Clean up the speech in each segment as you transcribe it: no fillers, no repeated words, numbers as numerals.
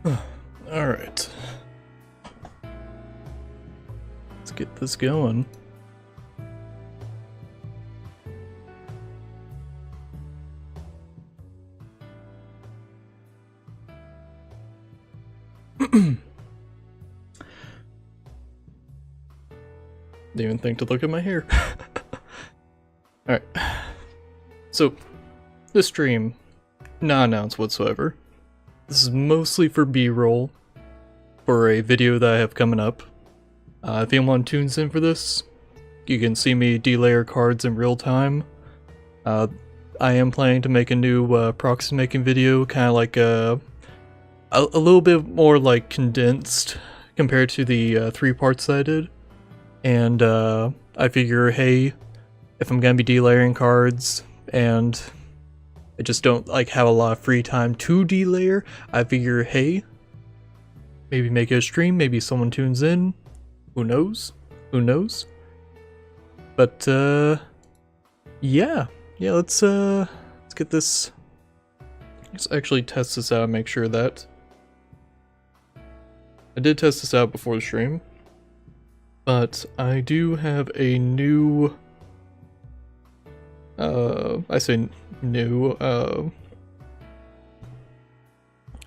Alright. Let's get this going. Didn't even think to look at my hair. Alright. So, this stream, not announced whatsoever. This is mostly for B-roll, for a video that I have coming up. If anyone tunes in for this, you can see me delayer cards in real time. I am planning to make a new proxy making video, kind of like a little bit more like condensed compared to the 3 parts that I did. And I figure, hey, if I'm gonna be delayering cards and I just don't like have a lot of free time to delayer, I figure, hey, maybe make it a stream, maybe someone tunes in. Who knows? Who knows? But yeah, let's get this. Let's actually test this out and make sure that I did test this out before the stream. But I do have a new I say new,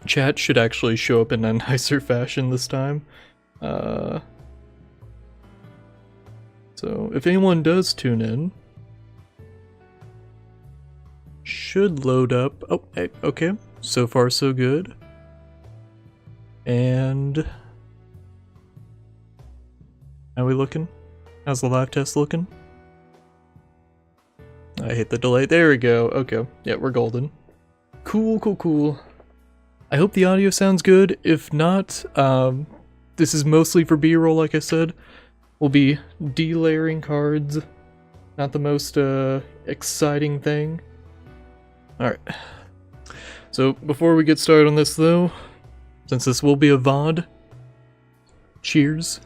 chat should actually show up in a nicer fashion this time. So if anyone does tune in, should load up. Oh, hey, okay. So far so good. And how are we looking? How's the live test looking? I hate the delay. There we go. Okay. Yeah, we're golden. Cool. I hope the audio sounds good. If not, this is mostly for B-roll, like I said. We'll be delayering cards. Not the most exciting thing. Alright. So, before we get started on this though, since this will be a VOD, cheers.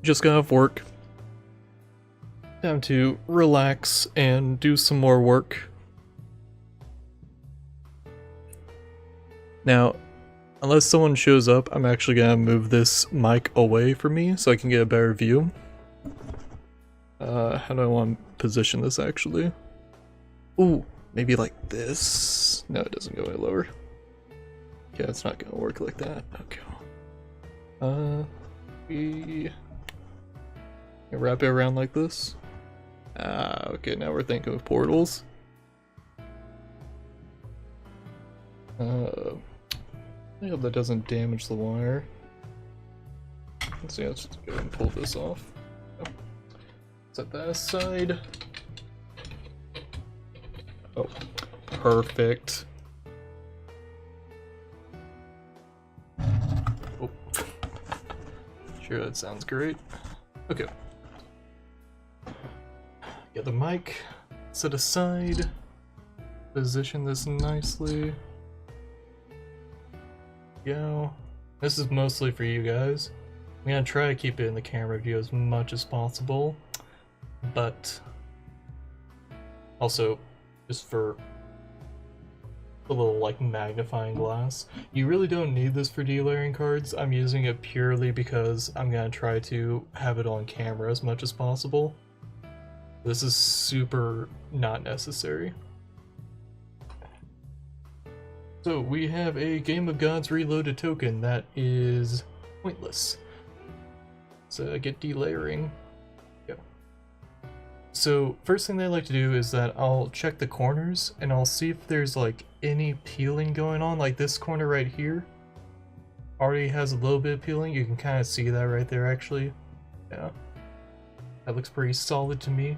Just got off work. Time to relax and do some more work. Now, unless someone shows up, I'm actually gonna move this mic away from me so I can get a better view. How do I want to position this actually? Ooh, maybe like this? No, it doesn't go any lower. Yeah, it's not gonna work like that. Okay. We wrap it around like this. Okay, now we're thinking of portals. I hope that doesn't damage the wire. Let's see, let's go ahead and pull this off. Oh. Set that aside. Oh, perfect. Oh. Sure, that sounds great. Okay. Get the mic set aside. Position this nicely. Go. This is mostly for you guys. I'm gonna try to keep it in the camera view as much as possible, but also just for a little like magnifying glass. You really don't need this for delayering cards. I'm using it purely because I'm gonna try to have it on camera as much as possible. This is super not necessary. So we have a Game of Gods Reloaded token that is pointless. So I get delayering. Go. So first thing that I like to do is that I'll check the corners and I'll see if there's like any peeling going on. Like this corner right here already has a little bit of peeling. You can kind of see that right there actually. Yeah. That looks pretty solid to me.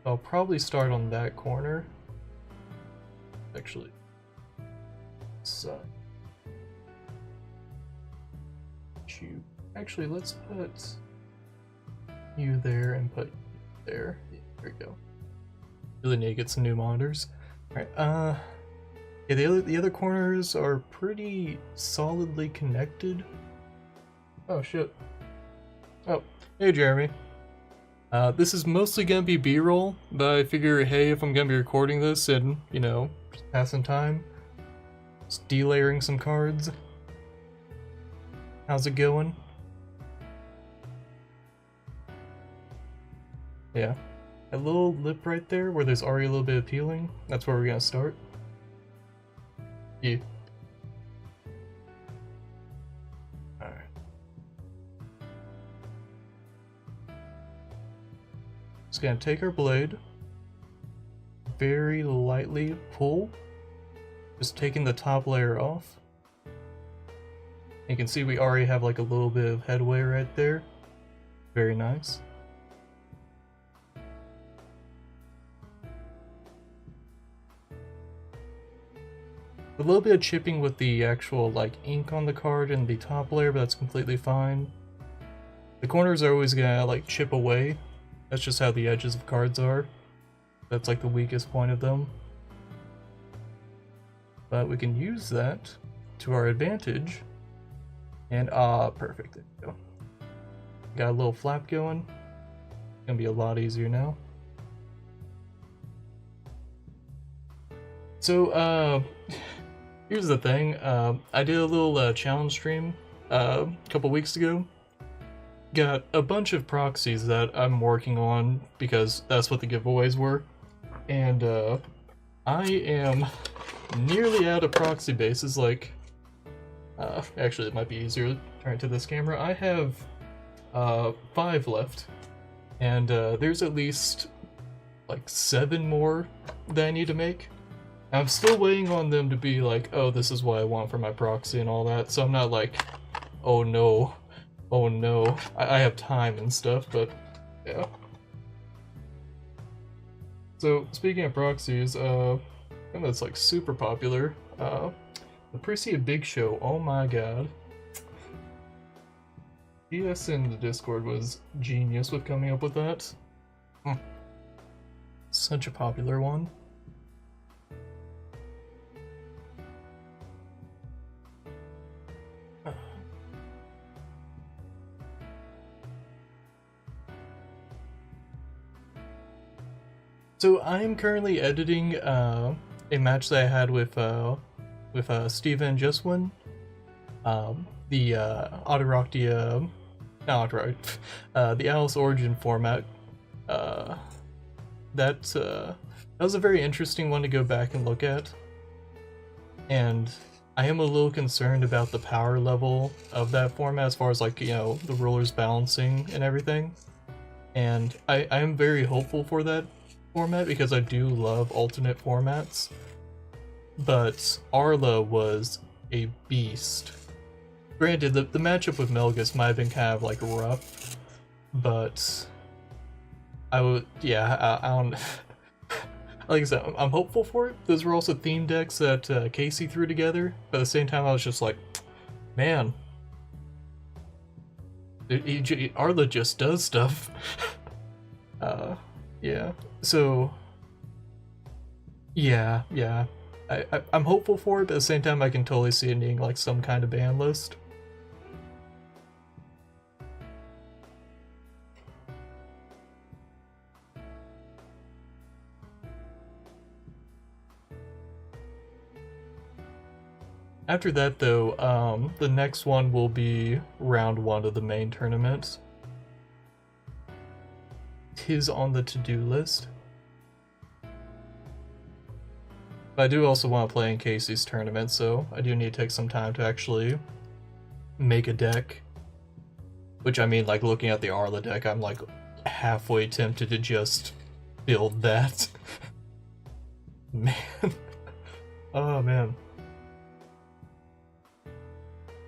I'll probably start on that corner. Actually, so actually let's put you there and put you there. Yeah, there we go. Really need to get some new monitors. All right. Yeah, the other corners are pretty solidly connected. Oh shit. Oh, hey Jeremy. This is mostly gonna be B-roll, but I figure, hey, if I'm gonna be recording this and, you know, just passing time, just delayering some cards. How's it going? Yeah. A little lip right there where there's already a little bit of peeling, that's where we're gonna start. Yeah. Alright. Just gonna take our blade, very lightly pull, just taking the top layer off. You can see we already have like a little bit of headway right there. Very nice. A little bit of chipping with the actual like ink on the card and the top layer, but that's completely fine. The corners are always gonna like chip away. That's just how the edges of cards are. That's like the weakest point of them. But we can use that to our advantage. And perfect. There we go. Got a little flap going. Gonna be a lot easier now. So here's the thing. I did a little challenge stream a couple weeks ago. Got a bunch of proxies that I'm working on because that's what the giveaways were. And I am nearly out of proxy bases. Like, actually it might be easier to turn to this camera. I have 5 left. And there's at least like 7 more that I need to make. I'm still waiting on them to be like, oh, this is what I want for my proxy and all that. So I'm not like, oh no. Oh no, I have time and stuff, but yeah. So speaking of proxies, one that's like super popular, the Proxy Big Show. Oh my god. DS in the Discord was genius with coming up with that. Such a popular one. So I'm currently editing a match that I had with Steven and Justwin. The Autorock, not Autorock, the Alice Origin format. That was a very interesting one to go back and look at. And I am a little concerned about the power level of that format as far as like, you know, the rulers balancing and everything. And I am very hopeful for that format because I do love alternate formats, but Arla was a beast. Granted, the matchup with Melgus might have been kind of like rough, but I would, yeah, I don't. Like I said, I'm hopeful for it. Those were also theme decks that Casey threw together, but at the same time, I was just like, man, Arla just does stuff. Yeah, so yeah, I'm hopeful for it, but at the same time I can totally see it needing like some kind of ban list. After that though, the next one will be round 1 of the main tournament. Tis on the to-do list. But I do also want to play in Casey's tournament, so I do need to take some time to actually make a deck. Which, I mean, like, looking at the Arla deck, I'm like halfway tempted to just build that. Man. Oh, man.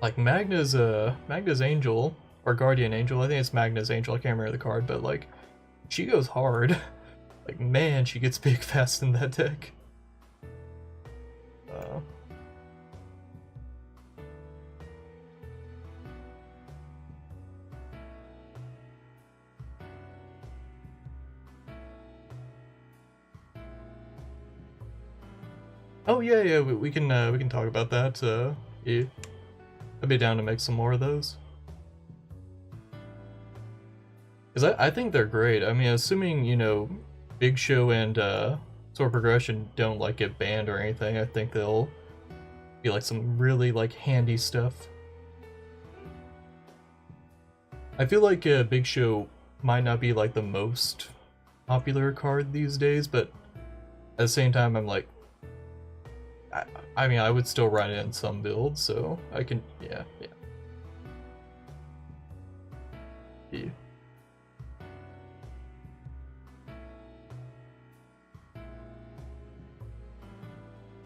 Like, Magna's Angel, or Guardian Angel, I think it's Magna's Angel, I can't remember the card, but like, she goes hard. Like, man, she gets big fast in that deck. Oh yeah, we can talk about that. Yeah. I'd be down to make some more of those. Because I think they're great. I mean, assuming, you know, Big Show and Sword Progression don't like get banned or anything, I think they'll be like some really like handy stuff. I feel like Big Show might not be like the most popular card these days, but at the same time, I'm like, I mean, I would still run it in some builds, so I can, yeah.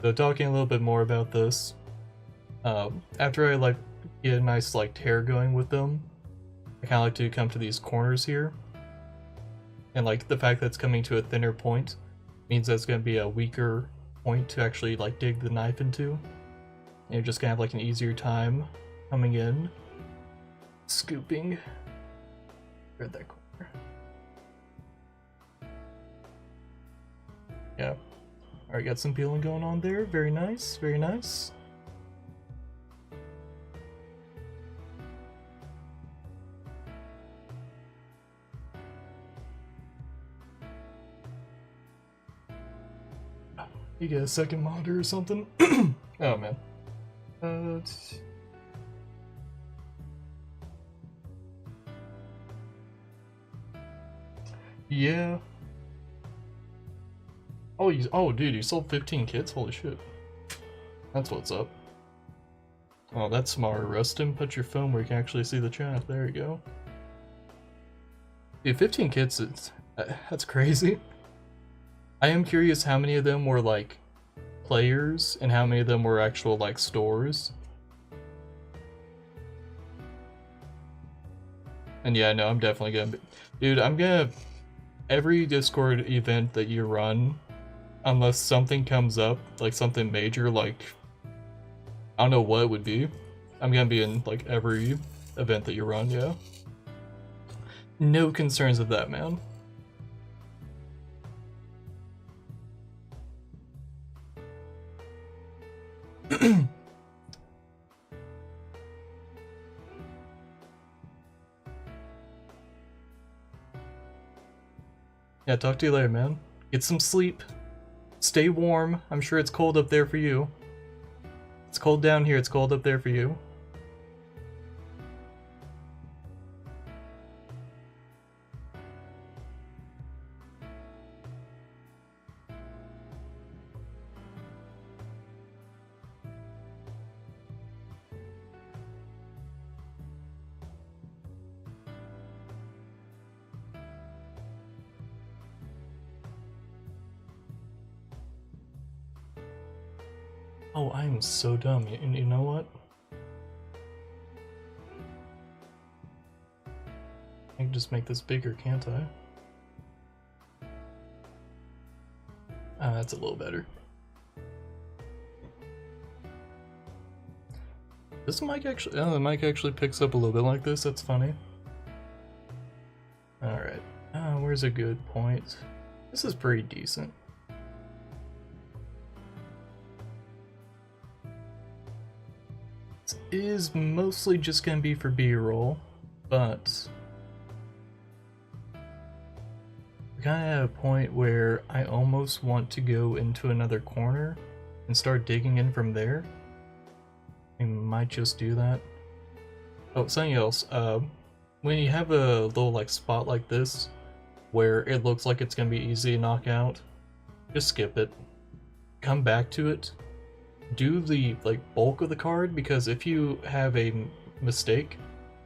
So talking a little bit more about this, after I like get a nice like tear going with them, I kind of like to come to these corners here, and like the fact that it's coming to a thinner point means that's going to be a weaker point to actually like dig the knife into, and you're just gonna have like an easier time coming in, scooping. Read that corner. Yeah. Alright, got some peeling going on there. Very nice, very nice. You get a second monitor or something? Oh man. Yeah. Oh, dude, you sold 15 kits? Holy shit. That's what's up. Oh, that's smart, Rustin. Put your phone where you can actually see the chat. There you go. Dude, 15 kits, that's crazy. I am curious how many of them were, like, players, and how many of them were actual, like, stores. And yeah, no, I'm definitely gonna be... Dude, I'm gonna... Every Discord event that you run, unless something comes up, like something major, like, I don't know what it would be, I'm gonna be in, like, every event that you run, yeah. No concerns with that, man. Yeah, talk to you later, man. Get some sleep. Stay warm. I'm sure it's cold up there for you. It's cold down here, it's cold up there for you. Oh, I'm so dumb. You know what? I can just make this bigger, can't I? Ah, that's a little better. This mic actually, oh, the mic actually picks up a little bit like this. That's funny. Alright. Where's a good point? This is pretty decent. This is mostly just gonna be for B-roll, but we're kind of at a point where I almost want to go into another corner and start digging in from there. I might just do that. Oh, something else. When you have a little like spot like this, where it looks like it's gonna be easy to knock out, just skip it. Come back to it. Do the like bulk of the card, because if you have a mistake,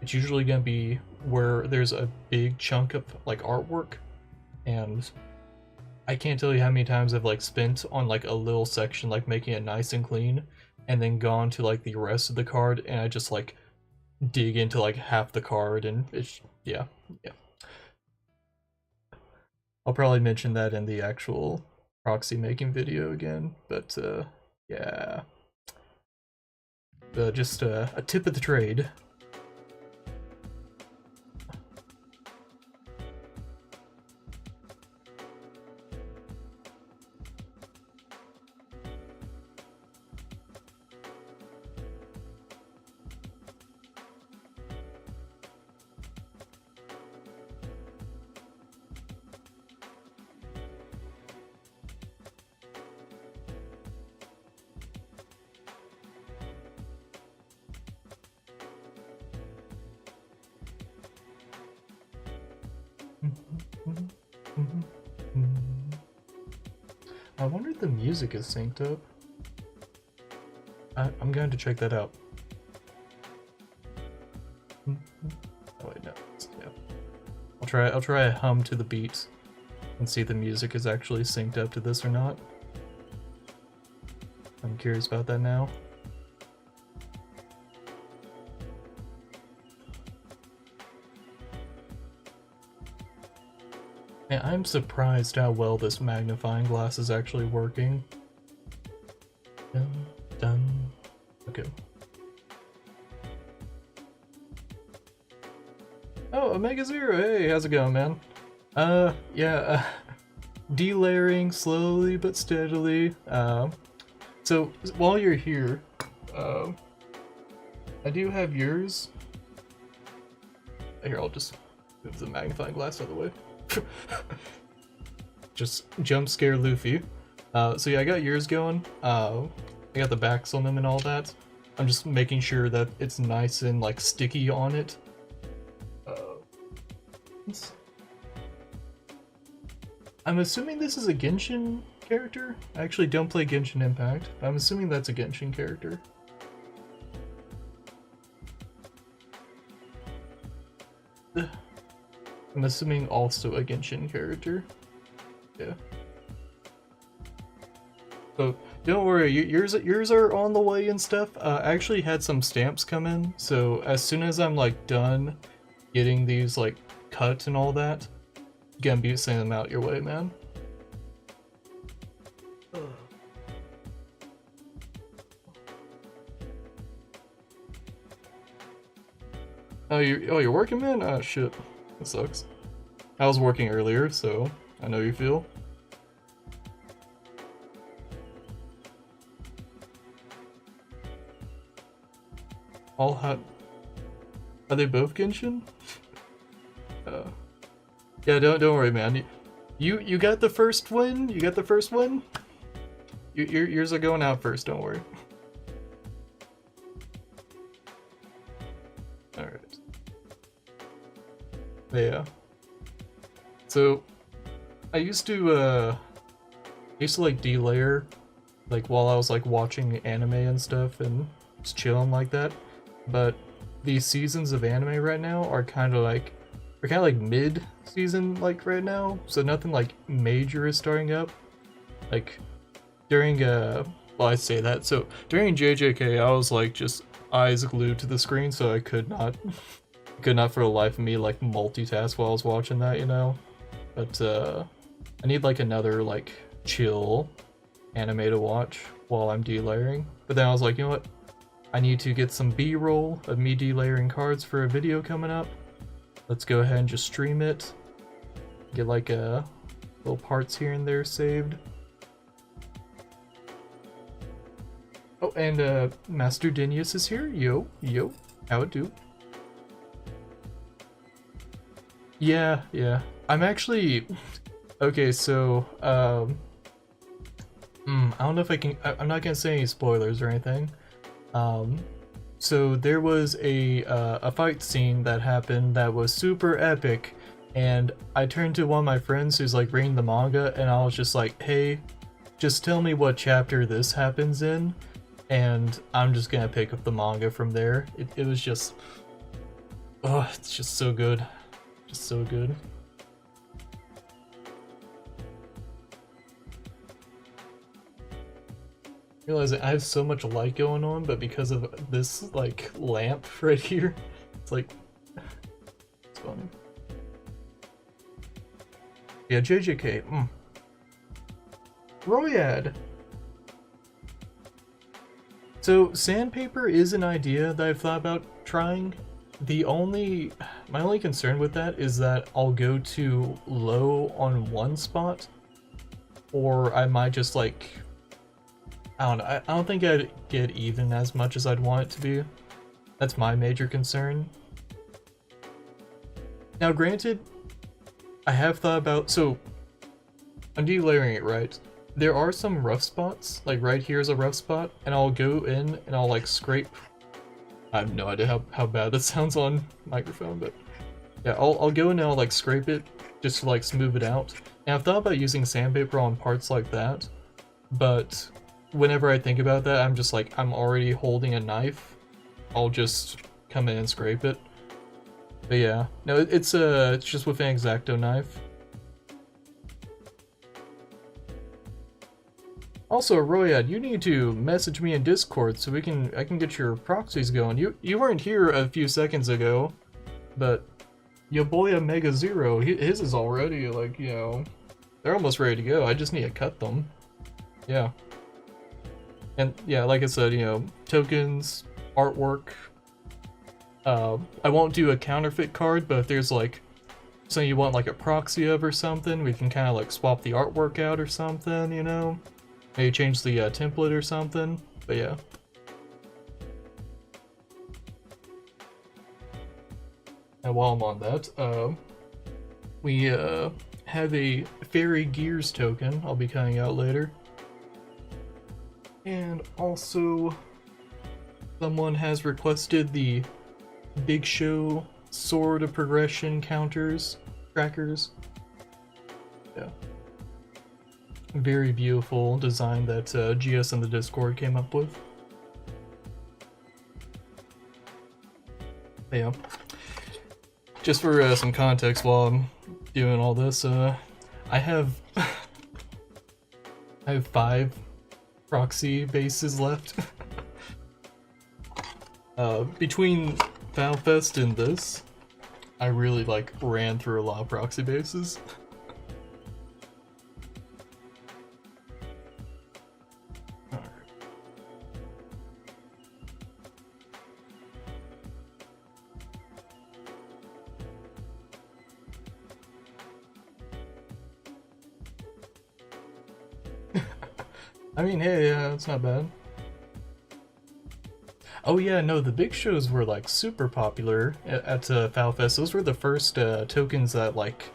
it's usually gonna be where there's a big chunk of like artwork, and I can't tell you how many times I've like spent on like a little section, like making it nice and clean, and then gone to like the rest of the card and I just like dig into like half the card, and it's yeah. I'll probably mention that in the actual proxy making video again, but yeah. Just a tip of the trade. I wonder if the music is synced up. I'm going to check that out. Oh wait, no. Yeah. I'll try a hum to the beat and see if the music is actually synced up to this or not. I'm curious about that now. And I'm surprised how well this magnifying glass is actually working. Dun, dun. Okay. Oh, Omega Zero, hey, how's it going, man? Yeah, delayering slowly but steadily. So while you're here, I do have yours. Here, I'll just move the magnifying glass out of the way. Just jump scare Luffy. So yeah, I got yours going. I got the backs on them and all that. I'm just making sure that it's nice and like sticky on it. I'm assuming this is a Genshin character. I actually don't play Genshin Impact, but I'm assuming that's a Genshin character. I'm assuming also a Genshin character. Yeah. So don't worry, yours are on the way and stuff. I actually had some stamps come in, so as soon as I'm like done getting these like cut and all that, gonna be sending them out your way, man. Oh, you're working, man? Ah, shit. That sucks. I was working earlier, so I know you feel. All hot. Are they both Genshin? Yeah, don't worry, man. You got the first win. You got the first win. Yours are going out first. Don't worry. All right. Yeah. So, I used to like delayer, like while I was like watching anime and stuff and just chilling like that. But these seasons of anime right now are kind of like mid-season like right now, so nothing like major is starting up. Like during well, I say that, so during JJK I was like just eyes glued to the screen, so I could not for the life of me like multitask while I was watching that, you know. But I need like another like chill anime to watch while I'm delayering. But then I was like, you know what, I need to get some B-roll of me delayering cards for a video coming up. Let's go ahead and just stream it. Get like little parts here and there saved. Oh, and Master Dinius is here. Yo, how it do? Yeah. I'm actually okay. So I don't know if I can. I'm not gonna say any spoilers or anything. So there was a fight scene that happened that was super epic, and I turned to one of my friends who's like reading the manga, and I was just like, hey, just tell me what chapter this happens in, and I'm just gonna pick up the manga from there. It was just, oh, it's just so good. Just so good. Realizing I have so much light going on, but because of this like lamp right here, it's like it's funny. Yeah, JJK. Royad. So sandpaper is an idea that I've thought about trying. My only concern with that is that I'll go too low on one spot, or I might just like, I don't know, I don't think I'd get even as much as I'd want it to be. That's my major concern. Now granted, I have thought about, so I'm delayering it, right? There are some rough spots, like right here is a rough spot, and I'll go in and I'll like scrape. I have no idea how bad that sounds on microphone, but Yeah, I'll go and I'll like scrape it just to like smooth it out. And I've thought about using sandpaper on parts like that, but whenever I think about that, I'm just like, I'm already holding a knife. I'll just come in and scrape it. But yeah, no, it's just with an X-Acto knife. Also, Royad, you need to message me in Discord so I can get your proxies going. You weren't here a few seconds ago, but your boy Omega Zero, his is already like, you know, they're almost ready to go. I just need to cut them. Yeah. And yeah, like I said, you know, tokens, artwork. I won't do a counterfeit card, but if there's like something you want like a proxy of or something, we can kind of like swap the artwork out or something, you know? Maybe change the template or something, but yeah. And while I'm on that, we have a Fairy Gears token I'll be cutting out later. And also, someone has requested the Big Show Sword of Progression counters, trackers. Yeah. Very beautiful design that GS in the Discord came up with. Yeah. Just for some context while I'm doing all this, I have I have 5 proxy bases left. Between Valfest and this, I really like ran through a lot of proxy bases. I mean, hey, it's not bad. Oh yeah, no, the big shows were like super popular at Valfest. Those were the first tokens that like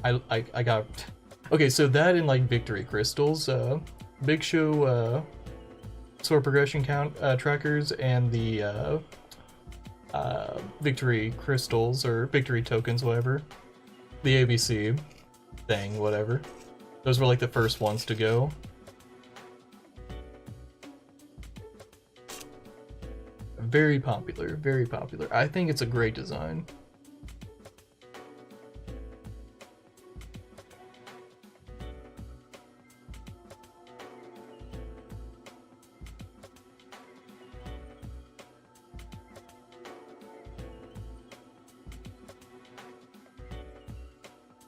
I got. Okay, so that and like victory crystals, big show sword progression count trackers, and the victory crystals or victory tokens, whatever, the ABC thing, whatever. Those were like the first ones to go. Very popular, very popular. I think it's a great design.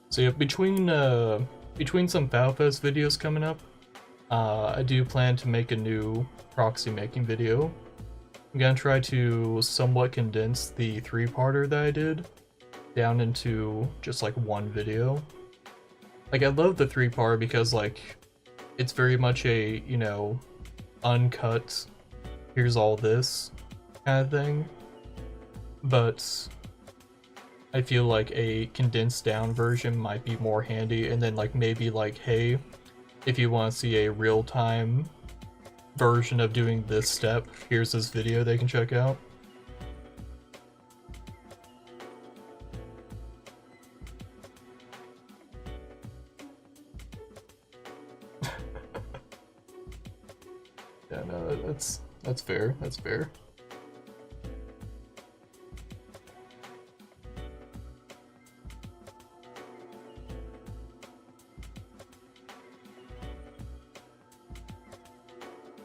So yeah, between some Valfest videos coming up, I do plan to make a new proxy making video. I'm gonna try to somewhat condense the 3-parter that I did down into just like one video. Like, I love the 3-part because like it's very much a, you know, uncut, here's all this kind of thing. But I feel like a condensed down version might be more handy, and then like maybe like, hey, if you want to see a real-time version of doing this step, here's this video they can check out. Yeah, no, that's fair. That's fair.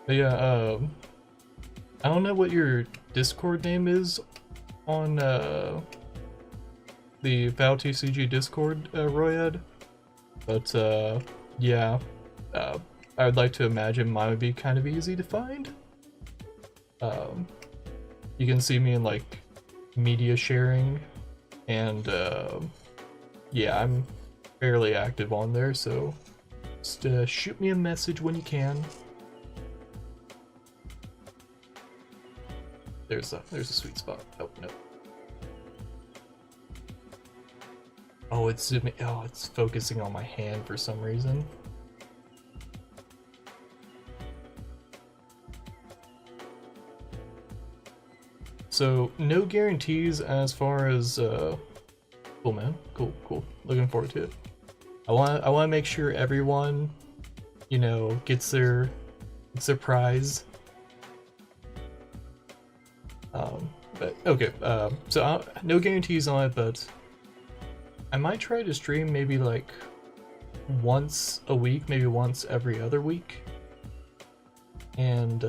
But yeah, I don't know what your Discord name is on the ValTCG Discord, Royad, but yeah, I would like to imagine mine would be kind of easy to find. You can see me in like media sharing, and yeah, I'm fairly active on there, so just shoot me a message when you can. There's a sweet spot. Oh no. Oh, it's zooming. Oh, it's focusing on my hand for some reason. So no guarantees as far as Cool, man. Cool, cool. Looking forward to it. I want to make sure everyone, you know, gets their prize. But okay. So no guarantees on it, but I might try to stream maybe like once a week, maybe once every other week, and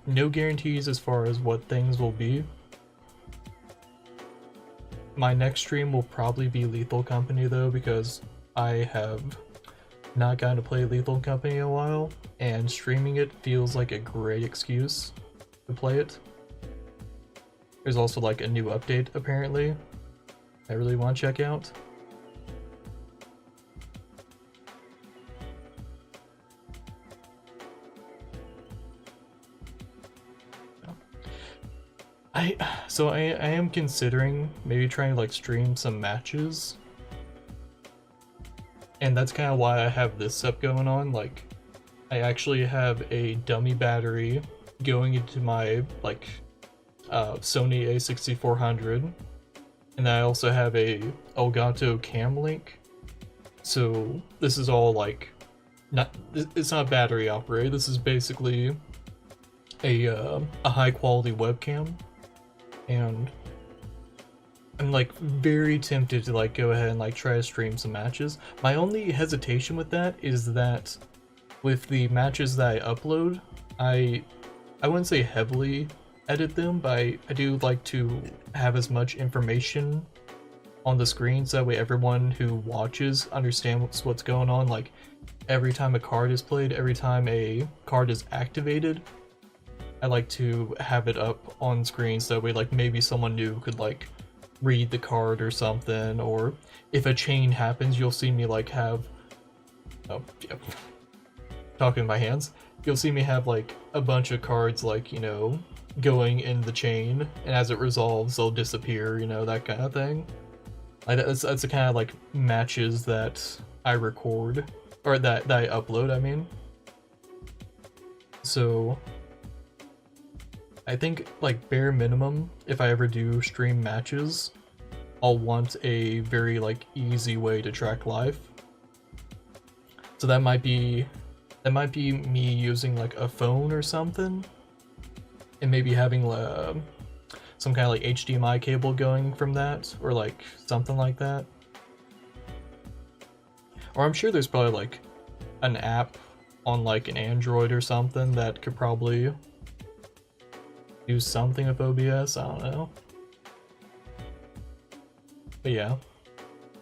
no guarantees as far as what things will be. My next stream will probably be Lethal Company though, because I have not gotten to play Lethal Company in a while, and streaming it feels like a great excuse to play it. There's also like a new update apparently I really want to check out. I am considering maybe trying to like stream some matches, and that's kind of why I have this setup going on. Like, I actually have a dummy battery going into my like Sony a6400, and I also have a Elgato Cam Link. So this is all like it's not battery operated. This is basically a high quality webcam. And I'm like very tempted to like go ahead and like try to stream some matches. My only hesitation with that is that with the matches that I upload, I wouldn't say heavily edit them, but I do like to have as much information on the screen so that way everyone who watches understands what's going on. Like every time a card is played, every time a card is activated, I like to have it up on screen so that way like maybe someone new could like read the card or something, or if a chain happens you'll see me like have talking with my hands, you'll see me have like a bunch of cards like, you know, going in the chain, and as it resolves they'll disappear, you know, that kind of thing. That's the kind of like matches that I record, or that I upload, I mean. So I think like bare minimum, if I ever do stream matches, I'll want a very like easy way to track live. So that might be me using like a phone or something, and maybe having some kind of like HDMI cable going from that, or like something like that. Or I'm sure there's probably like an app on like an Android or something that could probably do something with OBS, I don't know. But yeah,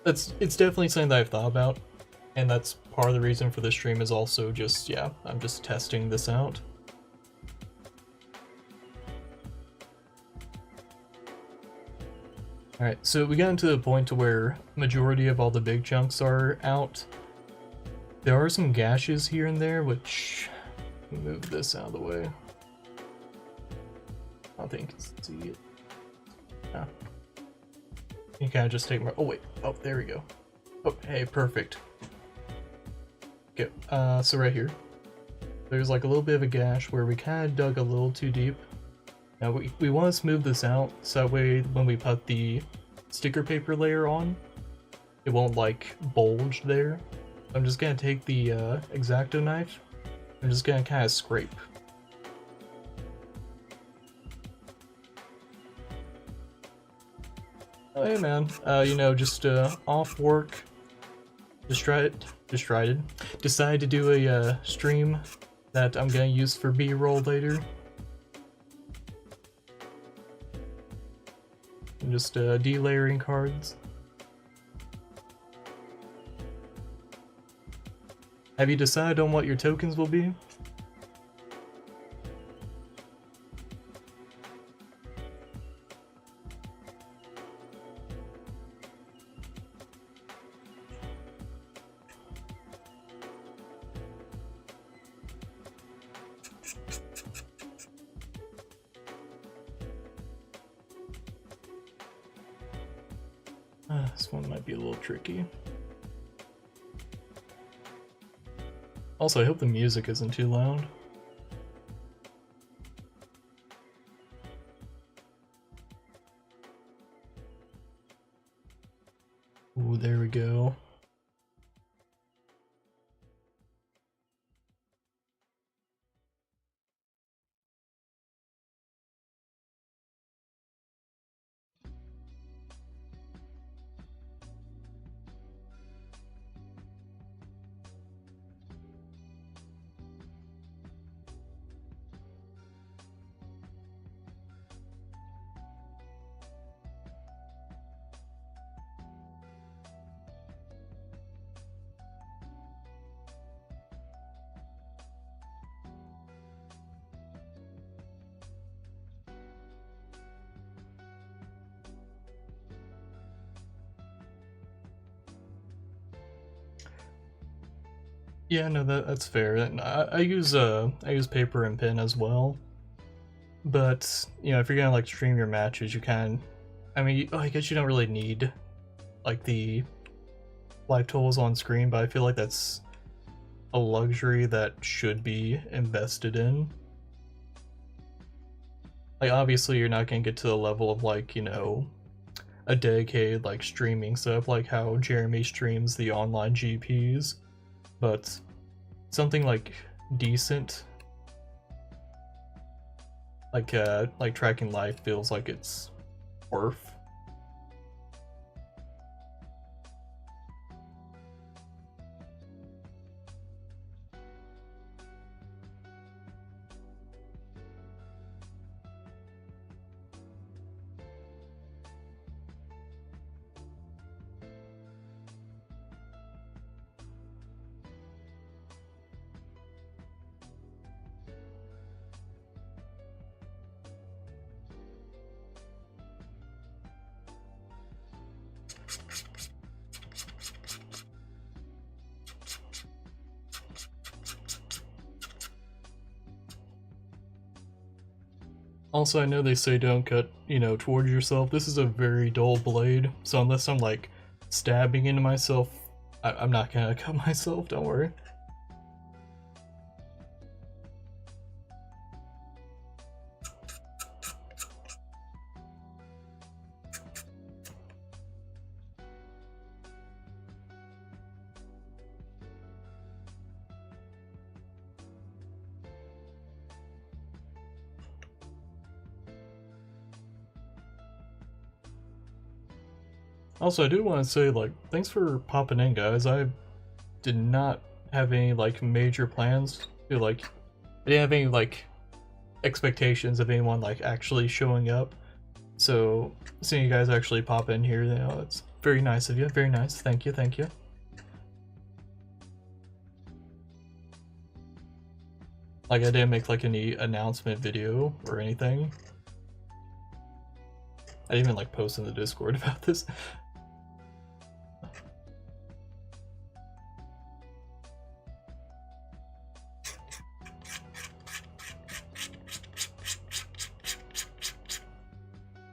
it's definitely something that I've thought about, and that's part of the reason for this stream is also just, yeah, I'm just testing this out. Alright, so we got into the point to where majority of all the big chunks are out. There are some gashes here and there, which, move this out of the way. I don't think you can see it. Ah. You kind of just take more. Oh wait. Oh, there we go. Oh, hey, perfect. Okay. So right here, there's like a little bit of a gash where we kind of dug a little too deep. Now we want to smooth this out so that way when we put the sticker paper layer on, it won't like bulge there. I'm just gonna take the X-Acto knife. I'm just gonna kind of scrape. Oh, hey man, you know, just off work, decided to do a stream that I'm gonna use for B-roll later. I'm just delayering cards. Have you decided on what your tokens will be? This one might be a little tricky. Also, I hope the music isn't too loud. Ooh, there we go. Yeah, no, that's fair. And I use paper and pen as well. But you know, if you're gonna like stream your matches, you can. I mean, I guess you don't really need like the live totals on screen, but I feel like that's a luxury that should be invested in. Like, obviously, you're not gonna get to the level of like, you know, a dedicated like streaming setup like how Jeremy streams the online GPs, but something like decent, like tracking life feels like it's worth. Also, I know they say don't cut, you know, towards yourself. This is a very dull blade, so unless I'm like stabbing into myself, I'm not gonna cut myself, don't worry. Also, I do want to say, like, thanks for popping in, guys. I did not have any, like, major plans to, like, I didn't have any, like, expectations of anyone, like, actually showing up. So, seeing you guys actually pop in here, you know, it's very nice of you. Very nice. Thank you, thank you. Like, I didn't make, like, any announcement video or anything. I didn't even, like, post in the Discord about this.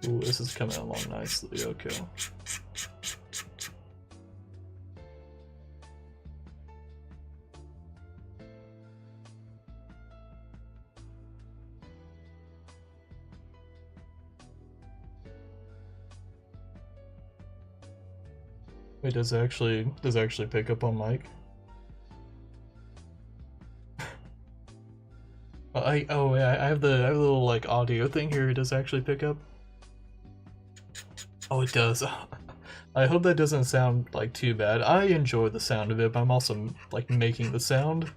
Ooh, this is coming along nicely, okay. Wait, does it actually pick up on mic? I have the little like audio thing here. It does actually pick up. Oh, it does. I hope that doesn't sound like too bad. I enjoy the sound of it, but I'm also like making the sound.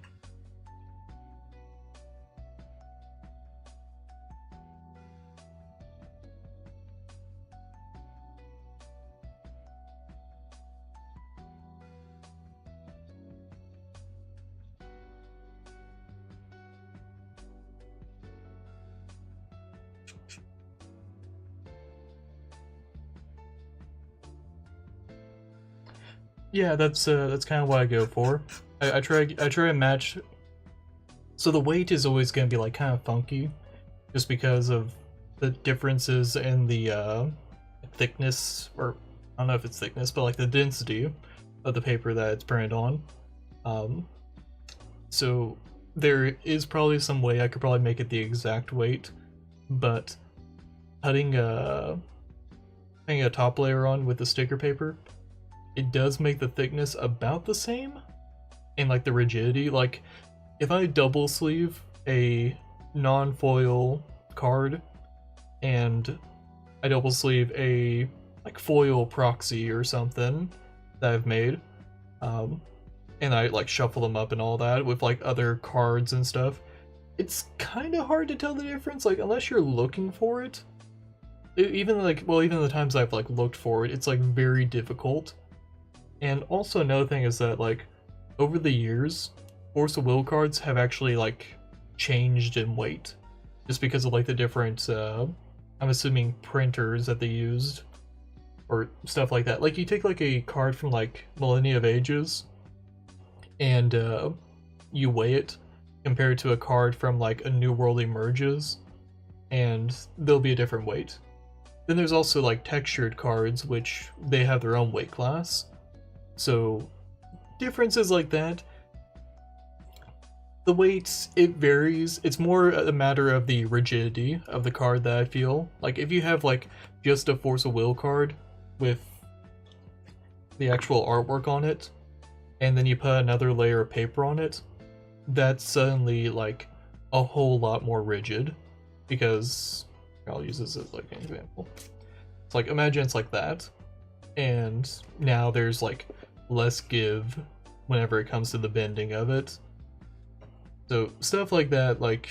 Yeah, that's kind of what I go for. I try and match. So the weight is always going to be like kind of funky, just because of the differences in the thickness, or I don't know if it's thickness, but like the density of the paper that it's printed on. So there is probably some way I could probably make it the exact weight, but putting a top layer on with the sticker paper it does make the thickness about the same, and like the rigidity. Like if I double sleeve a non-foil card and I double sleeve a like foil proxy or something that I've made, and I like shuffle them up and all that with like other cards and stuff, it's kind of hard to tell the difference, like unless you're looking for it. Even like, well, even the times I've like looked for it, it's like very difficult. And also another thing is that like over the years, Force of Will cards have actually like changed in weight, just because of like the different I'm assuming printers that they used or stuff like that. Like you take like a card from like Millennia of Ages and you weigh it compared to a card from like a New World Emerges, and there'll be a different weight. Then there's also like textured cards, which they have their own weight class. So differences like that. The weights, it varies. It's more a matter of the rigidity of the card that I feel. Like if you have like just a Force of Will card with the actual artwork on it, and then you put another layer of paper on it, that's suddenly like a whole lot more rigid. Because I'll use this as like an example. It's like, imagine it's like that, and now there's like less give whenever it comes to the bending of it. So stuff like that, like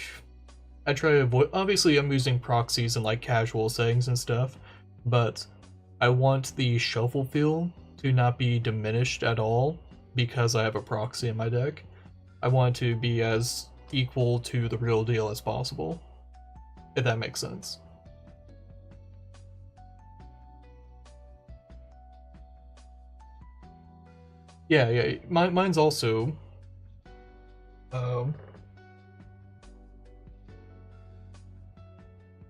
I try to avoid. Obviously I'm using proxies in like casual settings and stuff, but I want the shuffle feel to not be diminished at all because I have a proxy in my deck. I want it to be as equal to the real deal as possible, if that makes sense. Yeah, mine's also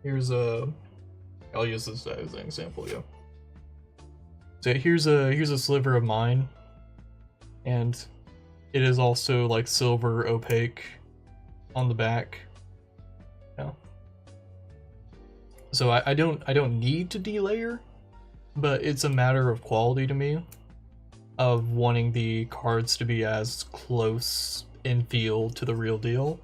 here's I'll use this as an example, yeah. So here's a sliver of mine, and it is also like silver opaque on the back. Yeah. So I don't need to delayer, but it's a matter of quality to me, of wanting the cards to be as close in feel to the real deal.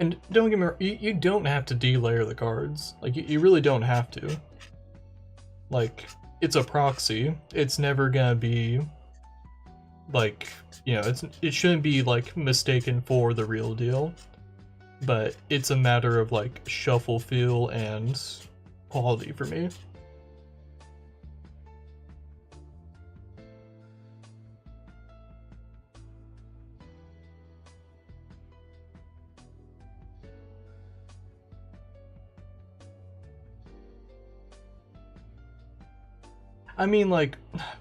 And don't get me wrong, you don't have to delayer the cards. Like, you really don't have to. Like, it's a proxy. It's never gonna be, like, you know, it shouldn't be, like, mistaken for the real deal. But it's a matter of, like, shuffle feel and quality for me. I mean, like,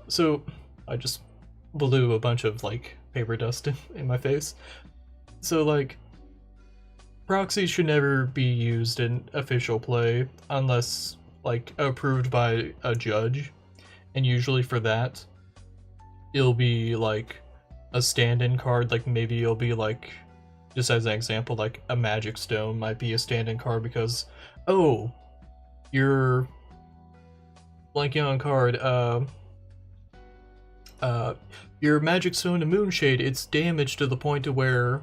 so I just blew a bunch of like paper dust in my face. So like, proxies should never be used in official play unless like approved by a judge, and usually for that it'll be like a stand-in card. Like maybe it'll be like, just as an example, like a magic stone might be a stand-in card because, oh, you're blanking on card, your magic stone to Moonshade, it's damaged to the point to where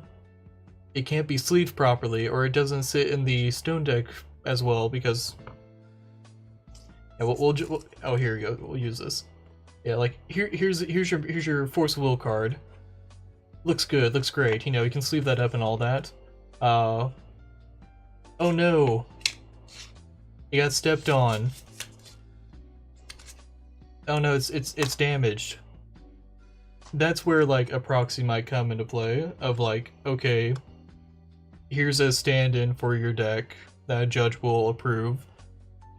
it can't be sleeved properly, or it doesn't sit in the stone deck as well because, yeah, we'll oh, here we go, we'll use this. Yeah, like here's your Force of Will card. Looks good, looks great, you know, you can sleeve that up and all that. Oh no, you got stepped on. Oh no, it's damaged. That's where like a proxy might come into play, of like, okay, here's a stand-in for your deck that a judge will approve.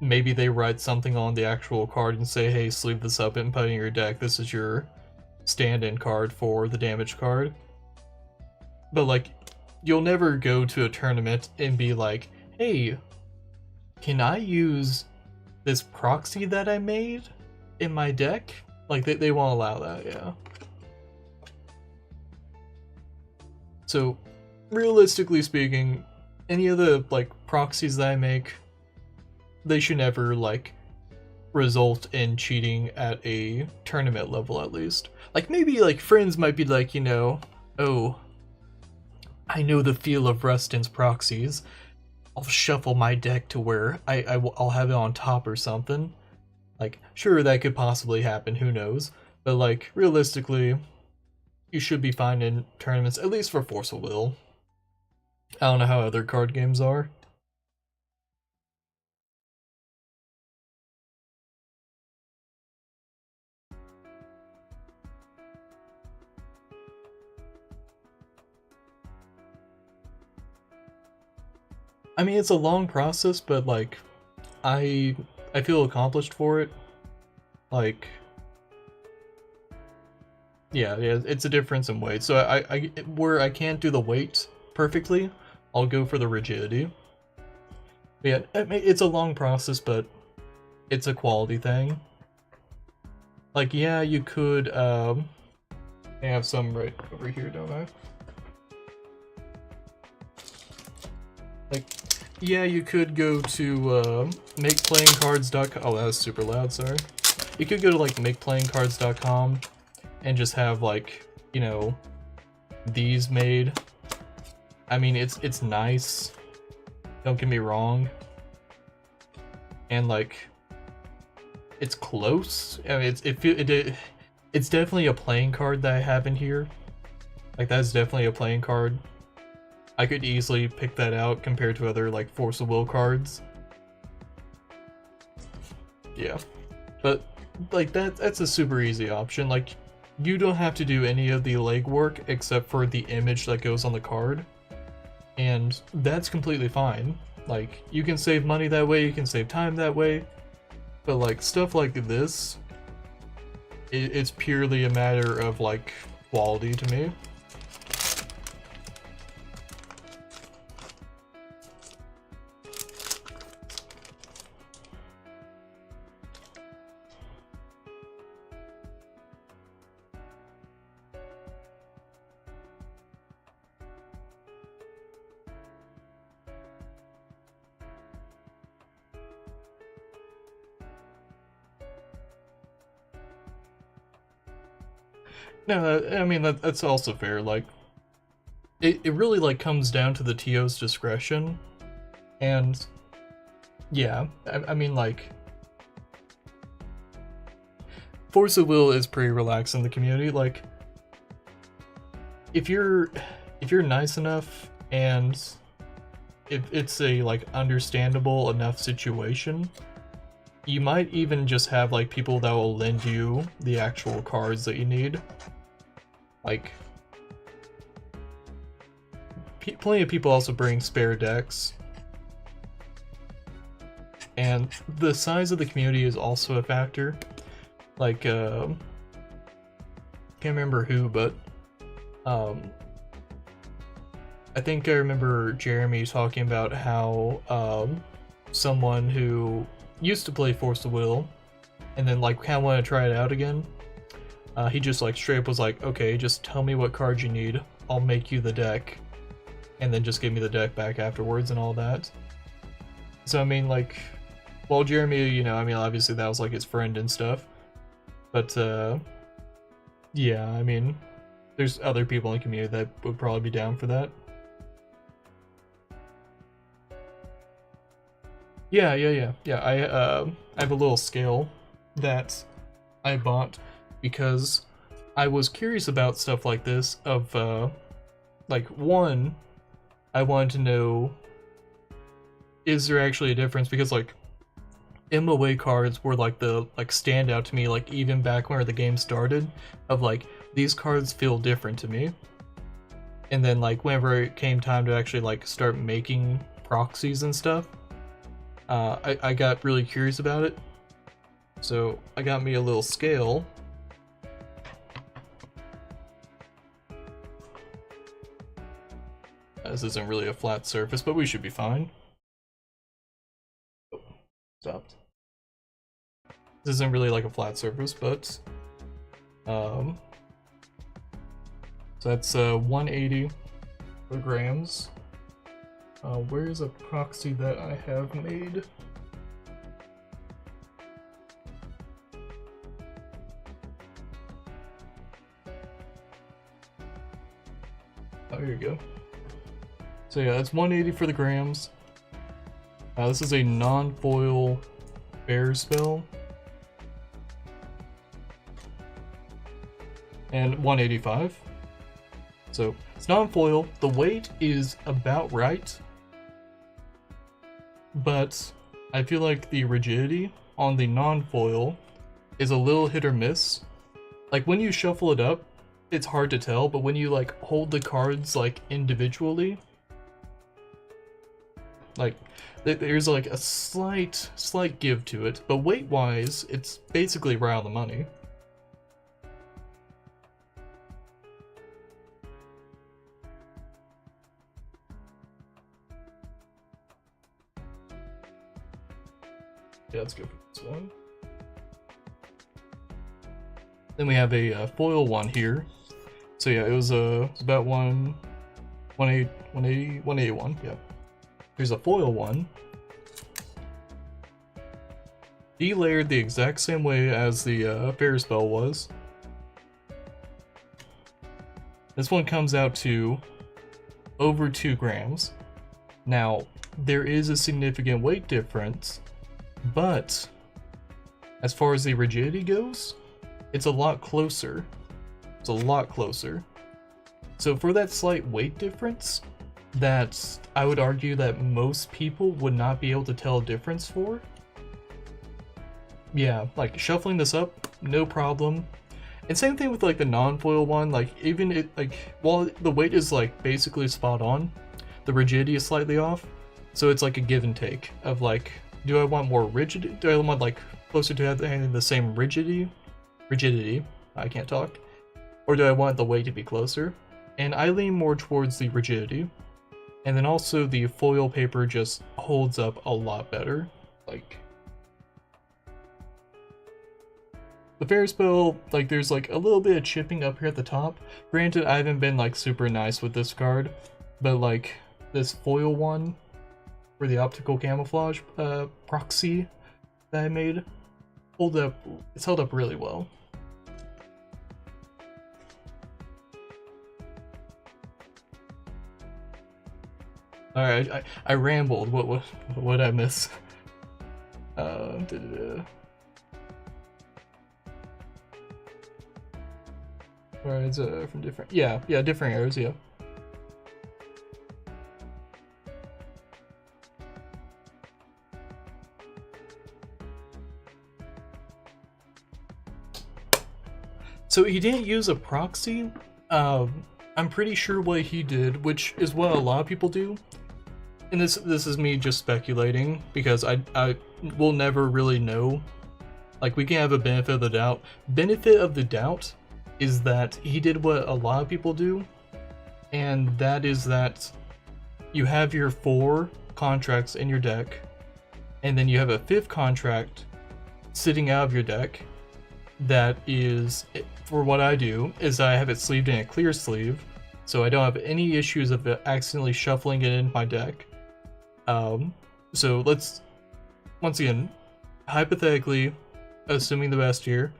Maybe they write something on the actual card and say, hey, sleeve this up and put it in your deck. This is your stand-in card for the damage card. But like, you'll never go to a tournament and be like, hey, can I use this proxy that I made in my deck? Like, they won't allow that, yeah. So realistically speaking, any of the like proxies that I make, they should never like result in cheating at a tournament level at least. Like maybe like friends might be like, you know, oh, I know the feel of Rustin's proxies. I'll shuffle my deck to where I'll have it on top or something. Like, sure, that could possibly happen, who knows? But like, realistically, you should be fine in tournaments, at least for Force of Will. I don't know how other card games are. I mean, it's a long process, but like, I feel accomplished for it. Like, yeah, it's a difference in weight. So where I can't do the weight perfectly, I'll go for the rigidity. But yeah, I mean, it's a long process, but it's a quality thing. Like, yeah, you could, I have some right over here, don't I? Like, yeah, you could go to, makeplayingcards.com. Oh, that was super loud, sorry. You could go to, like, makeplayingcards.com and just have, like, you know, these made. I mean, it's nice. Don't get me wrong. And, like, it's close. I mean, it's definitely a playing card that I have in here. Like, that's definitely a playing card. I could easily pick that out compared to other, like, Force of Will cards. Yeah. But, like, that's a super easy option. Like, you don't have to do any of the legwork except for the image that goes on the card. And that's completely fine. Like, you can save money that way, you can save time that way. But, like, stuff like this, it's purely a matter of, like, quality to me. No, I mean, that's also fair. Like, it really, like, comes down to the TO's discretion. And, yeah, I mean, like, Force of Will is pretty relaxed in the community. Like, if you're nice enough and if it's a, like, understandable enough situation, you might even just have, like, people that will lend you the actual cards that you need. Like, plenty of people also bring spare decks. And the size of the community is also a factor. Like, can't remember who, but, I think I remember Jeremy talking about how, someone who used to play Force of Will, and then, like, kind of want to try it out again, he just, like, straight up was like, okay, just tell me what cards you need, I'll make you the deck, and then just give me the deck back afterwards and all that. So, I mean, like, well, Jeremy, you know, I mean, obviously that was, like, his friend and stuff, but, yeah, I mean, there's other people in the community that would probably be down for that. Yeah, I have a little scale that I bought because I was curious about stuff like this of, like, one, I wanted to know, is there actually a difference? Because, like, MOA cards were, like, the, like, standout to me, like, even back when the game started, of, like, these cards feel different to me. And then, like, whenever it came time to actually, like, start making proxies and stuff, I got really curious about it. So I got me a little scale. This isn't really a flat surface, but we should be fine. Oh, stopped. This isn't really like a flat surface, but so that's 180 for grams. Where is a proxy that I have made? Oh, here you go. So yeah, it's 180 for the grams. This is a non-foil bear spell. And 185. So it's non-foil. The weight is about right. But I feel like the rigidity on the non-foil is a little hit or miss. Like when you shuffle it up, it's hard to tell, but when you like hold the cards like individually, like there's like a slight give to it, but weight-wise, it's basically right on the money. Yeah, let's go for this one. Then we have a foil one here. So yeah, it was about 181. Yeah. Here's a foil one. Delayered the exact same way as the fair spell was. This one comes out to over 2 grams. Now, there is a significant weight difference, but as far as the rigidity goes, it's a lot closer. It's a lot closer. So for that slight weight difference, that I would argue that most people would not be able to tell a difference for. Yeah, like shuffling this up, no problem. And same thing with like the non-foil one, like even it, like while the weight is like basically spot on, the rigidity is slightly off. So it's like a give and take of like, do I want more rigid? Do I want like closer to having the same rigidity, I can't talk, or do I want the weight to be closer? And I lean more towards the rigidity, and then also the foil paper just holds up a lot better. Like the fair spell, like there's like a little bit of chipping up here at the top. Granted, I haven't been like super nice with this card, but like this foil one for the optical camouflage proxy that I made, it's held up really well. Alright, I rambled. What did I miss? Alright, it's from different, yeah, different eras, yeah. So he didn't use a proxy. I'm pretty sure what he did, which is what a lot of people do, and this is me just speculating because I will never really know. Like, we can have a benefit of the doubt. Benefit of the doubt is that he did what a lot of people do, and that is that you have your 4 contracts in your deck, and then you have a 5th contract sitting out of your deck that is, for what I do, is I have it sleeved in a clear sleeve, so I don't have any issues of it accidentally shuffling it in my deck. So let's, once again, hypothetically, assuming the best here,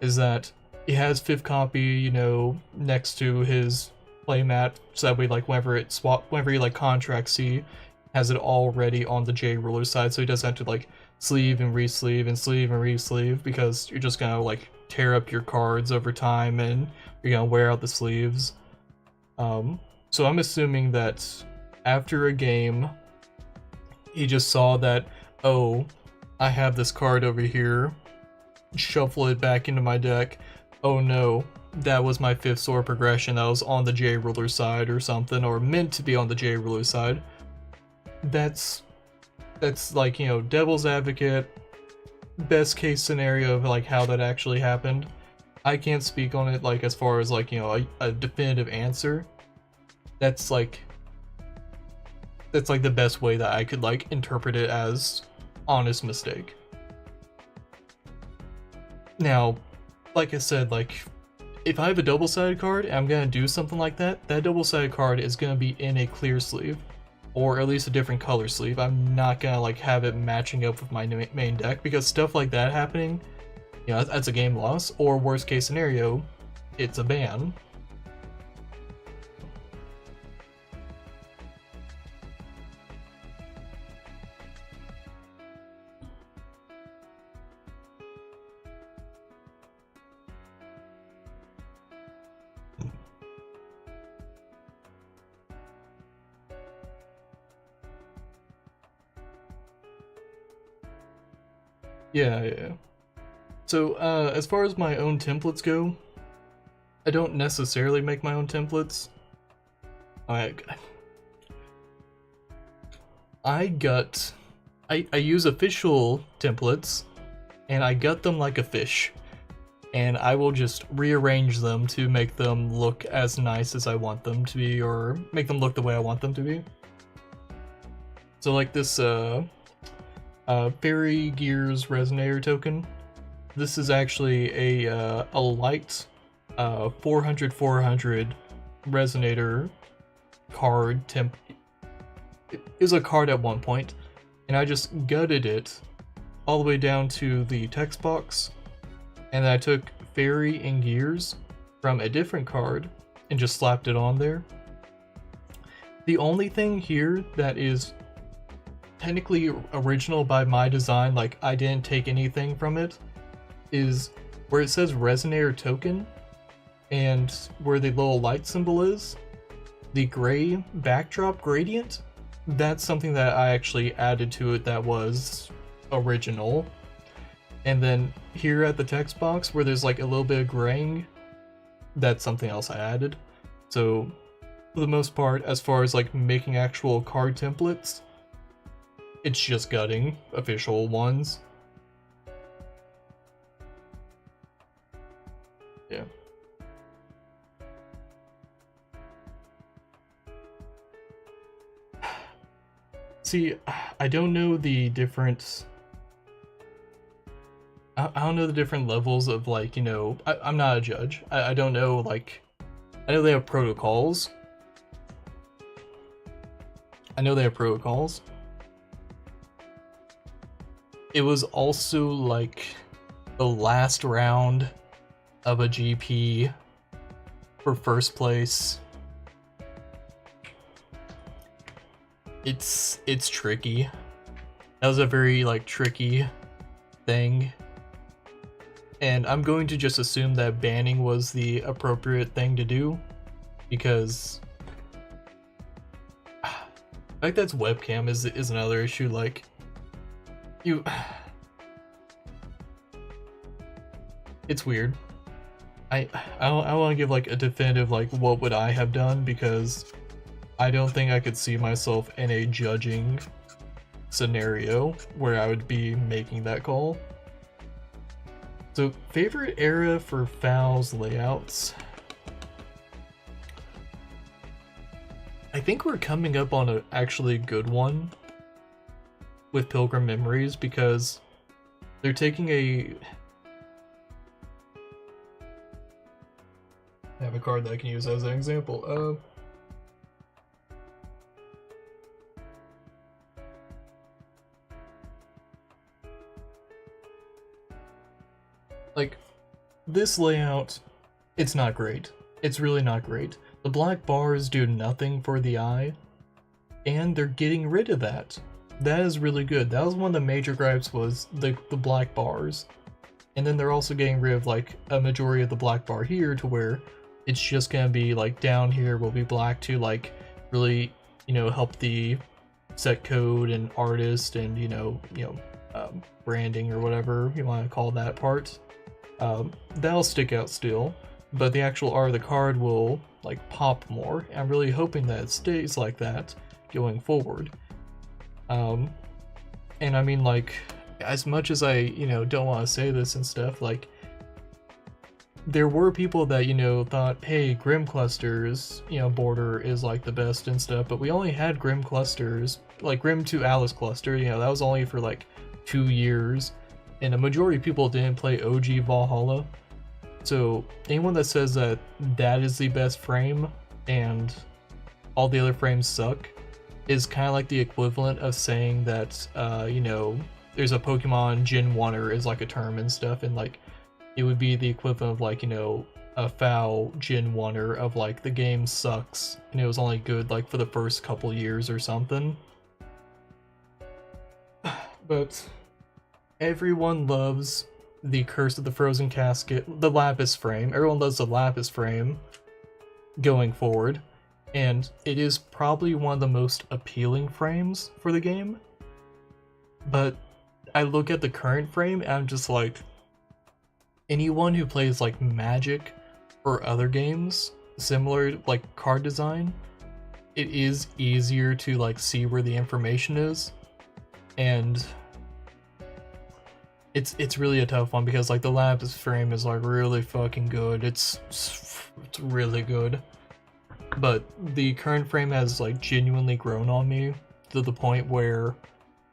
is that he has 5th copy, you know, next to his playmat, so that way, like, whenever he, like, contracts C, has it already on the J ruler side, so he doesn't have to, like, sleeve and re-sleeve and sleeve and re-sleeve, because you're just gonna, like, tear up your cards over time, and you're gonna wear out the sleeves. So I'm assuming that after a game, he just saw that, oh, I have this card over here, shuffle it back into my deck, oh no, that was my 5th sword progression that was on the J ruler side or something, or meant to be on the J ruler side. That's like, you know, devil's advocate, best case scenario of like how that actually happened. I can't speak on it like as far as like, you know, a definitive answer. That's like the best way that I could like interpret it as honest mistake. Now, like I said, like if I have a double-sided card and I'm gonna do something like that, that double-sided card is gonna be in a clear sleeve, or at least a different color sleeve. I'm not gonna like have it matching up with my main deck, because stuff like that happening, you know, that's a game loss, or worst case scenario, it's a ban. Yeah. So, as far as my own templates go, I don't necessarily make my own templates. I use official templates, and I gut them like a fish, and I will just rearrange them to make them look as nice as I want them to be, or make them look the way I want them to be. So like this, Fairy Gears Resonator token. This is actually a light 400 Resonator card temp. It is a card at one point, and I just gutted it all the way down to the text box, and then I took Fairy and Gears from a different card and just slapped it on there. The only thing here that is technically original by my design, like I didn't take anything from it, is where it says Resonator token and where the little light symbol is, the gray backdrop gradient, that's something that I actually added to it that was original. And then here at the text box where there's like a little bit of graying, that's something else I added. So for the most part, as far as like making actual card templates, it's just gutting official ones. Yeah. See, I don't know the different... I don't know the different levels of, like, you know... I'm not a judge. I don't know, like... I know they have protocols. It was also, like, the last round of a GP for first place. It's tricky. That was a very, like, tricky thing. And I'm going to just assume that banning was the appropriate thing to do, because the fact that's webcam is another issue. Like, it's weird. I don't want to give like a definitive like what would I have done, because I don't think I could see myself in a judging scenario where I would be making that call. So, favorite era for Fowl's layouts? I think we're coming up on an actually good one with Pilgrim Memories, because they're taking a... I have a card that I can use as an example. Like, this layout, it's not great. It's really not great. The black bars do nothing for the eye, and they're getting rid of that. That is really good. That was one of the major gripes, was the black bars. And then they're also getting rid of like a majority of the black bar here, to where it's just gonna be like down here will be black to like really, you know, help the set code and artist and branding or whatever you want to call that part. That'll stick out still, but the actual art of the card will like pop more. I'm really hoping that it stays like that going forward. And I mean, like, as much as I, don't want to say this and stuff, like, there were people that, thought, hey, Grim Clusters, border is like the best and stuff, but we only had Grim Clusters, like Grim to Alice Cluster, that was only for like 2 years. And a majority of people didn't play OG Valhalla. So anyone that says that that is the best frame and all the other frames suck is kind of like the equivalent of saying that, you know, there's a Pokemon Gen 1er is like a term and stuff, and like it would be the equivalent of like, you know, a foul Gen 1er of like the game sucks and it was only good like for the first couple years or something. But everyone loves the Curse of the Frozen Casket, the Lapis frame. Everyone loves the Lapis frame going forward, and it is probably one of the most appealing frames for the game. But I look at the current frame and I'm just like, anyone who plays like Magic or other games similar like card design, it is easier to like see where the information is, and it's really a tough one because like the Lapis frame is like really fucking good. It's really good. But the current frame has like genuinely grown on me to the point where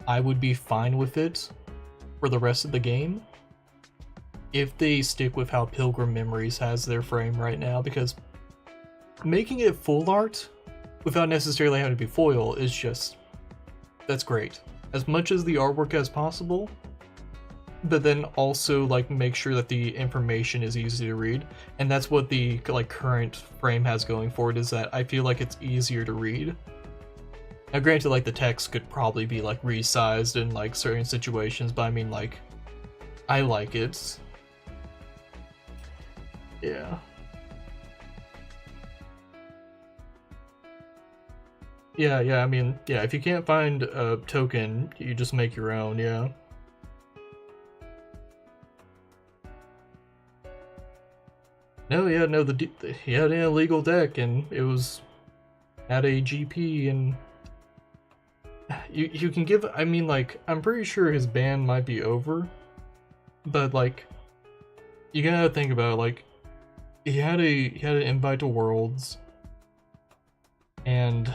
I would be fine with it for the rest of the game if they stick with how Pilgrim Memories has their frame right now, because making it full art without necessarily having to be foil is just, that's great. As much as the artwork as possible, but then also like make sure that the information is easy to read, and that's what the like current frame has going for it, is that I feel like it's easier to read. Now granted, like the text could probably be like resized in like certain situations, but I mean like I like it. Yeah. Yeah, I mean, yeah, if you can't find a token, you just make your own, yeah. No, he had an illegal deck, and it was at a GP, and you can give, I mean, like, I'm pretty sure his ban might be over, but, like, you gotta think about it, like, he had an invite to Worlds, and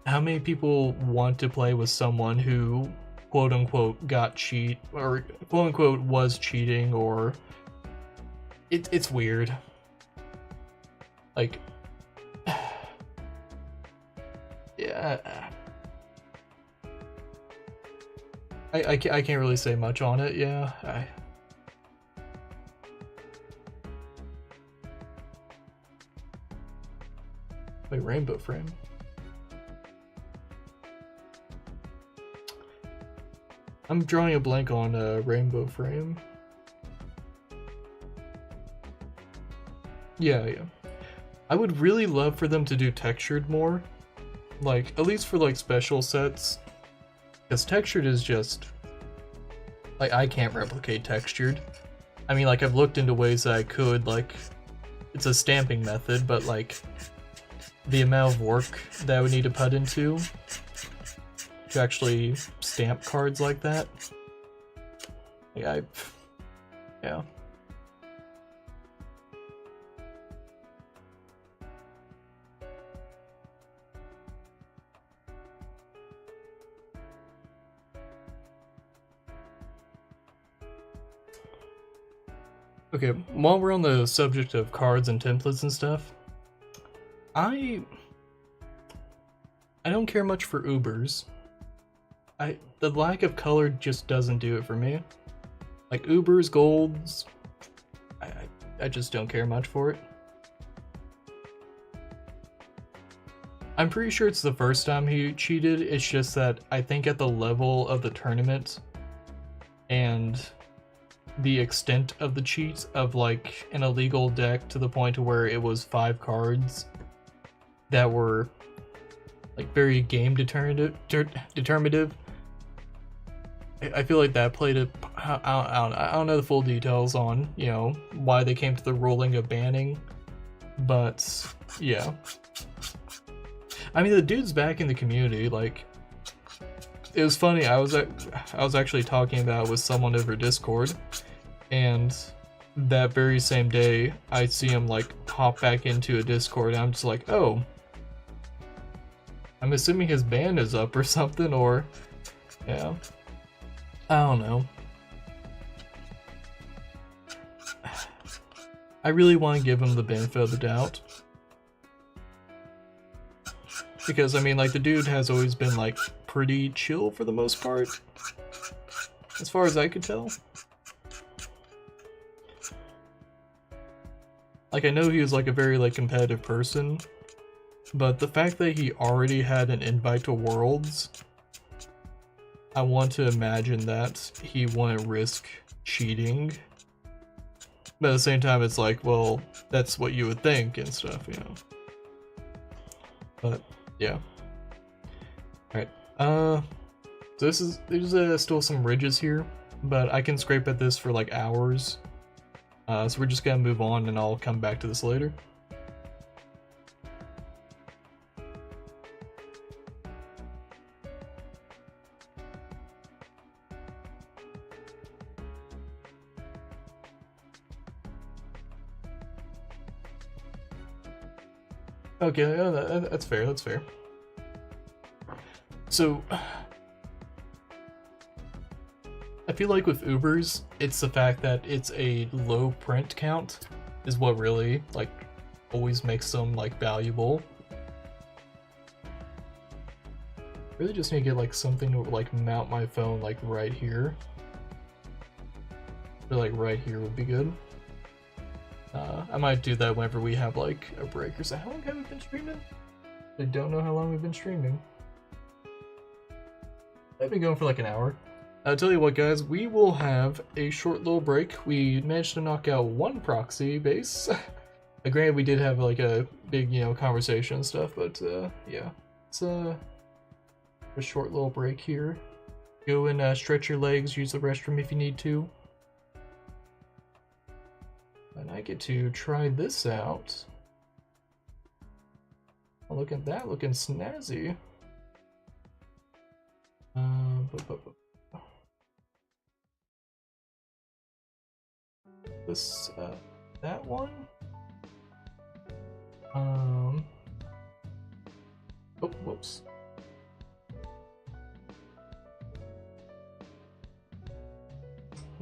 how many people want to play with someone who, quote-unquote, got cheat, or quote-unquote was cheating, or it's weird. Like, yeah, I can't really say much on it. Yeah, wait, rainbow frame. I'm drawing a blank on rainbow frame. Yeah. I would really love for them to do textured more. Like, at least for like special sets. Because textured is just, like, I can't replicate textured. I mean, like, I've looked into ways that I could, like, it's a stamping method, but like, the amount of work that I would need to put into to actually stamp cards like that. Yeah. Okay, while we're on the subject of cards and templates and stuff, I don't care much for Ubers. The lack of color just doesn't do it for me. Like Ubers, golds, I just don't care much for it. I'm pretty sure it's the first time he cheated, it's just that I think at the level of the tournament and the extent of the cheats of like an illegal deck to the point to where it was 5 cards that were like very game determinative. I feel like that played a, I don't know the full details on, you know, why they came to the ruling of banning, but yeah. I mean, the dude's back in the community. Like, it was funny. I was actually talking about it with someone over Discord, and that very same day, I see him like hop back into a Discord, and I'm just like, oh, I'm assuming his ban is up or something, or yeah, I don't know. I really want to give him the benefit of the doubt. Because, I mean, like, the dude has always been, like, pretty chill for the most part. As far as I could tell. Like, I know he was, like, a very, like, competitive person. But the fact that he already had an invite to Worlds, I want to imagine that he wouldn't risk cheating. But at the same time, it's like, well, that's what you would think and stuff, you know. But, yeah. Alright, so there's still some ridges here, but I can scrape at this for like hours. So we're just gonna move on and I'll come back to this later. Okay, yeah, that's fair, that's fair. So, I feel like with Ubers, it's the fact that it's a low print count is what really, like, always makes them, like, valuable. Really just need to get, like, something to, like, mount my phone, like, right here. Or, like, right here would be good. I might do that whenever we have, like, a break or so. How long have we been streaming? I don't know how long we've been streaming. I've been going for, like, an hour. I'll tell you what, guys, we will have a short little break. We managed to knock out one proxy base. Granted, we did have, like, a big, you know, conversation and stuff, but, yeah. It's, a short little break here. Go and, stretch your legs, use the restroom if you need to. And I get to try this out. Oh, look at that, looking snazzy. This, that one? Oh, whoops.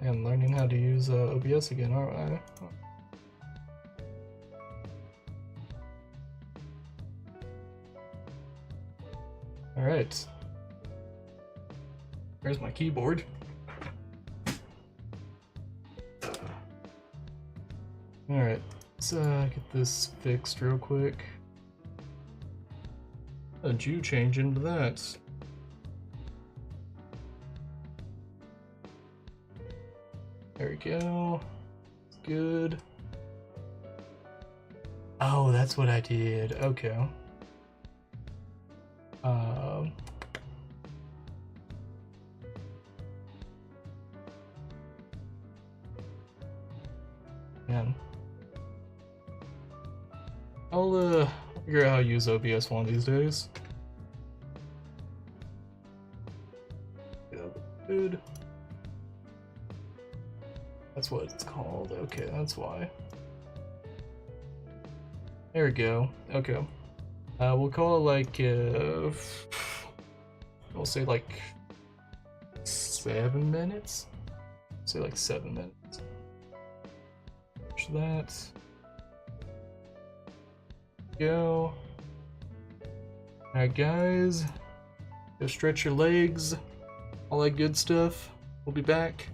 And learning how to use OBS again, aren't I? Alright. There's my keyboard. Alright, let's get this fixed real quick. How did you change into that? There we go. It's good. Oh, that's what I did. Okay. Man. I'll figure out how to use OBS one of these days. Good. That's what it's called. Okay, that's why. There we go. Okay. We'll call it like, we'll say like 7 minutes? Say like 7 minutes. Push that. Go. Alright guys, go stretch your legs, all that good stuff. We'll be back.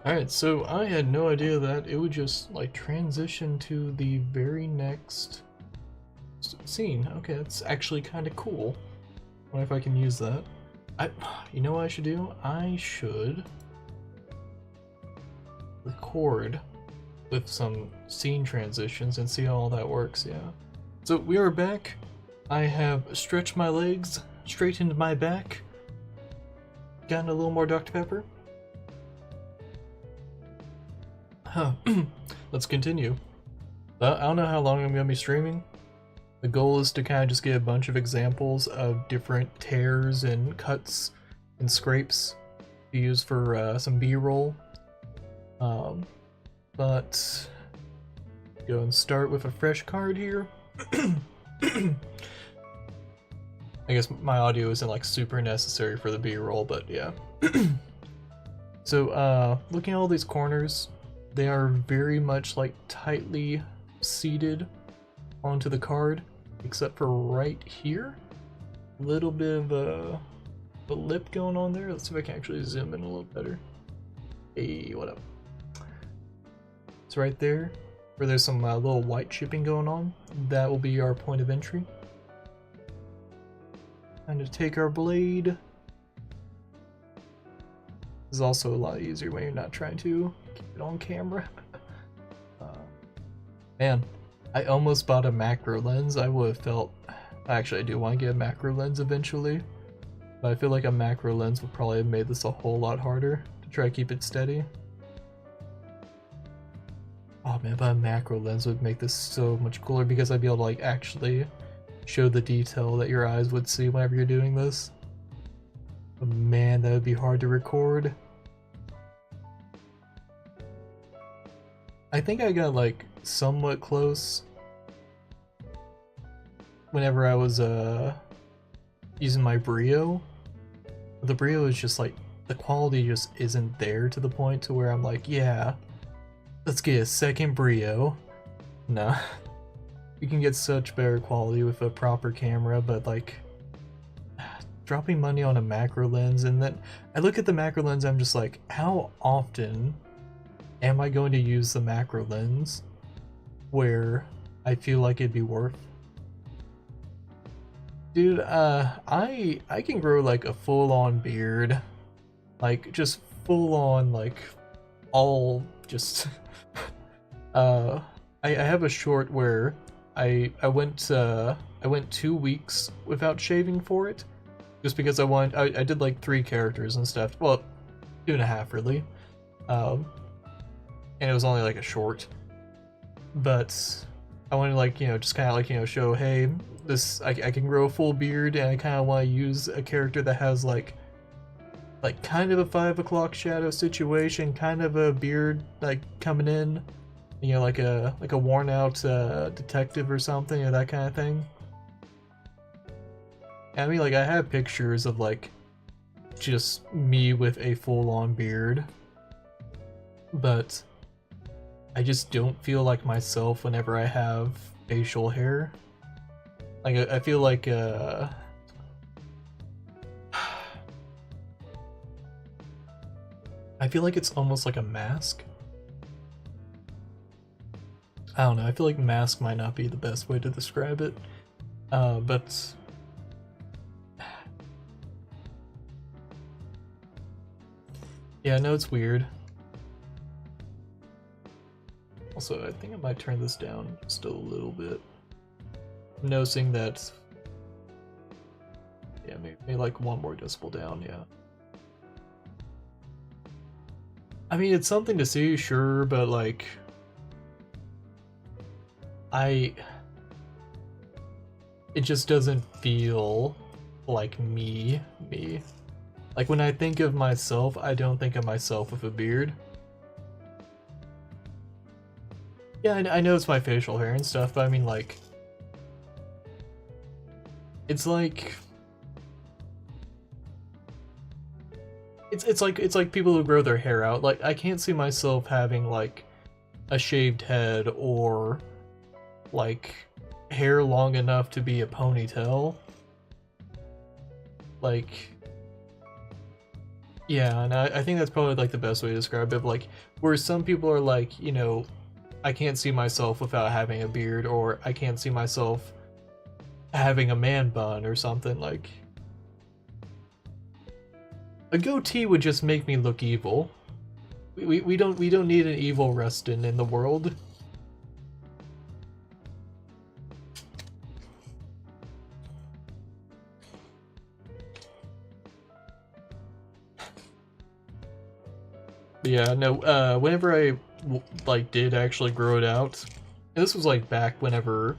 Alright, so I had no idea that it would just like transition to the very next scene. Okay, that's actually kind of cool. Wonder if I can use that. You know what I should do? I should record with some scene transitions and see how all that works, yeah. So we are back. I have stretched my legs, straightened my back, gotten a little more Dr. Pepper. Huh. Let's continue. I don't know how long I'm going to be streaming. The goal is to kind of just get a bunch of examples of different tears and cuts and scrapes to use for some B-roll. But go and start with a fresh card here. I guess my audio isn't like super necessary for the B-roll, but yeah. So looking at all these corners, they are very much like tightly seated onto the card, except for right here. A little bit of a lip going on there. Let's see if I can actually zoom in a little better. Hey, what up? It's right there, where there's some little white chipping going on. That will be our point of entry. And to take our blade. This is also a lot easier when you're not trying to keep it on camera. Man, I almost bought a macro lens. I would have felt... Actually, I do want to get a macro lens eventually. But I feel like a macro lens would probably have made this a whole lot harder to try to keep it steady. Oh man, but a macro lens would make this so much cooler because I'd be able to like actually show the detail that your eyes would see whenever you're doing this. But man, that would be hard to record. I think I got like somewhat close whenever I was using my Brio. The Brio is just like, the quality just isn't there to the point to where I'm like, yeah, let's get a second Brio. Nah. You can get such better quality with a proper camera, but like dropping money on a macro lens, and then I look at the macro lens, I'm just like, how often am I going to use the macro lens where I feel like it'd be worth? Dude, I can grow like a full-on beard, like just full-on, like all just I have a short where I went 2 weeks without shaving for it, just because I did like 3 characters and stuff. Well, 2.5 really, and it was only like a short, but I wanted to like, you know, just kind of like, you know, show, hey, this I can grow a full beard, and I kind of want to use a character that has like kind of a 5 o'clock shadow situation, kind of a beard like coming in, you know, like a worn out detective or something, or that kind of thing. I mean, like I have pictures of like just me with a full-on beard, but I just don't feel like myself whenever I have facial hair. Like I feel like I feel like it's almost like a mask. I don't know, I feel like mask might not be the best way to describe it. But yeah, I know it's weird. Also, I think I might turn this down just a little bit. I'm noticing that, yeah, maybe like 1 more decibel down, yeah. I mean, it's something to see, sure, but like, it just doesn't feel like me. Like when I think of myself, I don't think of myself with a beard. Yeah, I know it's my facial hair and stuff, but I mean like, it's like, it's like people who grow their hair out. Like I can't see myself having like a shaved head or like hair long enough to be a ponytail. Like, Yeah, and I think that's probably like the best way to describe it. Like, where some people are like, you know, I can't see myself without having a beard, or I can't see myself having a man bun or something. Like, a goatee would just make me look evil. We don't need an evil Rustin in the world. But yeah, no. Whenever I like did actually grow it out, and this was like back whenever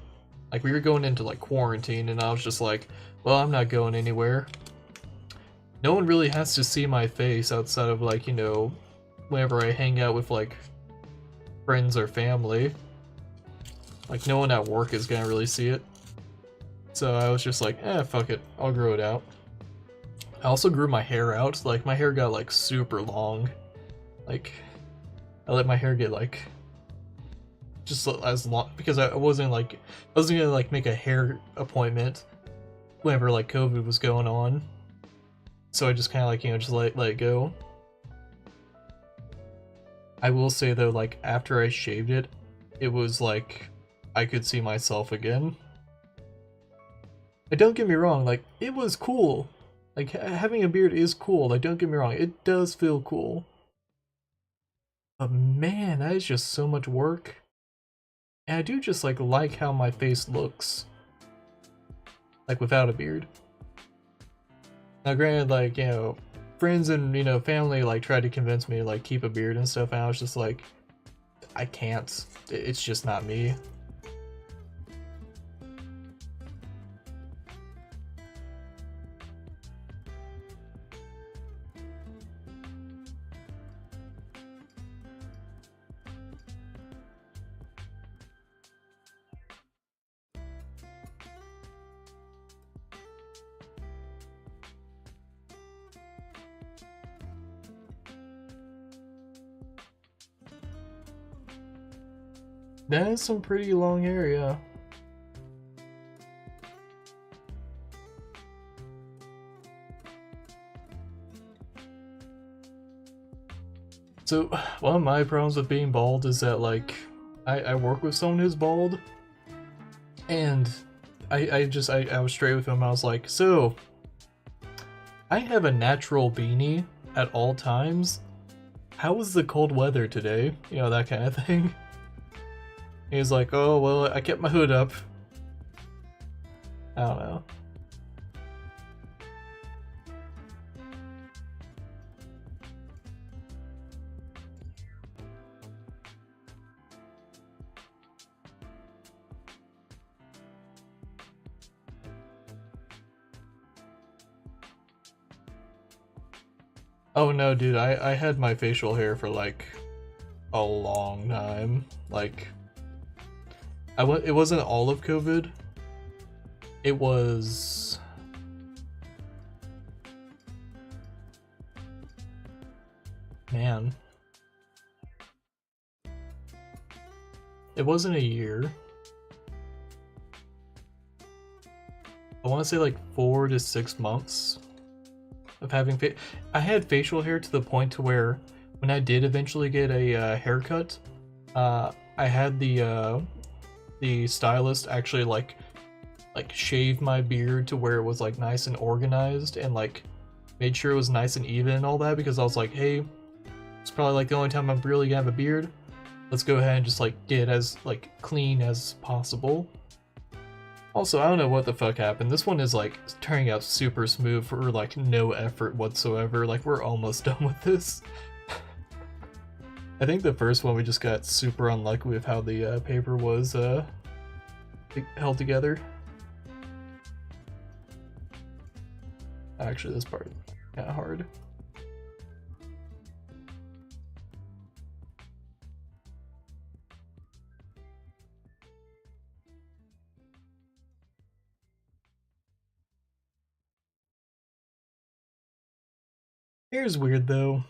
like we were going into like quarantine, and I was just like, well, I'm not going anywhere. No one really has to see my face outside of like, you know, whenever I hang out with like friends or family. Like no one at work is gonna really see it. So I was just like, fuck it, I'll grow it out. I also grew my hair out. Like my hair got like super long. Like I let my hair get like just as long because I wasn't gonna like make a hair appointment whenever like COVID was going on. So I just kind of like, you know, just let it go. I will say though, like after I shaved it, it was like I could see myself again. And don't get me wrong, like it was cool. Like having a beard is cool. Like don't get me wrong, it does feel cool. But man, that is just so much work. And I do just like how my face looks. Like without a beard. Now granted, like, you know, friends and, you know, family like tried to convince me to like keep a beard and stuff, and I was just like, I can't. It's just not me. That is some pretty long hair, yeah. So, one of my problems with being bald is that, like, I work with someone who's bald, and I was straight with him. I was like, so, I have a natural beanie at all times. How was the cold weather today? You know, that kind of thing. He was like, oh, well, I kept my hood up. I don't know. Oh no, dude, I had my facial hair for like a long time. Like, it wasn't all of COVID. It was... Man. It wasn't a year. I want to say like 4 to 6 months of having I had facial hair to the point to where when I did eventually get a haircut, I had the stylist actually like shave my beard to where it was like nice and organized, and like made sure it was nice and even and all that, because I was like, hey, it's probably like the only time I'm really gonna have a beard. Let's go ahead and just like get as like clean as possible. Also, I don't know what the fuck happened. This one is like turning out super smooth for like no effort whatsoever. Like we're almost done with this. I think the first one we just got super unlucky with how the paper was held together. Actually, this part kind of hard. Hair's weird though.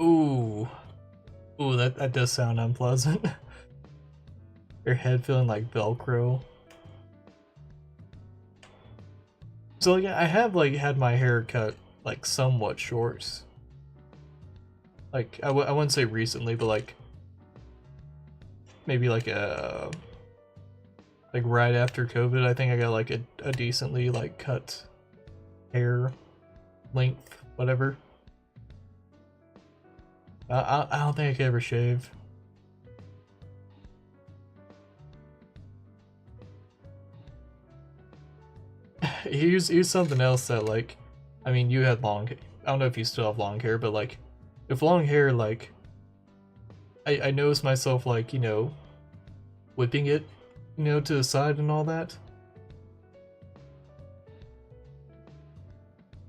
Ooh. Ooh, that does sound unpleasant. Your head feeling like Velcro. So like I have like had my hair cut like somewhat short. Like I wouldn't say recently, but like maybe like like right after COVID, I think I got like a decently like cut hair length, whatever. I don't think I could ever shave. Here's something else that like, I mean, you had long. I don't know if you still have long hair, but like, if long hair, like, I noticed myself like whipping it, to the side and all that.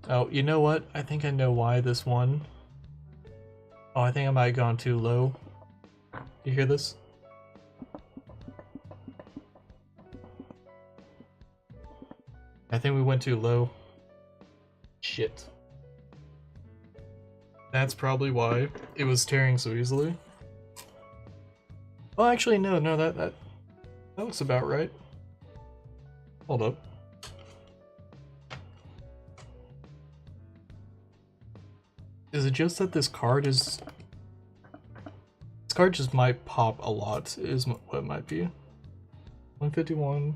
Oh, you know what? I think I know why this one. Oh, I think I might have gone too low. You hear this? I think we went too low. Shit. That's probably why it was tearing so easily. Well, actually, no, that looks about right. Hold up. Is it just that this card just might pop a lot, is what it might be. 151.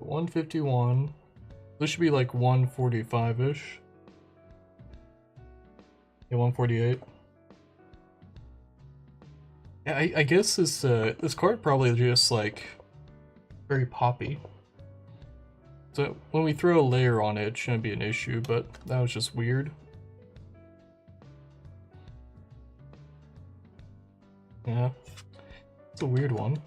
$151. This should be like 145-ish. Yeah, 148. Yeah, I guess this card probably just like very poppy. So when we throw a layer on it, it shouldn't be an issue, but that was just weird. Yeah, it's a weird one.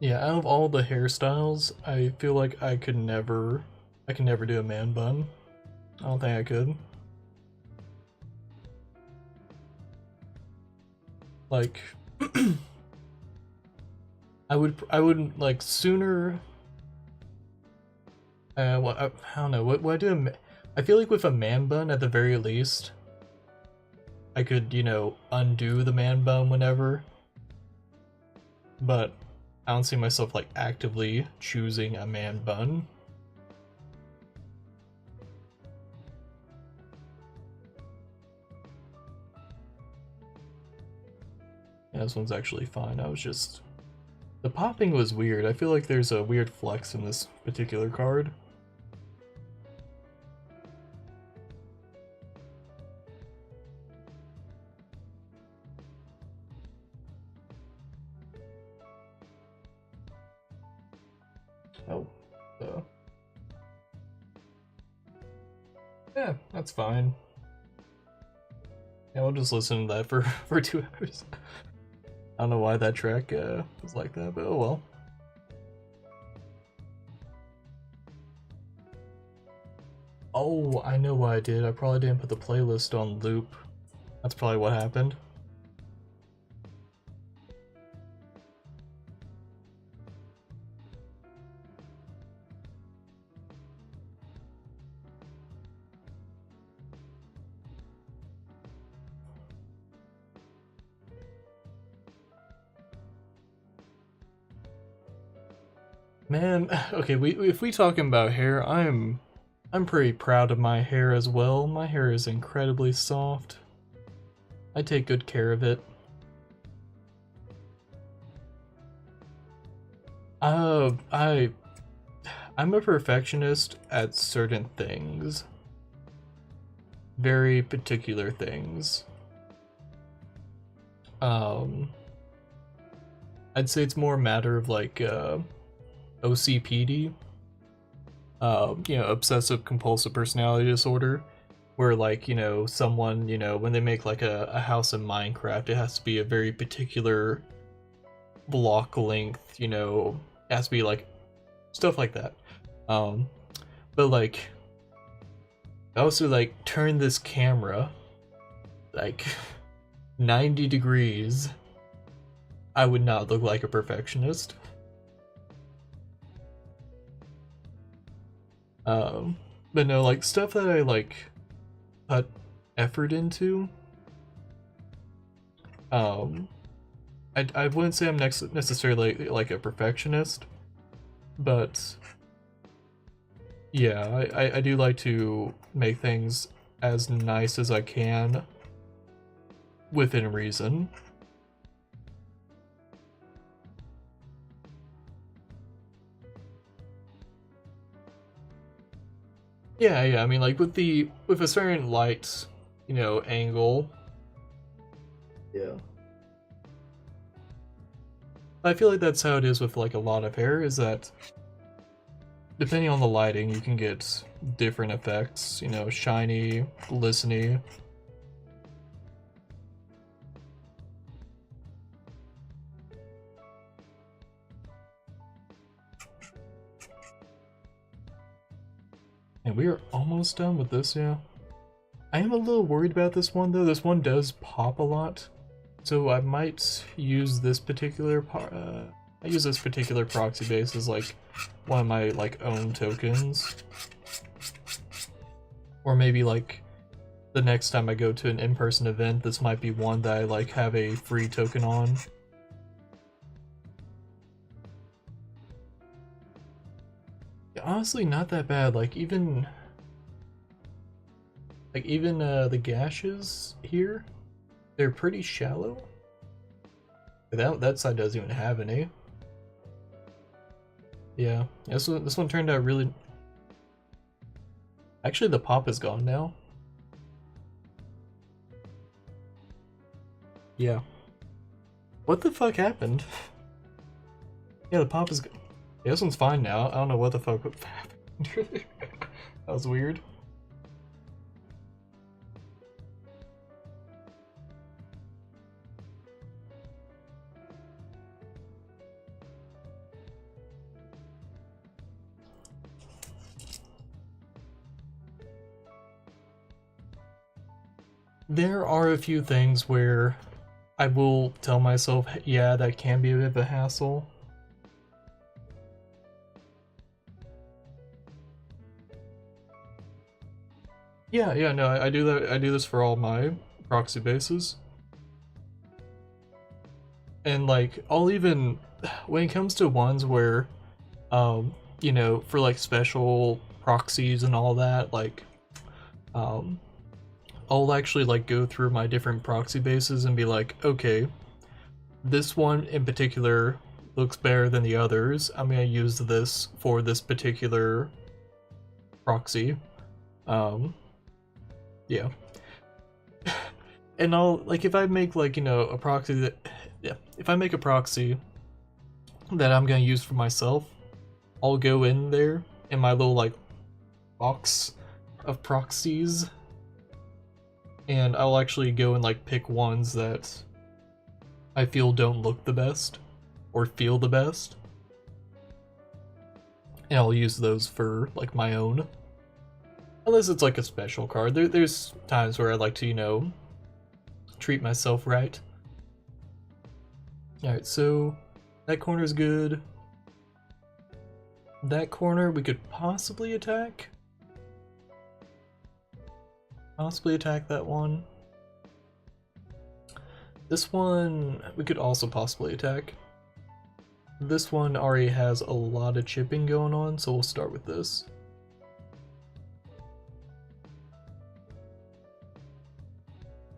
Yeah, out of all the hairstyles, I feel like I can never do a man bun. I don't think I could. Like, I would like sooner. Well, I don't know. What I do? I feel like with a man bun, at the very least, I could undo the man bun whenever. But I don't see myself like actively choosing a man bun. Yeah, this one's actually fine. The popping was weird. I feel like there's a weird flex in this particular card. Oh, yeah, that's fine. Yeah, we'll just listen to that for 2 hours. I don't know why that track was like that, but oh well. Oh, I know what I did. I probably didn't put the playlist on loop. That's probably what happened. Man, okay, if we talking about hair, I'm pretty proud of my hair as well. My hair is incredibly soft. I take good care of it. I'm a perfectionist at certain things. Very particular things. I'd say it's more a matter of like OCPD, obsessive compulsive personality disorder, where like, someone, when they make like a house in Minecraft, it has to be a very particular block length, it has to be like stuff like that. But like, I also like turn this camera like 90 degrees, I would not look like a perfectionist. But no, like stuff that I like put effort into. I wouldn't say I'm necessarily like a perfectionist, but yeah, I do like to make things as nice as I can within reason. Yeah, I mean, like with a certain light, angle. Yeah. I feel like that's how it is with like a lot of hair, is that depending on the lighting, you can get different effects, shiny, glistening. And we are almost done with this, yeah. I am a little worried about this one though. This one does pop a lot, so I might use this particular proxy base as like one of my like own tokens, or maybe like the next time I go to an in-person event, this might be one that I like have a free token on. Yeah, honestly, not that bad. Like even the gashes here, they're pretty shallow. That side doesn't even have any. Yeah, this one turned out really. Actually, the pop is gone now. Yeah. What the fuck happened? Yeah, the pop is. Yeah, this one's fine now. I don't know what the fuck happened. That was weird. There are a few things where I will tell myself, yeah, that can be a bit of a hassle. Yeah, no, I do that. I do this for all my proxy bases. And like, I'll even, when it comes to ones where, for like special proxies and all that, like, I'll actually like go through my different proxy bases and be like, okay, this one in particular looks better than the others. I'm gonna use this for this particular proxy. Yeah. And I'll like, if I make like, a proxy that, yeah, if I make a proxy that I'm gonna use for myself, I'll go in there in my little like box of proxies, and I'll actually go and like pick ones that I feel don't look the best or feel the best, and I'll use those for like my own. Unless it's like a special card. There's times where I like to, treat myself right. Alright, so that corner's good. That corner we could possibly attack. Possibly attack that one. This one we could also possibly attack. This one already has a lot of chipping going on, so we'll start with this.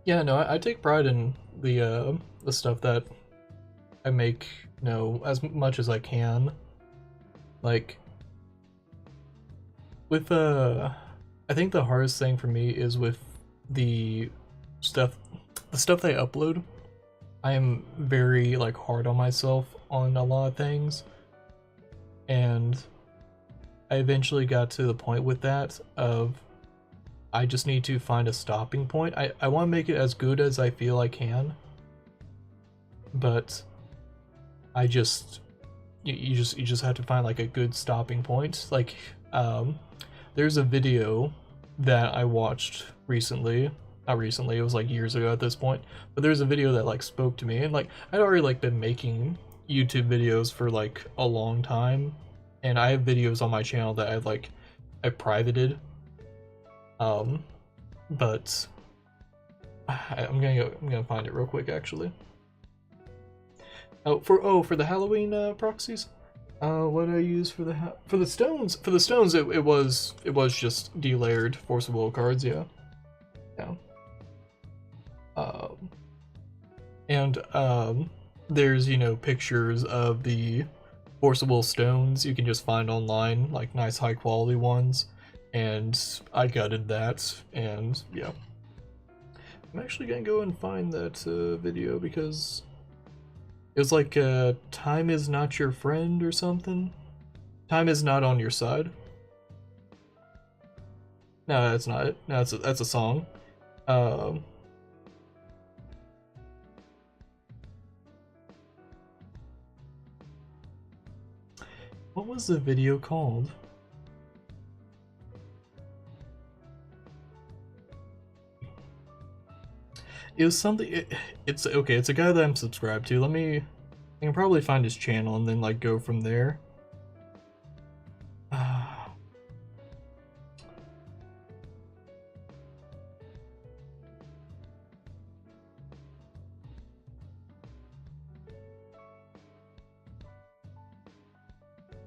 Yeah, no, I take pride in the stuff that I make, as much as I can. Like, with I think the hardest thing for me is with the stuff that I upload. I am very like hard on myself on a lot of things, and I eventually got to the point with that of I just need to find a stopping point. I want to make it as good as I feel I can, but I just you just have to find like a good stopping point. Like there's a video that I watched recently. Not recently, it was like years ago at this point. But there's a video that like spoke to me, and like I'd already like been making YouTube videos for like a long time, and I have videos on my channel that I privated. But I'm gonna find it real quick actually. For the Halloween proxies. What did I use for the stones? For the stones, it was just delayered Force of Will cards, yeah. Yeah. There's pictures of the Force of Will stones you can just find online, like nice high quality ones, and I gutted that, and yeah. I'm actually gonna go and find that video because it was like time is not your friend or something. Time is not on your side. No, that's not it. No, that's a song. What was the video called? It was something. It's okay. It's a guy that I'm subscribed to. I can probably find his channel and then like go from there.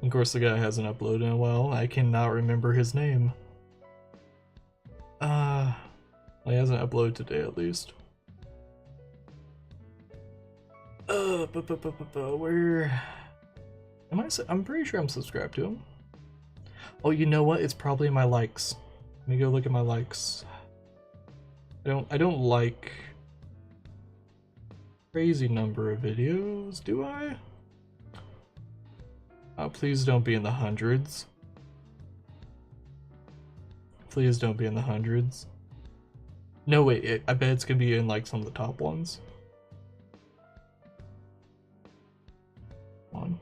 Of course, the guy hasn't uploaded in a while. I cannot remember his name. He hasn't uploaded today at least. Where am I? I'm pretty sure I'm subscribed to him. Oh, you know what? It's probably my likes. Let me go look at my likes. I don't like crazy number of videos, do I? Oh, please don't be in the hundreds. Please don't be in the hundreds. No, wait, I bet it's gonna be in like some of the top ones. One.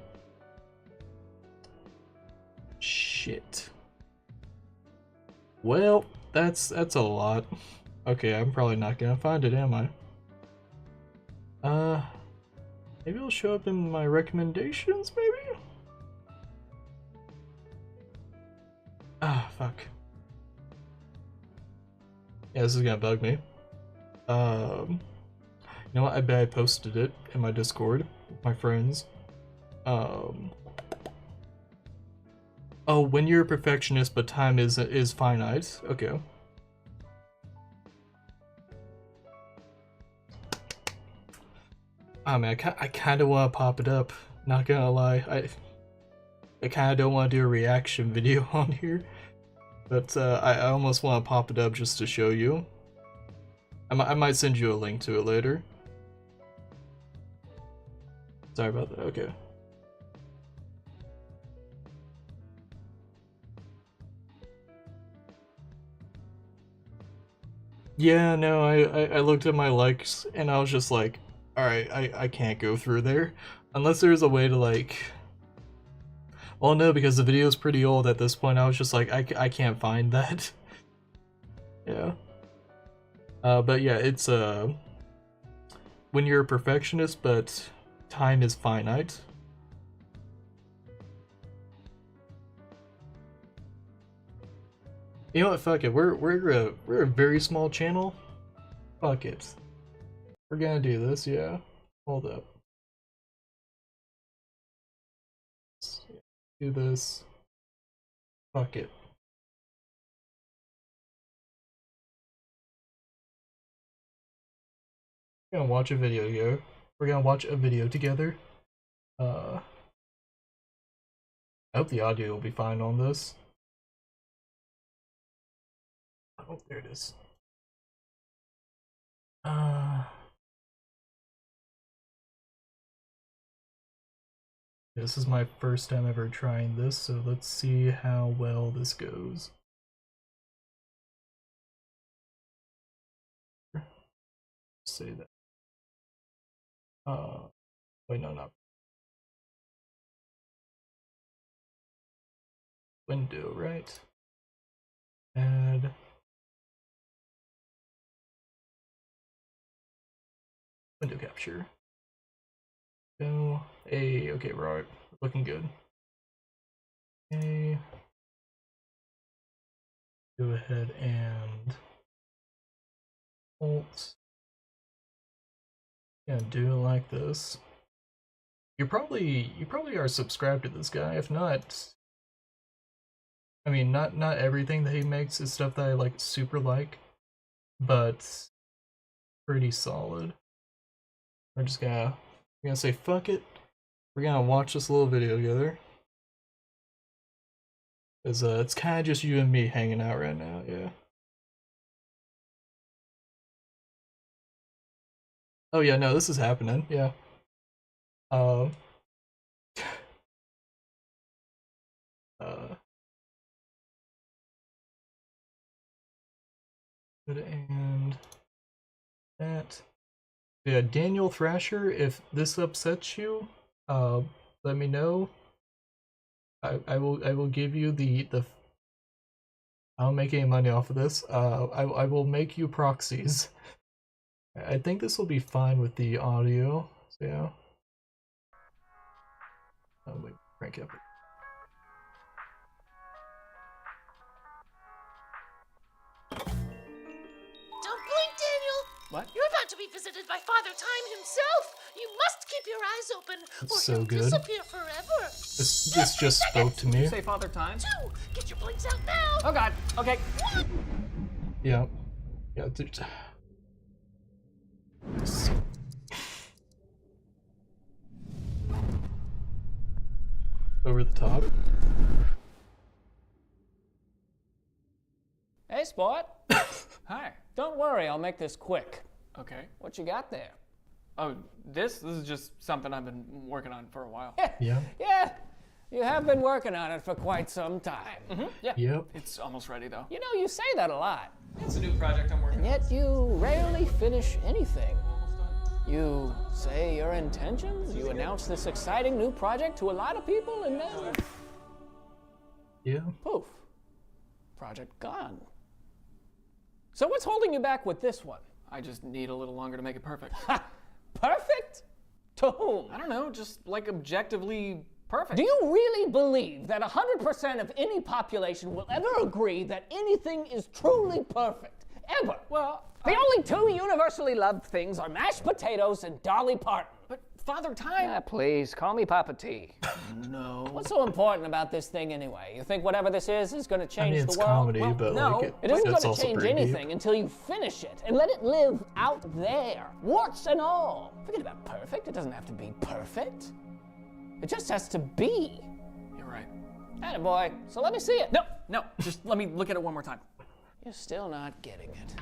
Shit. Well, that's a lot. Okay, I'm probably not gonna find it, am I? Maybe it'll show up in my recommendations, maybe? Ah, fuck. Yeah, this is gonna bug me. You know what? I bet I posted it in my Discord with my friends. Oh, when you're a perfectionist, but time is finite. Okay. Oh man, I kind of want to pop it up. Not gonna lie, I kind of don't want to do a reaction video on here, but I almost want to pop it up just to show you. I might send you a link to it later. Sorry about that. Okay. Yeah, no, I looked at my likes and I was just like, alright, I can't go through there. Unless there's a way to like... Well, no, because the video's pretty old at this point. I was just like, I can't find that. Yeah. But yeah, it's when you're a perfectionist, but time is finite. You know what? Fuck it. We're a very small channel. Fuck it. We're gonna do this. Yeah. Hold up. Let's do this. Fuck it. We're gonna watch a video here. We're gonna watch a video together. I hope the audio will be fine on this. Oh, there it is. This is my first time ever trying this, so let's see how well this goes. Say that. Wait, no, not window, right? Add window capture. Go. Hey, okay, we're looking good. Okay. Go ahead and Alt. Yeah, do it like this. You probably are subscribed to this guy. If not, I mean, not everything that he makes is stuff that I like super like, but pretty solid. We're just gonna say fuck it. We're gonna watch this little video together. Cause it's kind of just you and me hanging out right now. Yeah. Oh yeah, no, this is happening. Yeah. Uh, and that. Yeah, Daniel Thrasher, if this upsets you, let me know. I will give you the I don't make any money off of this. I will make you proxies. I think this will be fine with the audio. So yeah. Oh wait, crank up. Don't blink, Daniel! What? You're about to be visited by Father Time himself! You must keep your eyes open, That's or so he'll good. disappear forever! This just spoke to me. Did you say Father Time? 2! Get your blinks out now! Oh god, okay. 1! Yeah. Yeah, over the top. Hey, Sport. Hi. Don't worry, I'll make this quick. Okay. What you got there? Oh, this is just something I've been working on for a while. Yeah. Yeah, you have been working on it for quite some time. Yeah. Yep. It's almost ready though. You know, you say that a lot, It's a new project I'm working on. yet you rarely finish anything. You say your intentions, you announce this exciting new project to a lot of people, and then Yeah. poof, project gone. So what's holding you back with this one? I just need a little longer to make it perfect. Perfect? To whom? I don't know, just like objectively perfect. Do you really believe that 100% of any population will ever agree that anything is truly perfect? Ever? Well, The only two universally loved things are mashed potatoes and Dolly Parton. but Father Time. Ah, please, call me Papa T. No. What's so important about this thing anyway? You think whatever this is going to change I mean, the it's world? comedy, Well, but no, like it isn't it's going to also change pretty anything deep. until you finish it and let it live out there, warts and all. Forget about perfect. It doesn't have to be perfect. It just has to be. You're right. Attaboy. So let me see it. No, just let me look at it one more time. You're still not getting it.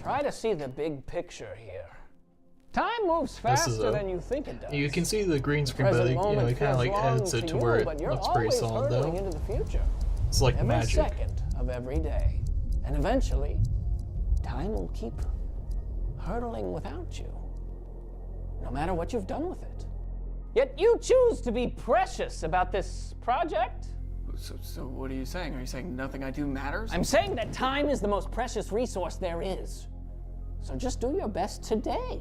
Try to see the big picture here. Time moves faster than you think it does. You can see the green screen, but Present it, moment it kind of feels like long adds it to to you, where but it you're looks pretty always solid hurtling though. into the future. It's like Every magic. second of every day. And eventually, time will keep hurtling without you, no matter what you've done with it. Yet you choose to be precious about this project. So what are you saying? Are you saying nothing I do matters? I'm saying that time is the most precious resource there is. So just do your best today.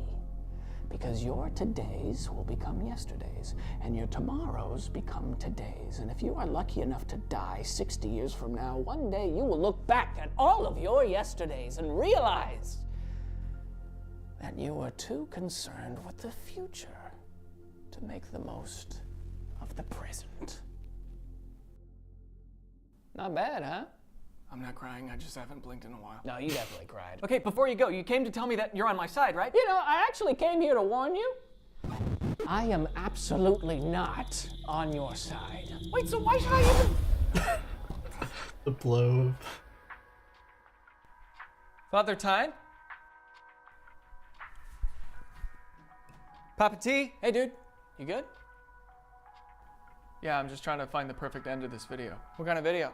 Because your todays will become yesterdays, and your tomorrows become todays. And if you are lucky enough to die 60 years from now, one day you will look back at all of your yesterdays and realize that you were too concerned with the future to make the most of the present. Not bad, huh? I'm not crying, I just haven't blinked in a while. No, you definitely cried. Okay, before you go, you came to tell me that you're on my side, right? You know, I actually came here to warn you. I am absolutely not on your side. Wait, so why should I even... The blow. Father Time? Papa T? Hey, dude, you good? Yeah, I'm just trying to find the perfect end to this video. What kind of video?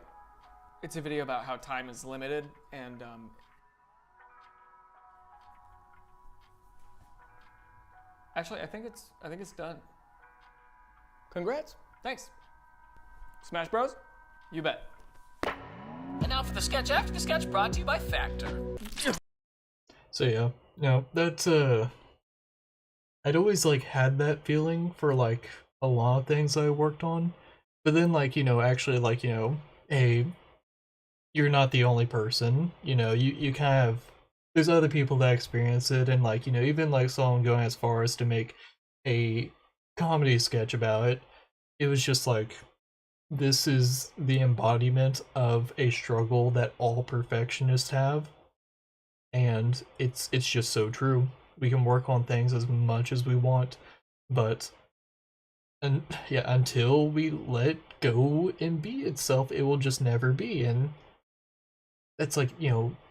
It's a video about how time is limited and actually I think it's done. Congrats. Thanks. Smash Bros? You bet. And now for the sketch after the sketch, brought to you by Factor. So yeah, no, that's I'd always like had that feeling for like a lot of things I worked on, but then like actually like hey, you're not the only person. You kind of there's other people that experience it, and like even like someone going as far as to make a comedy sketch about it. It was just like, this is the embodiment of a struggle that all perfectionists have, and it's just so true. We can work on things as much as we want, but until we let go and be itself, it will just never be. And it's like,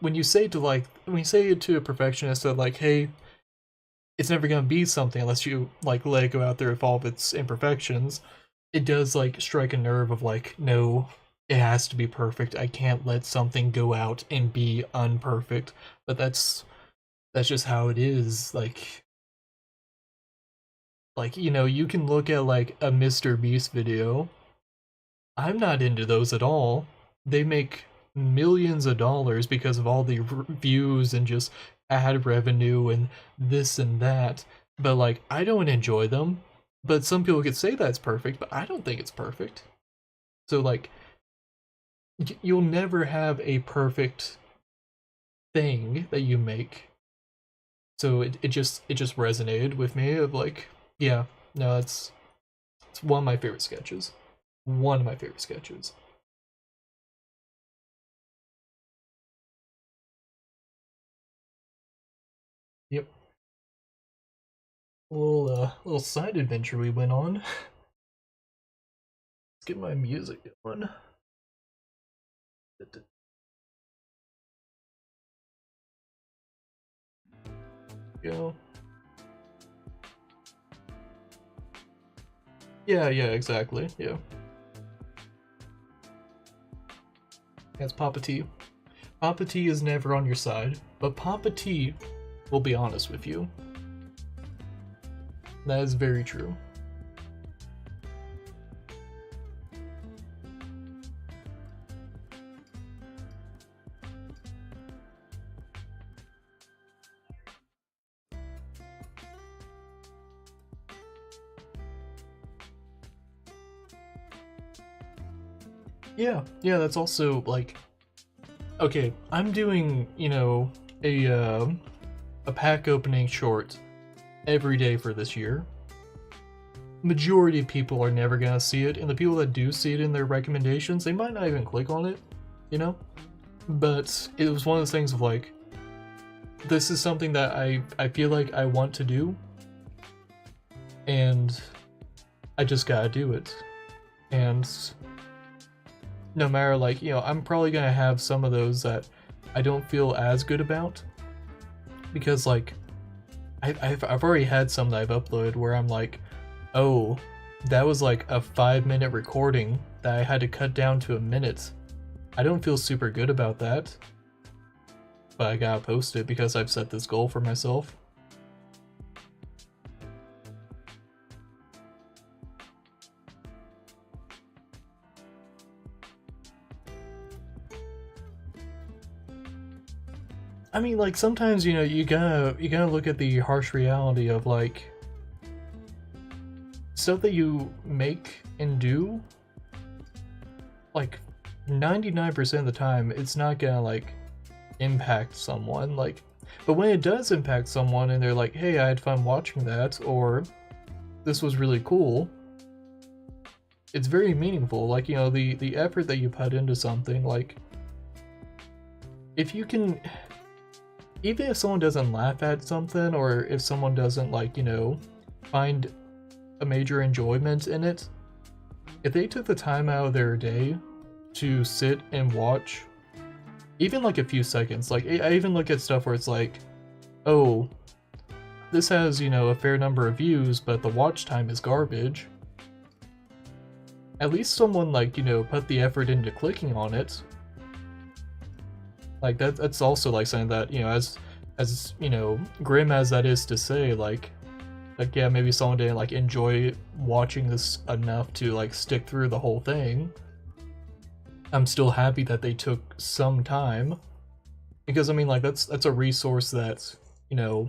when you say to a perfectionist that like, hey, it's never gonna be something unless you like let it go out there with all of its imperfections, it does like strike a nerve of like, no, it has to be perfect. I can't let something go out and be unperfect. But that's just how it is. Like you can look at like a Mr. Beast video. I'm not into those at all. They make millions of dollars because of all the views and just ad revenue and this and that. But like, I don't enjoy them. But some people could say that's perfect, but I don't think it's perfect. So like, you'll never have a perfect thing that you make. So it just resonated with me of like, yeah, no, it's one of my favorite sketches. One of my favorite sketches. Yep. Little side adventure we went on. Let's get my music going. Go. Yeah, exactly. Yeah. That's Papa T. Papa T is never on your side, but Papa T will be honest with you. That is very true. Yeah, that's also like, okay, I'm doing, a pack opening short every day for this year. Majority of people are never gonna see it, and the people that do see it in their recommendations, they might not even click on it, But it was one of those things of like, this is something that I feel like I want to do, and I just gotta do it. And no matter like, I'm probably gonna have some of those that I don't feel as good about, because like, I've already had some that I've uploaded where I'm like, oh, that was like a 5-minute recording that I had to cut down to a minute. I don't feel super good about that, but I gotta post it because I've set this goal for myself. I mean, like, sometimes, you gotta look at the harsh reality of, like, stuff that you make and do, like, 99% of the time, it's not gonna, like, impact someone, like, but when it does impact someone and they're like, hey, I had fun watching that, or this was really cool, it's very meaningful. Like, the effort that you put into something, like, if you can, even if someone doesn't laugh at something, or if someone doesn't, like, find a major enjoyment in it, if they took the time out of their day to sit and watch, even like a few seconds, like, I even look at stuff where it's like, oh, this has, a fair number of views, but the watch time is garbage. at least someone, like, you know, put the effort into clicking on it. Like, that's also, like, something that, you know, as you know, grim as that is to say, like, yeah, maybe someone didn't, like, enjoy watching this enough to, like, stick through the whole thing. I'm still happy that they took some time. Because, I mean, like, that's a resource that's, you know,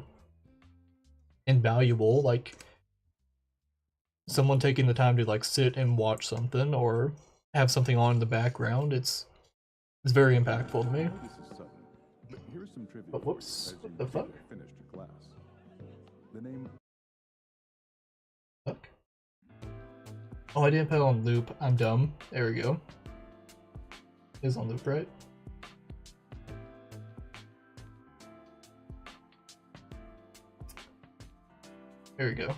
invaluable. Like, someone taking the time to, like, sit and watch something or have something on in the background, it's very impactful to me. But whoops, what the fuck? Fuck. Oh, I didn't put it on loop. I'm dumb. There we go. It is on loop, right? There we go.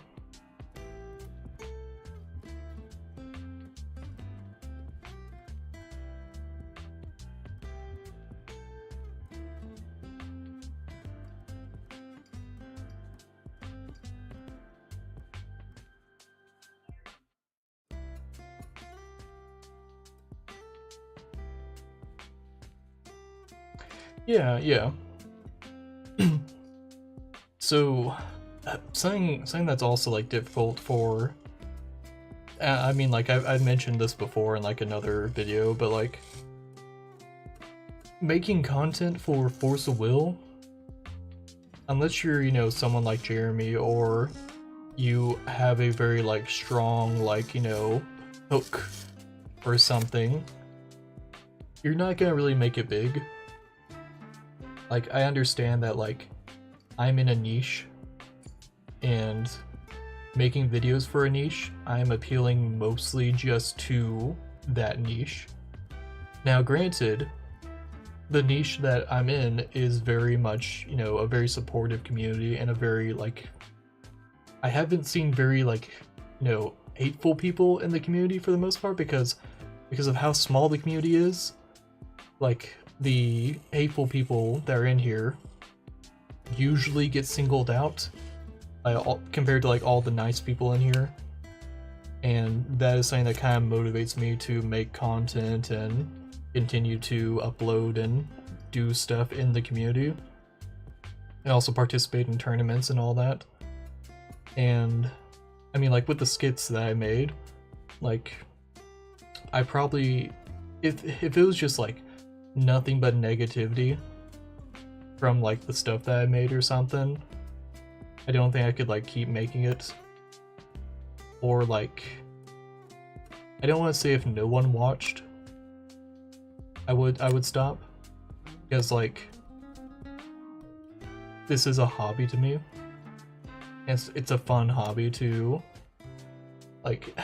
Yeah. So, something that's also, like, difficult for... I mean, like, I've mentioned this before in, like, another video, but, like, making content for Force of Will, unless you're, you know, someone like Jeremy, or you have a very, like, strong, like, you know, hook or something, you're not gonna really make it big. Like, I understand that, like, I'm in a niche, and making videos for a niche, I'm appealing mostly just to that niche. Now, granted, the niche that I'm in is very much, you know, a very supportive community and a very, like, I haven't seen very, like, you know, hateful people in the community for the most part because of how small the community is. Like, the hateful people that are in here usually get singled out compared to, like, all the nice people in here, and that is something that kind of motivates me to make content and continue to upload and do stuff in the community, and also participate in tournaments and all that. And I mean, like, with the skits that I made, like, I probably, if it was just, like, nothing but negativity from, like, the stuff that I made or something, I don't think I could, like, keep making it. Or, like, I don't want to say if no one watched, I would stop, because, like, this is a hobby to me. It's a fun hobby to, like,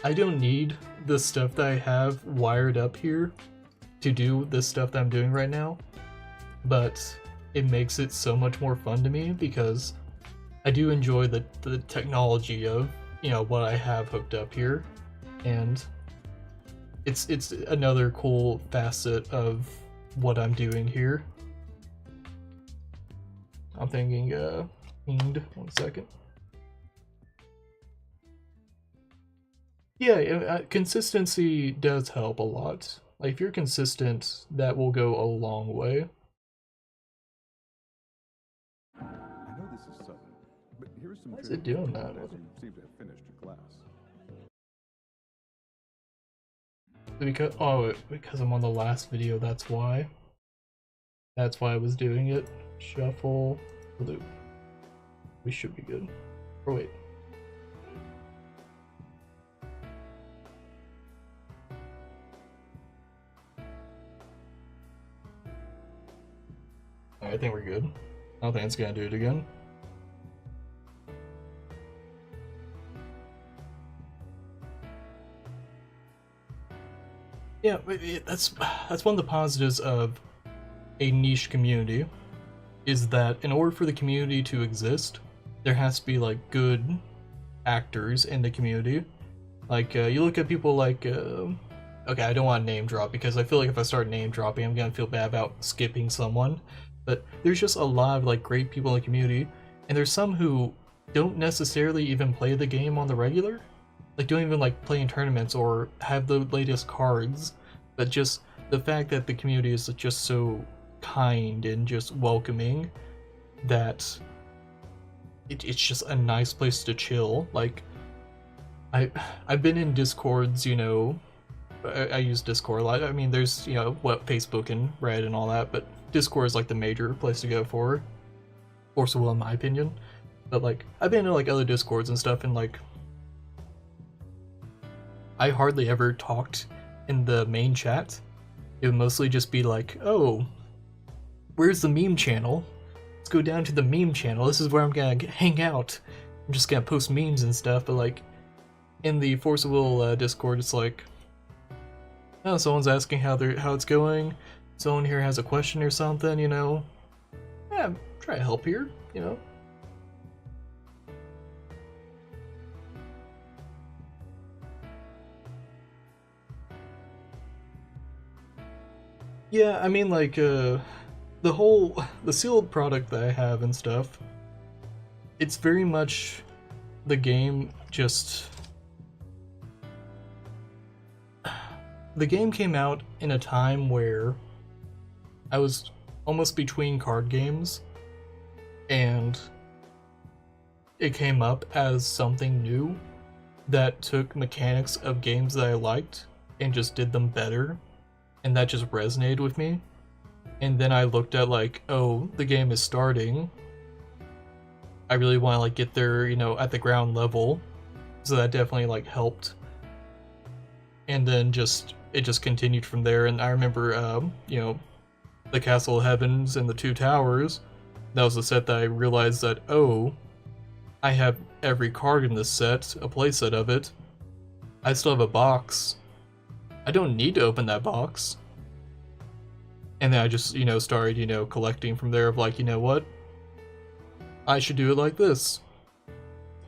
I don't need the stuff that I have wired up here to do the stuff that I'm doing right now, but it makes it so much more fun to me because I do enjoy the technology of, you know, what I have hooked up here, and it's another cool facet of what I'm doing here. I'm thinking, pinged, 1 second. Yeah, consistency does help a lot. Like, if you're consistent, that will go a long way. I know this is sudden, but here's some. Why is it doing that? You seem to have finished your class. Because I'm on the last video, that's why. That's why I was doing it. Shuffle, loop. We should be good. Or wait. I think we're good. I don't think it's gonna do it again. Yeah, that's one of the positives of a niche community, is that in order for the community to exist, there has to be, like, good actors in the community. Like, you look at people like, okay, I don't want to name drop because I feel like if I start name dropping, I'm gonna feel bad about skipping someone. But there's just a lot of, like, great people in the community, and there's some who don't necessarily even play the game on the regular, like don't even like play in tournaments or have the latest cards, but just the fact that the community is just so kind and just welcoming that it's just a nice place to chill. Like I've been in Discords, you know, I use Discord a lot. I mean, there's, you know, what, Facebook and Reddit and all that, but Discord is like the major place to go for Force of Will, in my opinion. But like, I've been in like other Discords and stuff, and like, I hardly ever talked in the main chat. It would mostly just be like, oh, where's the meme channel? Let's go down to the meme channel. This is where I'm gonna hang out. I'm just gonna post memes and stuff. But like, in the Force of Will Discord, it's like, oh, someone's asking how it's going. Someone here has a question or something, you know. Yeah, try to help here, you know. Yeah, I mean, like, the sealed product that I have and stuff, it's very much the game just... The game came out in a time where I was almost between card games, and it came up as something new that took mechanics of games that I liked and just did them better, and that just resonated with me. And then I looked at like, oh, the game is starting. I really want to like get there, you know, at the ground level, so that definitely like helped. And then it just continued from there. And I remember, you know, the Castle of Heavens and the Two Towers. That was the set that I realized that, oh, I have every card in this set, a playset of it. I still have a box. I don't need to open that box. And then I just, you know, started, you know, collecting from there of like, you know what? I should do it like this.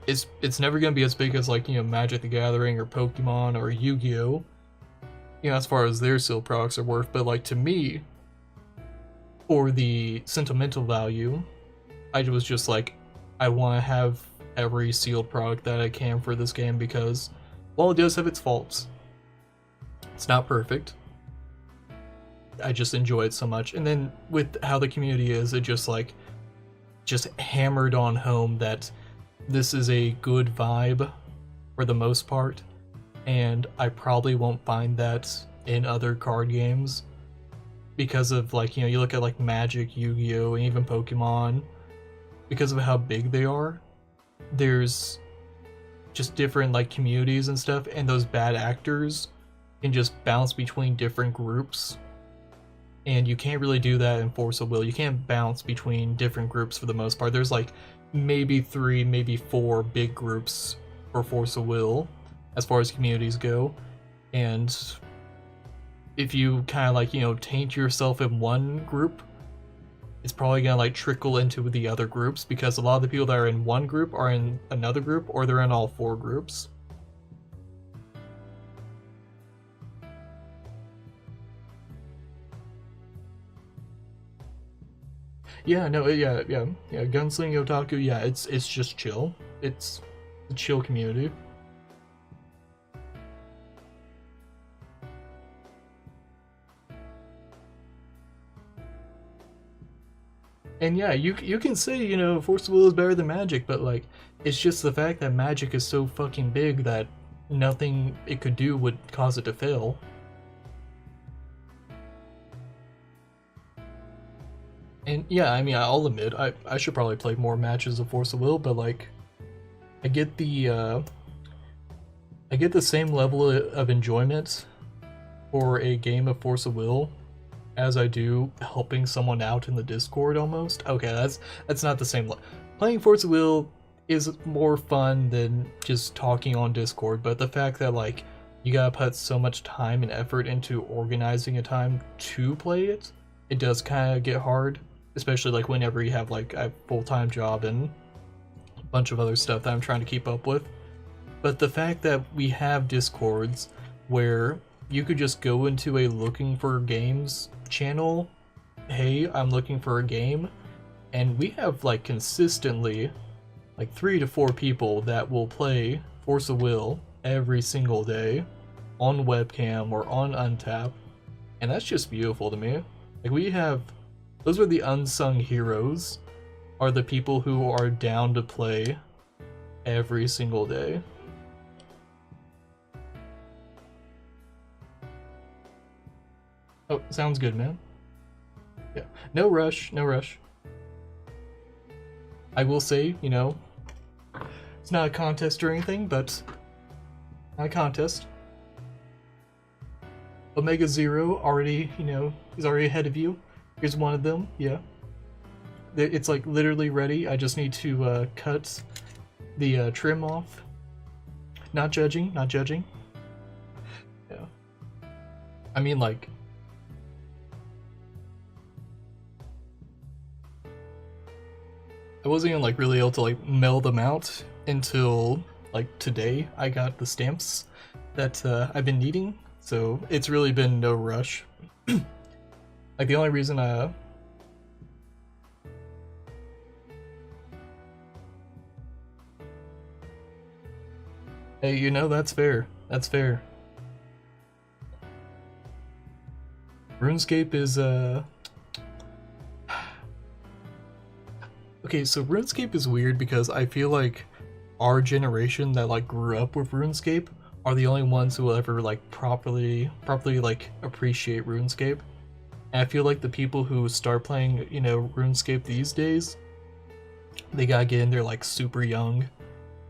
It's never gonna be as big as like, you know, Magic the Gathering or Pokemon or Yu-Gi-Oh! You know, as far as their sealed products are worth, but like to me, for the sentimental value, I was just like, I want to have every sealed product that I can for this game because, while it does have its faults, it's not perfect. I just enjoy it so much. And then with how the community is, it just hammered on home that this is a good vibe for the most part, and I probably won't find that in other card games because of like, you know, you look at like Magic, Yu-Gi-Oh, and even Pokemon, because of how big they are, there's just different like communities and stuff, and those bad actors can just bounce between different groups. And you can't really do that in Force of Will. You can't bounce between different groups for the most part. There's like maybe 3, maybe 4 big groups for Force of Will as far as communities go. And if you kind of like, you know, taint yourself in one group, it's probably gonna like trickle into the other groups because a lot of the people that are in one group are in another group, or they're in all 4 groups. Yeah, no, yeah, Gunsling Otaku, yeah, it's just chill. It's a chill community. And yeah, you can say, you know, Force of Will is better than Magic, but like, it's just the fact that Magic is so fucking big that nothing it could do would cause it to fail. And yeah, I mean, I'll admit, I should probably play more matches of Force of Will, but like, I get the same level of enjoyment for a game of Force of Will as I do helping someone out in the Discord almost. Okay, that's not the same. Playing Force of Will is more fun than just talking on Discord, but the fact that like, you gotta put so much time and effort into organizing a time to play it, it does kind of get hard. Especially like whenever you have like a full-time job and a bunch of other stuff that I'm trying to keep up with. But the fact that we have Discords where you could just go into a looking for games channel, hey, I'm looking for a game, and we have like consistently like 3 to 4 people that will play Force of Will every single day on webcam or on Untap, and that's just beautiful to me. Like, we have, those are the unsung heroes, are the people who are down to play every single day. Oh, sounds good, man. Yeah, no rush, no rush. I will say, you know, it's not a contest or anything, but not a contest. Omega Zero already, you know, is already ahead of you. Here's one of them, yeah. It's like literally ready. I just need to cut the trim off. Not judging, not judging. Yeah. I mean, like, I wasn't even like really able to like mail them out until like today. I got the stamps that I've been needing, so it's really been no rush. Like, the only reason hey, you know, that's fair. That's fair. RuneScape is okay, so RuneScape is weird because I feel like our generation that like grew up with RuneScape are the only ones who will ever like properly like appreciate RuneScape. And I feel like the people who start playing, you know, RuneScape these days, they gotta get in there like super young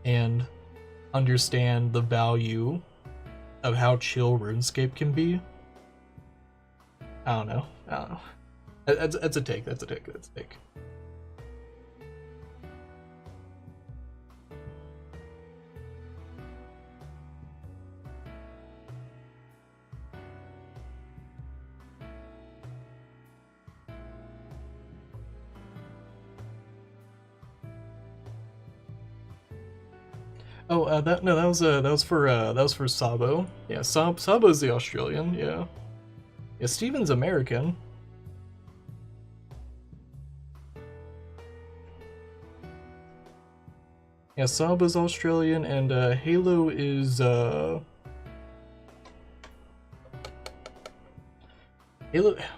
and understand the value of how chill RuneScape can be. I don't know. That's a take. That's a take. Oh, that was for Sabo. Yeah, Sabo's the Australian. Yeah, yeah. Steven's American. Yeah, Sabo's Australian, and Halo is Halo.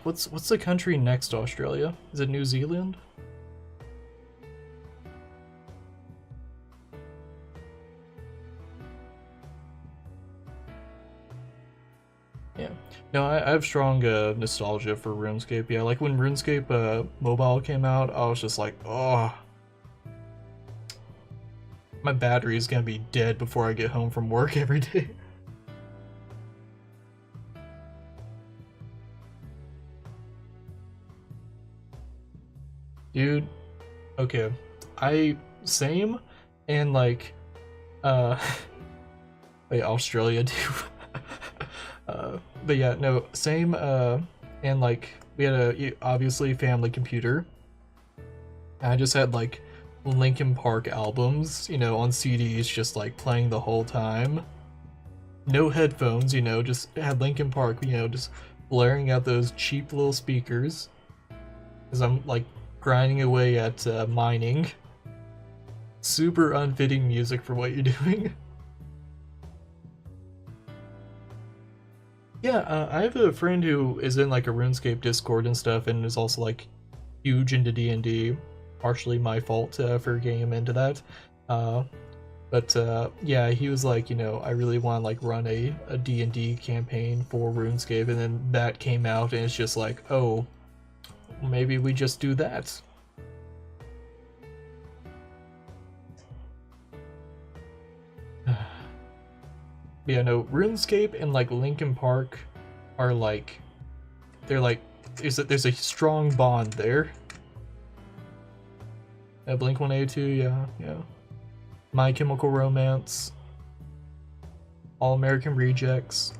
What's the country next to Australia? Is it New Zealand? Yeah. No, I have strong nostalgia for RuneScape. Yeah, like when RuneScape mobile came out, I was just like, oh, my battery is gonna be dead before I get home from work every day. Dude, okay. Same, and like, wait, Australia too. But yeah, no, same, and like, we had a, obviously, family computer. I just had like Linkin Park albums, you know, on CDs, just like playing the whole time. No headphones, you know, just had Linkin Park, you know, just blaring out those cheap little speakers. As I'm like grinding away at mining. Super unfitting music for what you're doing. Yeah, I have a friend who is in like a RuneScape Discord and stuff, and is also like huge into D&D. Partially my fault for getting him into that. But yeah, he was like, you know, I really want to like run a D&D campaign for RuneScape, and then that came out, and it's just like, oh, maybe we just do that. Yeah, no, RuneScape and like Linkin Park are like, they're like, there's a strong bond there. Blink-182, yeah. My Chemical Romance, All American Rejects.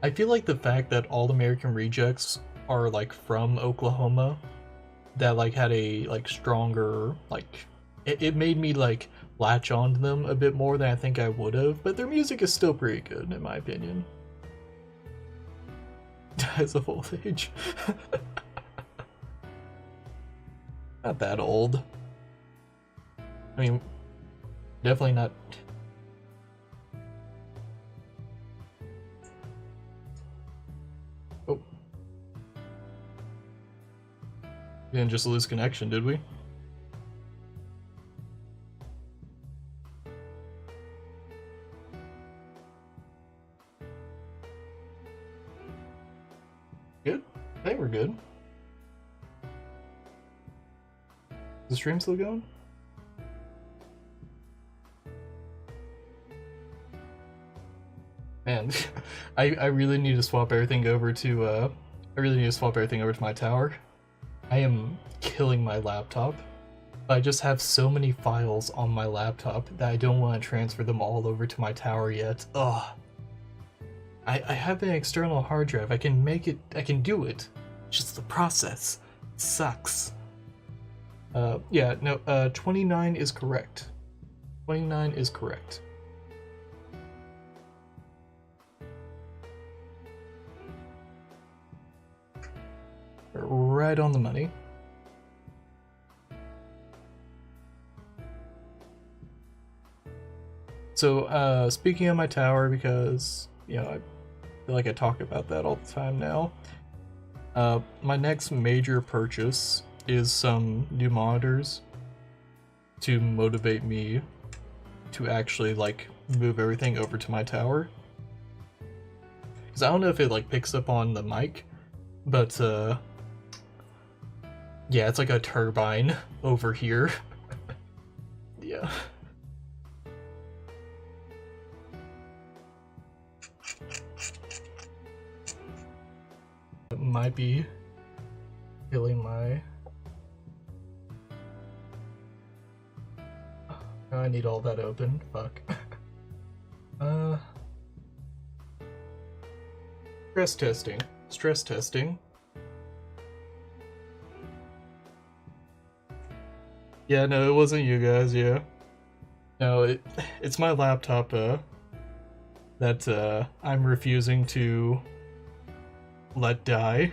I feel like the fact that All American Rejects are like from Oklahoma, that like had a like stronger like it made me like latch on to them a bit more than I think I would have, but their music is still pretty good in my opinion. Dies of old age. Not that old. I mean, definitely not. Oh. We didn't just lose connection, did we? Good? I think we're good. Is the stream still going? Man, I really need to swap everything over to my tower. I am killing my laptop. I just have so many files on my laptop that I don't want to transfer them all over to my tower yet. Ugh. I have an external hard drive. I can make it. I can do it. Just the process sucks. Yeah, no, 29 is correct. 29 is correct. Right on the money. So, speaking of my tower, because, you know, I feel like I talk about that all the time now. My next major purchase is some new monitors to motivate me to actually, like, move everything over to my tower. Because I don't know if it, like, picks up on the mic, but, yeah, it's like a turbine over here. Yeah. It might be killing my... Oh, I need all that open. Fuck. Stress testing. Stress testing. Yeah, no, it wasn't you guys, yeah. No, it's my laptop, that, I'm refusing to let die.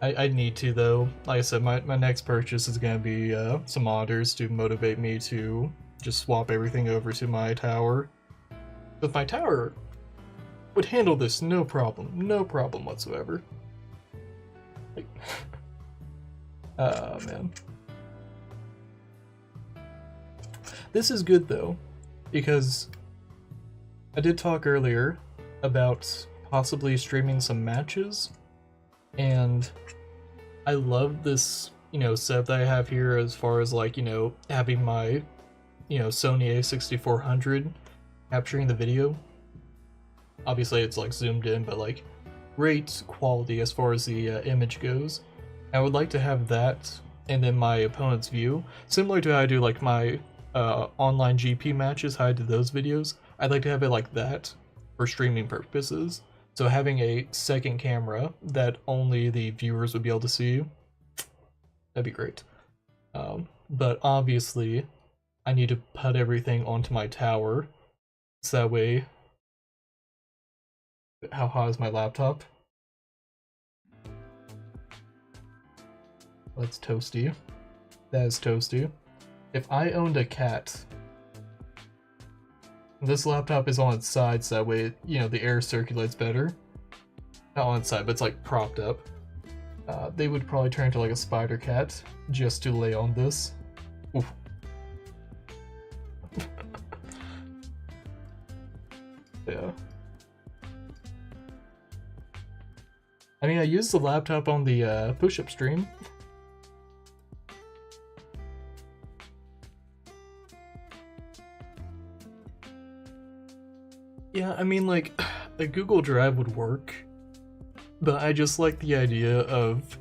I need to, though. Like I said, my next purchase is gonna be, some monitors to motivate me to just swap everything over to my tower. But my tower would handle this no problem whatsoever. Like, oh, man. This is good though, because I did talk earlier about possibly streaming some matches, and I love this, you know, setup that I have here as far as, like, you know, having my, you know, Sony a6400 capturing the video. Obviously it's like zoomed in, but like great quality as far as the image goes. I would like to have that and then my opponent's view, similar to how I do like my online GP matches, how I did those videos. I'd like to have it like that for streaming purposes. So having a second camera that only the viewers would be able to see, that'd be great. But obviously, I need to put everything onto my tower, so that way... How hot is my laptop? That's toasty. That is toasty. If I owned a cat, this laptop is on its side, so that way, you know, the air circulates better. Not on its side, but it's like propped up. They would probably turn into like a spider cat just to lay on this. Oof. Yeah. I mean, I used the laptop on the push-up stream. Yeah, I mean, like, a Google Drive would work, but I just like the idea of,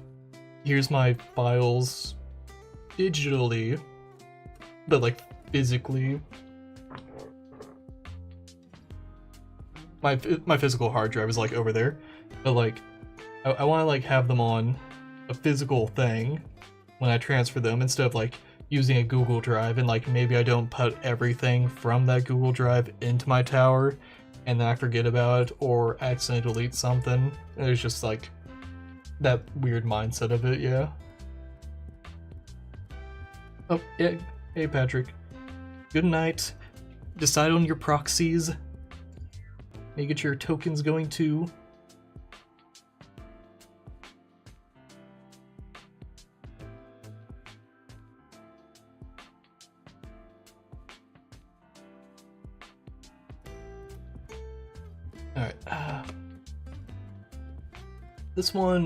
here's my files digitally, but like physically. My physical hard drive is like over there, but like, I want to like have them on a physical thing when I transfer them instead of like using a Google Drive, and like maybe I don't put everything from that Google Drive into my tower, and then I forget about it or accidentally delete something. It's just like that weird mindset of it, yeah. Oh, yeah. Hey, Patrick. Good night. Decide on your proxies. You get your tokens going too. Alright. This one,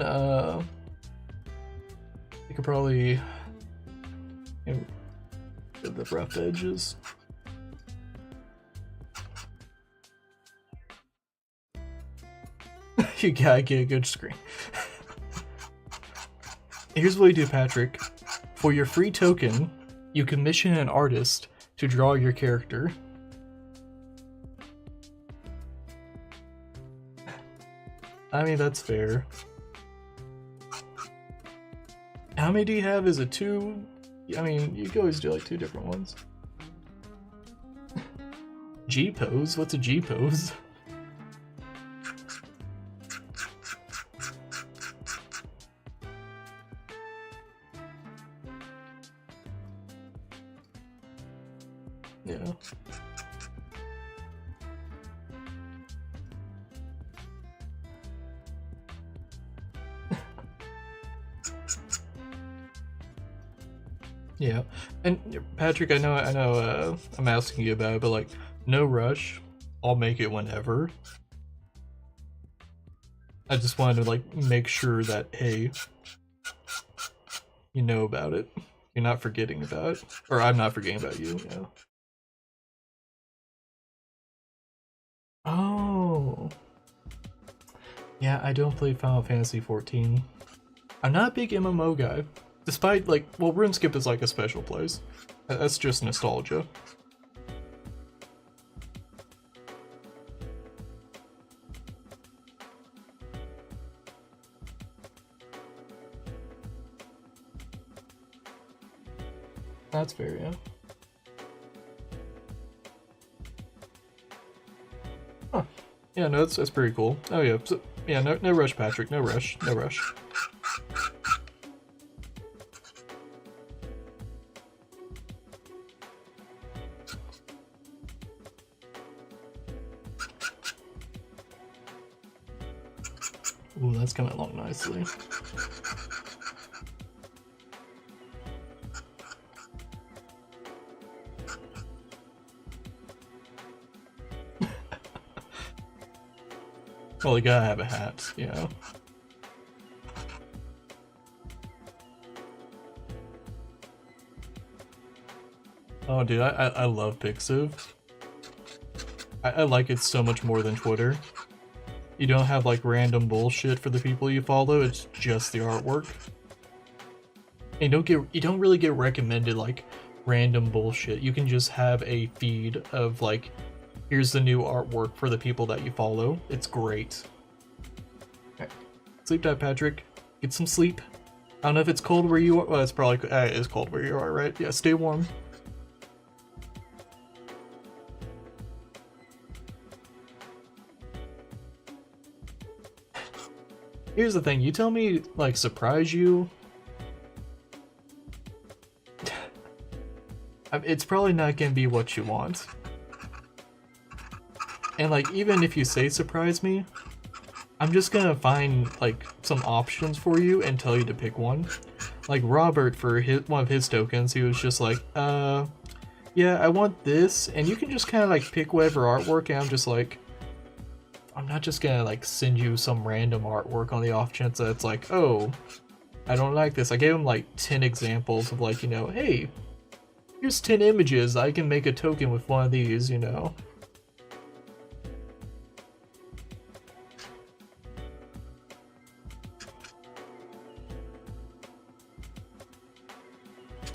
you could probably get the rough edges. You gotta get a good screen. Here's what we do, Patrick. For your free token, you commission an artist to draw your character. I mean, that's fair. How many do you have? Is it 2? I mean, you can always do like 2 different ones. G-pose? What's a G-pose? Yeah. Yeah, and Patrick, I know, I'm asking you about it, but like, no rush. I'll make it whenever. I just wanted to like make sure that, hey, you know about it. You're not forgetting about it, or I'm not forgetting about you. Yeah. Oh. Yeah, I don't play Final Fantasy 14. I'm not a big MMO guy. Despite, like, well, RuneScape is like a special place. That's just nostalgia. That's fair, yeah. Huh. Yeah, no, that's pretty cool. Oh yeah, so, yeah, no rush, Patrick, no rush, no rush. Ooh, that's coming along nicely. Well, you gotta have a hat, you know. Oh, dude, I love Pixiv. I like it so much more than Twitter. You don't have like random bullshit for the people you follow, it's just the artwork. And you don't really get recommended like random bullshit. You can just have a feed of like, here's the new artwork for the people that you follow. It's great. Okay. Sleep time, Patrick. Get some sleep. I don't know if it's cold where you are. Well, it's probably it is cold where you are, right? Yeah, stay warm. Here's the thing, you tell me, like, surprise you. It's probably not gonna be what you want. And, like, even if you say surprise me, I'm just gonna find, like, some options for you and tell you to pick one. Like, Robert, for one of his tokens, he was just like, yeah, I want this, and you can just kind of, like, pick whatever artwork, and I'm just like, I'm not just gonna like send you some random artwork on the off chance that it's like, oh, I don't like this. I gave him like 10 examples of like, you know, hey, here's 10 images. I can make a token with one of these, you know.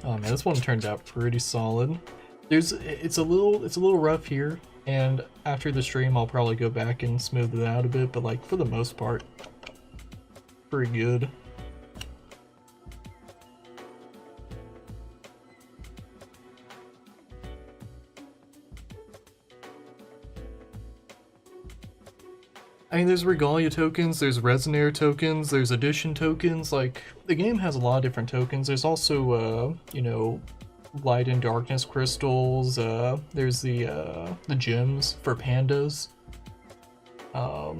Oh man, this one turned out pretty solid. It's a little rough here. And after the stream, I'll probably go back and smooth it out a bit, but like for the most part, pretty good. I mean, there's Regalia tokens, there's Resonator tokens, there's Edition tokens, like, the game has a lot of different tokens. There's also, you know, Light and Darkness crystals, there's the gems for pandas. I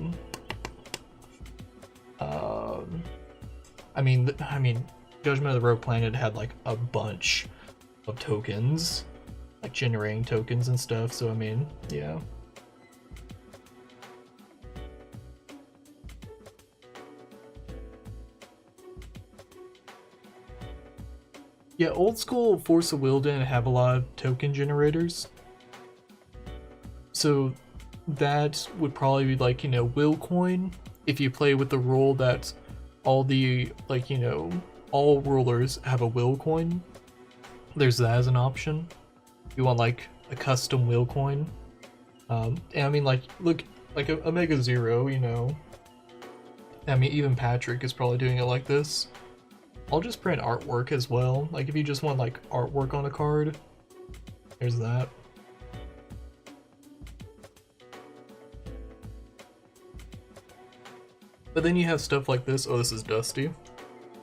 mean, Judgment of the Rogue Planet had, like, a bunch of tokens, like, generating tokens and stuff, so, I mean, yeah. Yeah, old school Force of Will didn't have a lot of token generators. So that would probably be like, you know, Will Coin. If you play with the rule that all the, like, you know, all rulers have a Will Coin, there's that as an option. You want like a custom Will Coin. And I mean, like, look, like a Omega Zero, you know. I mean, even Patrick is probably doing it like this. I'll just print artwork as well. Like, if you just want, like, artwork on a card, there's that. But then you have stuff like this. Oh, this is dusty.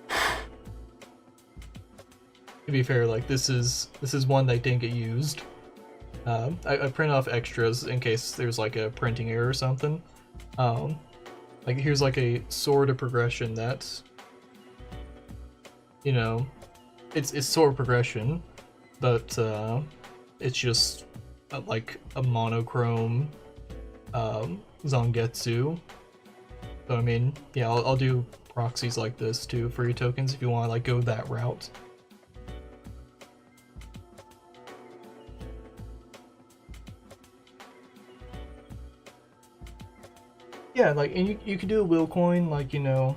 To be fair, like, this is one that didn't get used. I print off extras in case there's, like, a printing error or something. Like, here's, like, a Sword of Progression that's, you know, it's Sword of Progression, but it's just like a monochrome Zangetsu. So I mean, yeah, I'll do proxies like this too for your tokens if you want to like go that route. Yeah, like, and you could do a Will Coin, like, you know.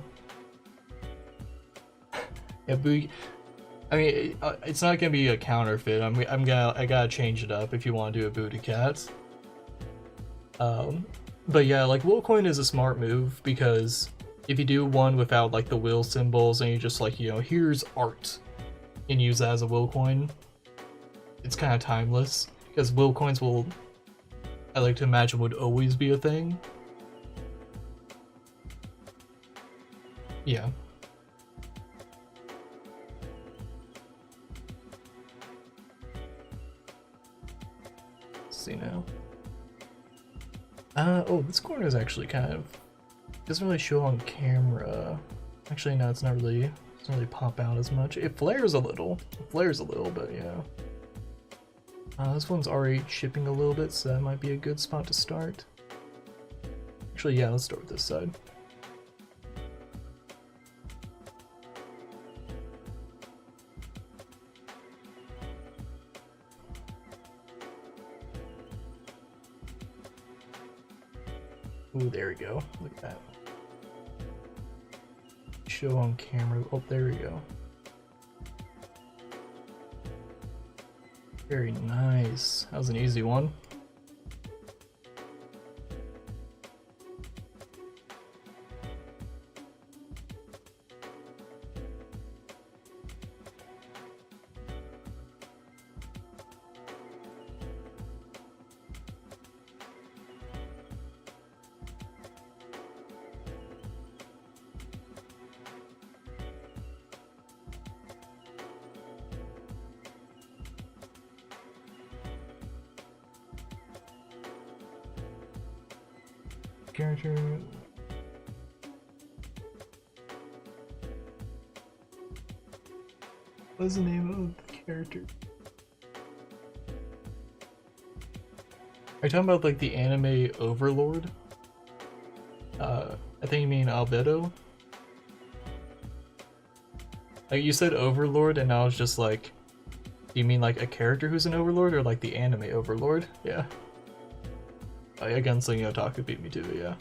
Yeah, but I mean, it's not gonna be a counterfeit. I gotta change it up if you want to do a Booty Cat. But yeah, like, Will Coin is a smart move because if you do one without like the will symbols and you just like, you know, here's art and use that as a Will Coin, it's kind of timeless because Will Coins will, I like to imagine, would always be a thing. Yeah. See now. Oh, this corner is actually kind of doesn't really show on camera. Actually, no, it's not really, doesn't really pop out as much. It flares a little. But yeah. This one's already shipping a little bit, so that might be a good spot to start. Actually, yeah, let's start with this side. Ooh, there we go. Look at that. Show on camera. Oh, there we go. Very nice. That was an easy one. Character. What's the name of the character? Are you talking about like the anime Overlord? I think you mean Albedo. Like, you said Overlord and I was just like, do you mean like a character who's an Overlord or like the anime Overlord? Yeah. Gunsling Otaku beat me too, yeah.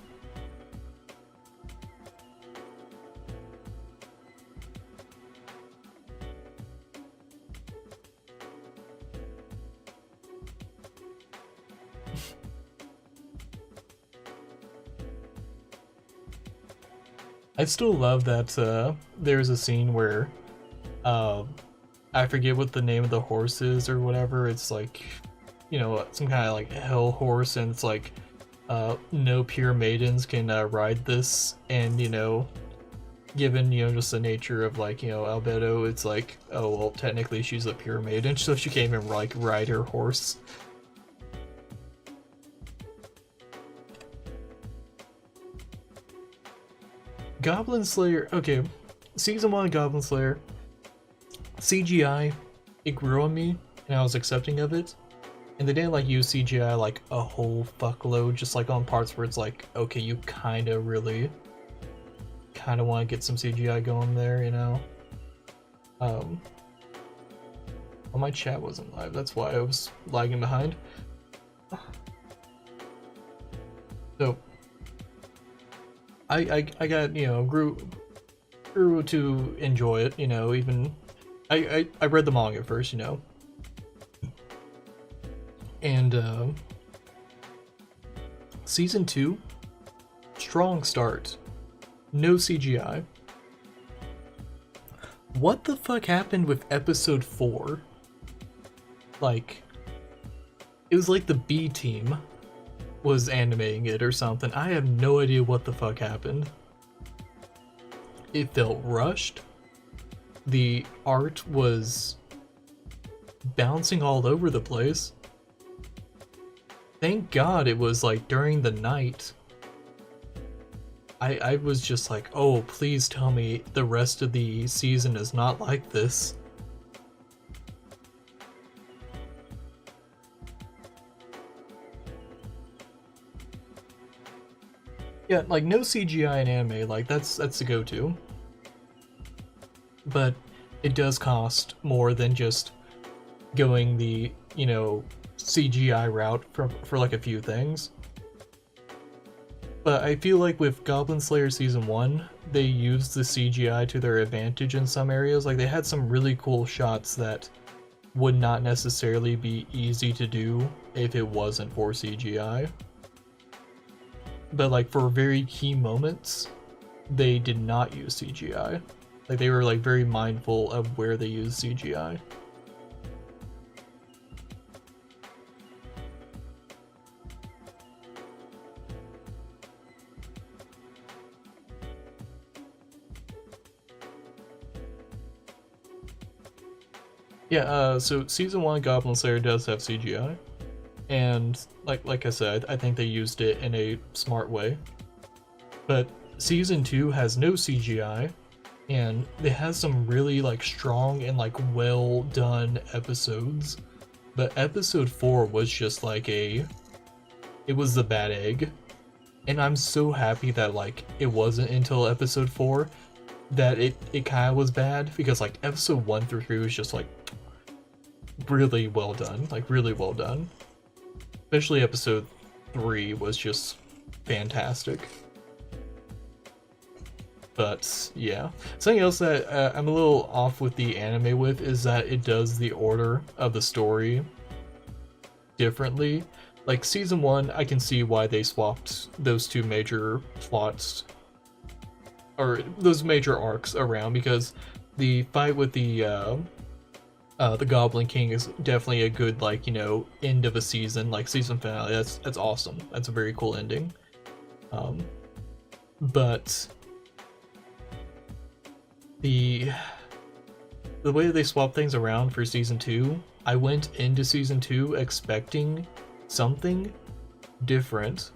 I still love that there's a scene where I forget what the name of the horse is or whatever. It's like, you know, some kind of like hell horse, and it's like no pure maidens can ride this, and given just the nature of like Albedo, it's like, oh well, technically she's a pure maiden, so she can't even like ride her horse. Goblin Slayer, okay, season 1 of Goblin Slayer, CGI, it grew on me, and I was accepting of it, and they didn't like use CGI like a whole fuckload, just like on parts where it's like, okay, you kind of want to get some CGI going there, well, my chat wasn't live, that's why I was lagging behind. So I got, grew to enjoy it, even I read the manga first, and season 2, strong start, no CGI. What the fuck happened with episode 4? Like, it was like the B team was animating it or something. I have no idea what the fuck happened. It felt rushed. The art was bouncing all over the place. Thank God it was like during the night. I was just like, oh, please tell me the rest of the season is not like this. Yeah, like no CGI in anime, like that's the go-to. But it does cost more than just going the, CGI route for like a few things. But I feel like with Goblin Slayer Season 1, they used the CGI to their advantage in some areas. Like they had some really cool shots that would not necessarily be easy to do if it wasn't for CGI. But like for very key moments, they did not use CGI. Like they were like very mindful of where they used CGI. Yeah, so season 1 Goblin Slayer does have CGI, and like I said, I think they used it in a smart way. But season 2 has no CGI, and it has some really like strong and like well done episodes. But episode 4 was just like it was the bad egg, and I'm so happy that like it wasn't until episode 4 that it kind of was bad, because like episode 1 through 3 was just like really well done, like really well done. Especially episode 3 was just fantastic. But yeah, something else that I'm a little off with the anime with is that it does the order of the story differently. Like season 1, I can see why they swapped those two major plots, or those major arcs around, because the fight with the Goblin King is definitely a good, like, end of a season, like season finale. That's awesome. That's a very cool ending. But the way they swap things around for season 2, I went into season 2 expecting something different.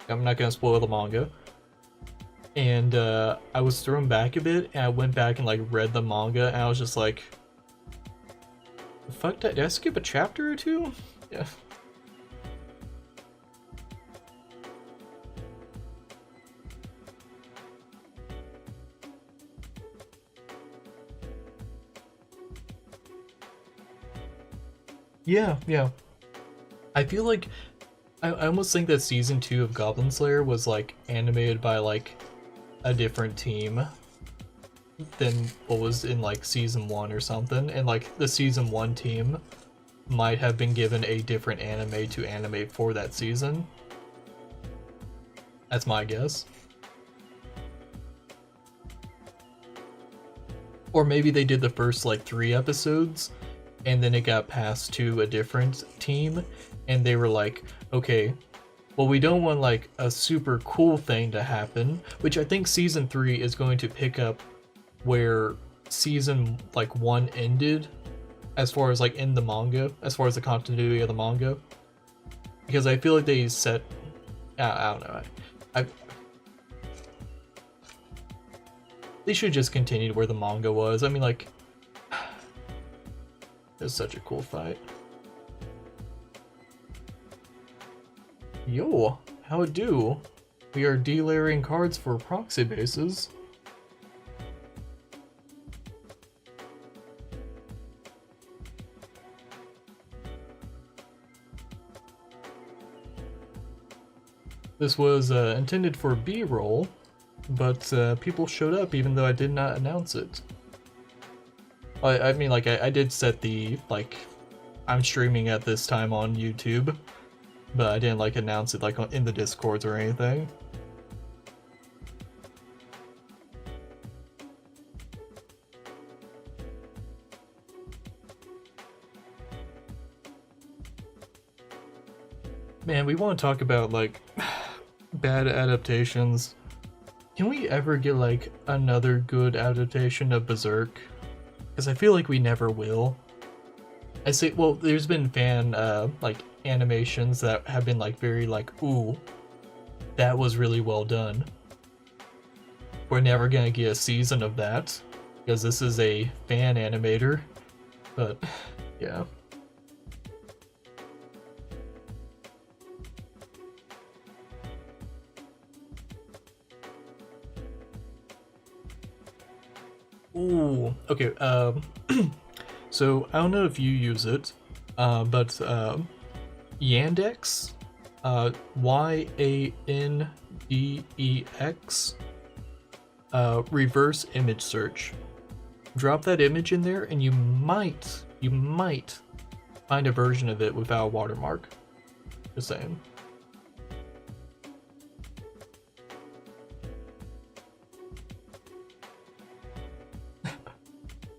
I'm not gonna spoil the manga. And I was thrown back a bit, and I went back and like read the manga, and I was just like, fuck that, did I skip a chapter or two? Yeah. Yeah. I feel like I almost think that season 2 of Goblin Slayer was like animated by like a different team than what was in like season 1 or something, and like the season 1 team might have been given a different anime to animate for that season. That's my guess. Or maybe they did the first like 3 episodes and then it got passed to a different team, and they were like, okay, well, we don't want like a super cool thing to happen, which I think season 3 is going to pick up where season like 1 ended, as far as like in the manga, as far as the continuity of the manga, because I feel like they set, I don't know, they should just continue where the manga was. I mean, like, it's such a cool fight. Yo, how it do? We are delayering cards for proxy bases. This was intended for B-roll, but people showed up even though I did not announce it. I mean, like, I did set the, like, I'm streaming at this time on YouTube, but I didn't, like, announce it, like, in the Discords or anything. Man, we want to talk about, like, bad adaptations. Can we ever get, like, another good adaptation of Berserk? Because I feel like we never will. I say, well, there's been fan, like, animations that have been, like, very, like, ooh, that was really well done. We're never gonna get a season of that, because this is a fan animator, but, yeah. Ooh, okay, so I don't know if you use it, but Yandex, YANDEX, reverse image search. Drop that image in there and you might find a version of it without a watermark. Just saying.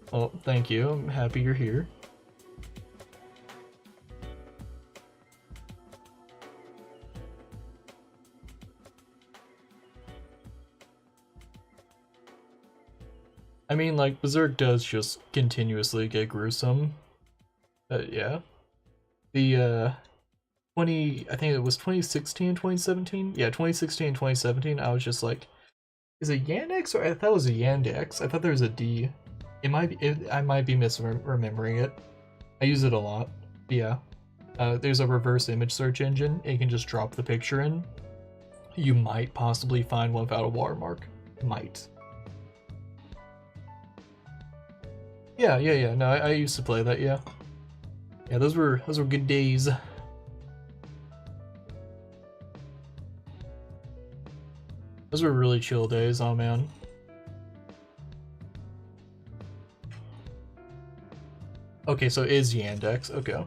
Well, thank you. I'm happy you're here. I mean, like, Berserk does just continuously get gruesome. Yeah. The, I think it was 2016, 2017? Yeah, 2016 and 2017, I was just like, is it Yandex? Or I thought it was a Yandex. I thought there was a D. It might be, I might be misremembering it. I use it a lot. Yeah. There's a reverse image search engine. You can just drop the picture in. You might possibly find one without a watermark. Might. Yeah. No, I used to play that. Yeah. Yeah, those were good days. Those were really chill days. Oh man. Okay, so it is Yandex. Okay.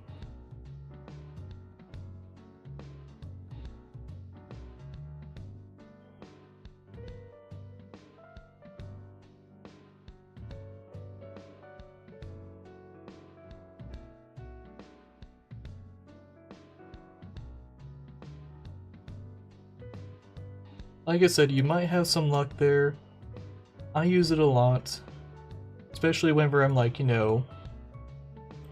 Like I said, you might have some luck there. I use it a lot. Especially whenever I'm like, you know,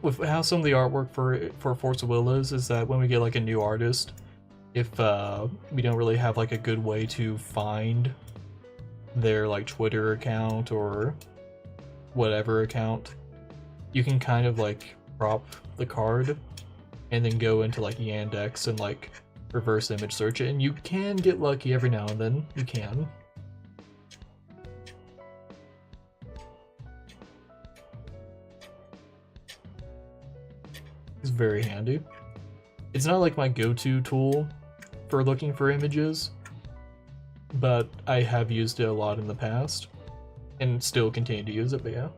with how some of the artwork for Force of Will is that when we get like a new artist, if we don't really have like a good way to find their like Twitter account or whatever account, you can kind of like crop the card and then go into like Yandex and like reverse image search it, and you can get lucky every now and then. You can. It's very handy. It's not like my go-to tool for looking for images, but I have used it a lot in the past and still continue to use it, but yeah.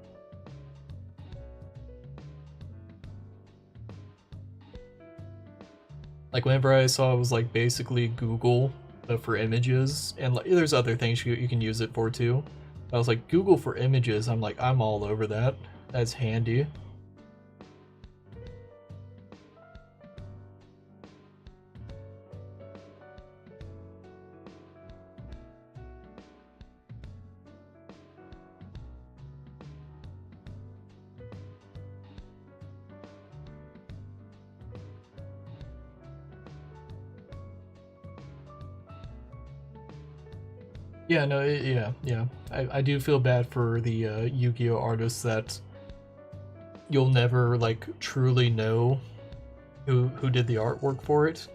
Like whenever I saw it was like basically Google for images, and like there's other things you can use it for too. I was like, Google for images, I'm like, I'm all over that. That's handy. Yeah, no, yeah. I do feel bad for the Yu-Gi-Oh artists that you'll never like truly know who did the artwork for it.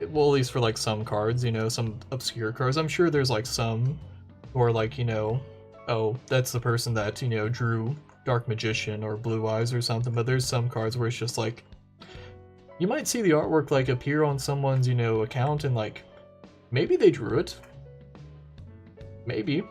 Well, at least for like some cards, you know, some obscure cards. I'm sure there's like some who are like, you know, oh, that's the person that, you know, drew Dark Magician or Blue Eyes or something, but there's some cards where it's just like you might see the artwork like appear on someone's, you know, account and like maybe they drew it. Maybe.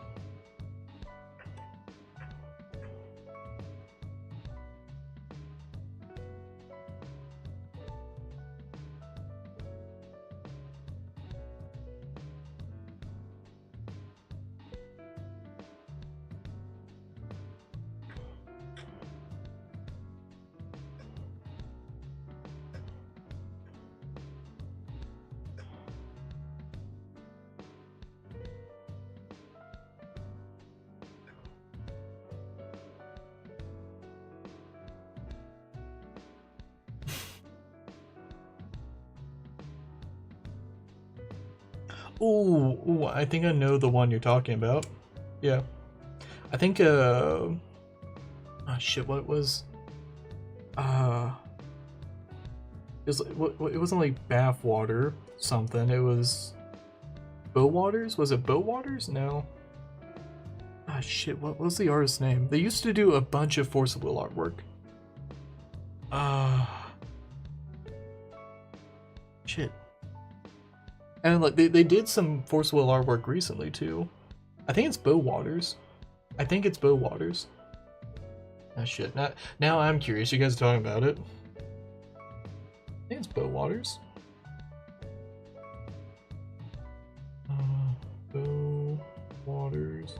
Ooh, I think I know the one you're talking about. Yeah. I think, oh shit, what was, it wasn't like Bathwater something, it was Bowwaters? Was it Bowwaters? No. Ah shit, what was the artist's name? They used to do a bunch of Force of Will artwork. Shit. And like they did some Force Will artwork recently too. I think it's Bowwaters. I think it's Bowwaters. Ah shit. Now I'm curious. You guys are talking about it. I think it's Bowwaters. Bowwaters.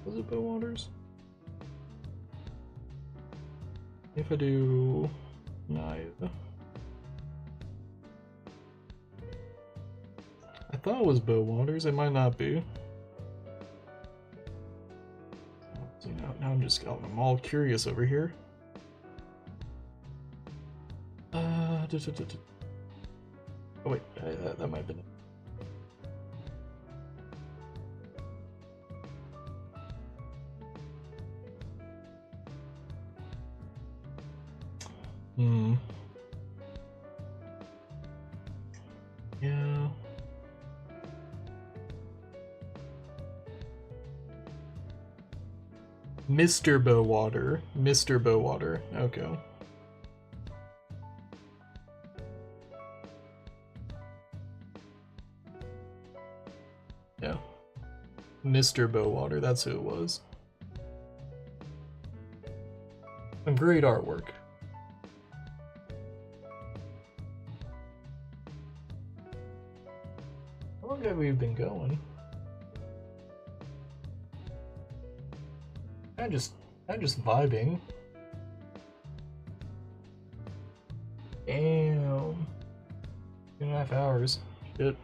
Was it Bowwaters? If I do neither. I thought it was Bowwaters, it might not be. See, now I'm all curious over here. Oh wait, that might have been it. Yeah. Mr. Bowwater. Mr. Bowwater. Okay. Yeah. Mr. Bowwater, that's who it was. Some great artwork. How long have we been going? I'm just vibing. Damn. 2.5 hours. Shit.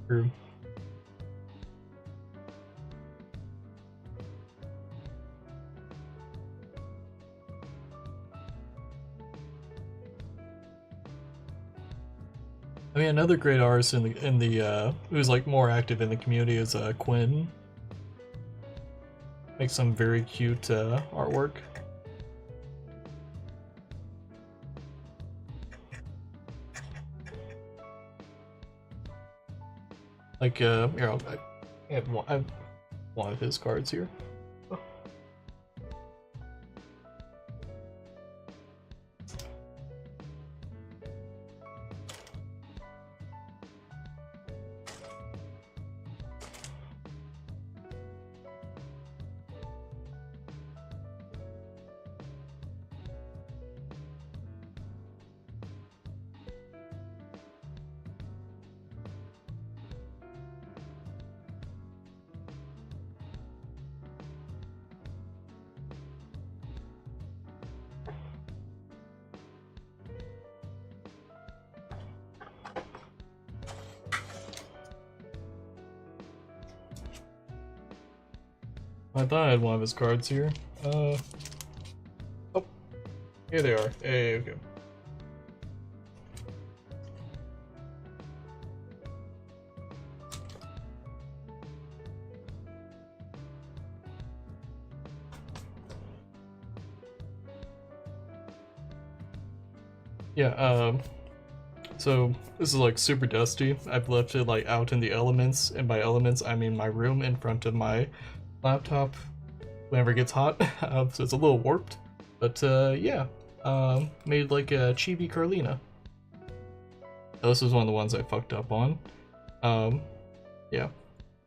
True. I mean, another great artist in the who's like more active in the community is Quinn. Makes some very cute artwork. Like here, I have one of his cards here. I thought I had one of his cards here. Oh, here they are. Hey, okay. Yeah, so this is like super dusty. I've left it like out in the elements, and by elements I mean my room in front of my laptop whenever it gets hot. So it's a little warped, but yeah, made like a chibi Carlina. Oh, this was one of the ones I fucked up on. Yeah.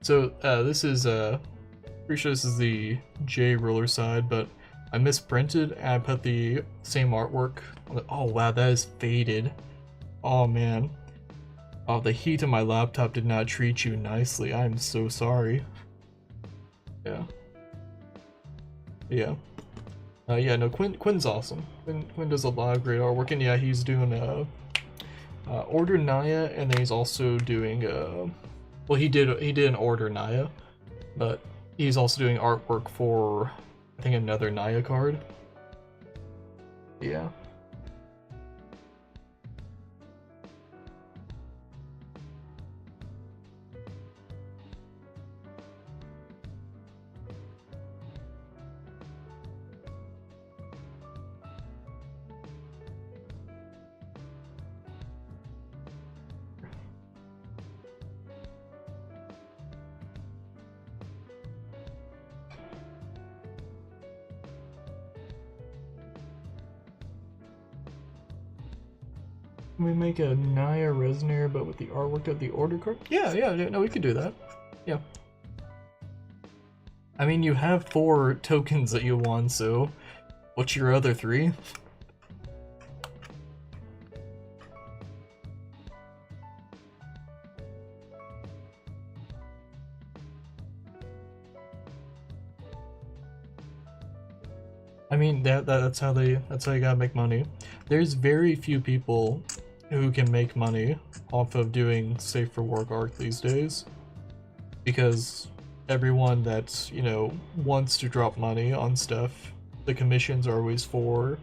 So this is pretty sure this is the J roller side, but I misprinted and I put the same artwork on the, oh wow, that is faded. Oh man. Oh, the heat of my laptop did not treat you nicely. I'm so sorry. Yeah. Yeah. Yeah, no, Quinn's awesome. Quinn does a lot of great artwork, and yeah, he's doing Order Naya, and then he's also doing well, he did an Order Naya, but he's also doing artwork for I think another Naya card. Yeah. Can we make a Naya Resner but with the artwork of the order card? Yeah, no, we could do that. Yeah. I mean, you have 4 tokens that you won, so what's your other 3? I mean, that's how you gotta make money. There's very few people who can make money off of doing safe for work art these days, because everyone that, you know, wants to drop money on stuff, the commissions are always for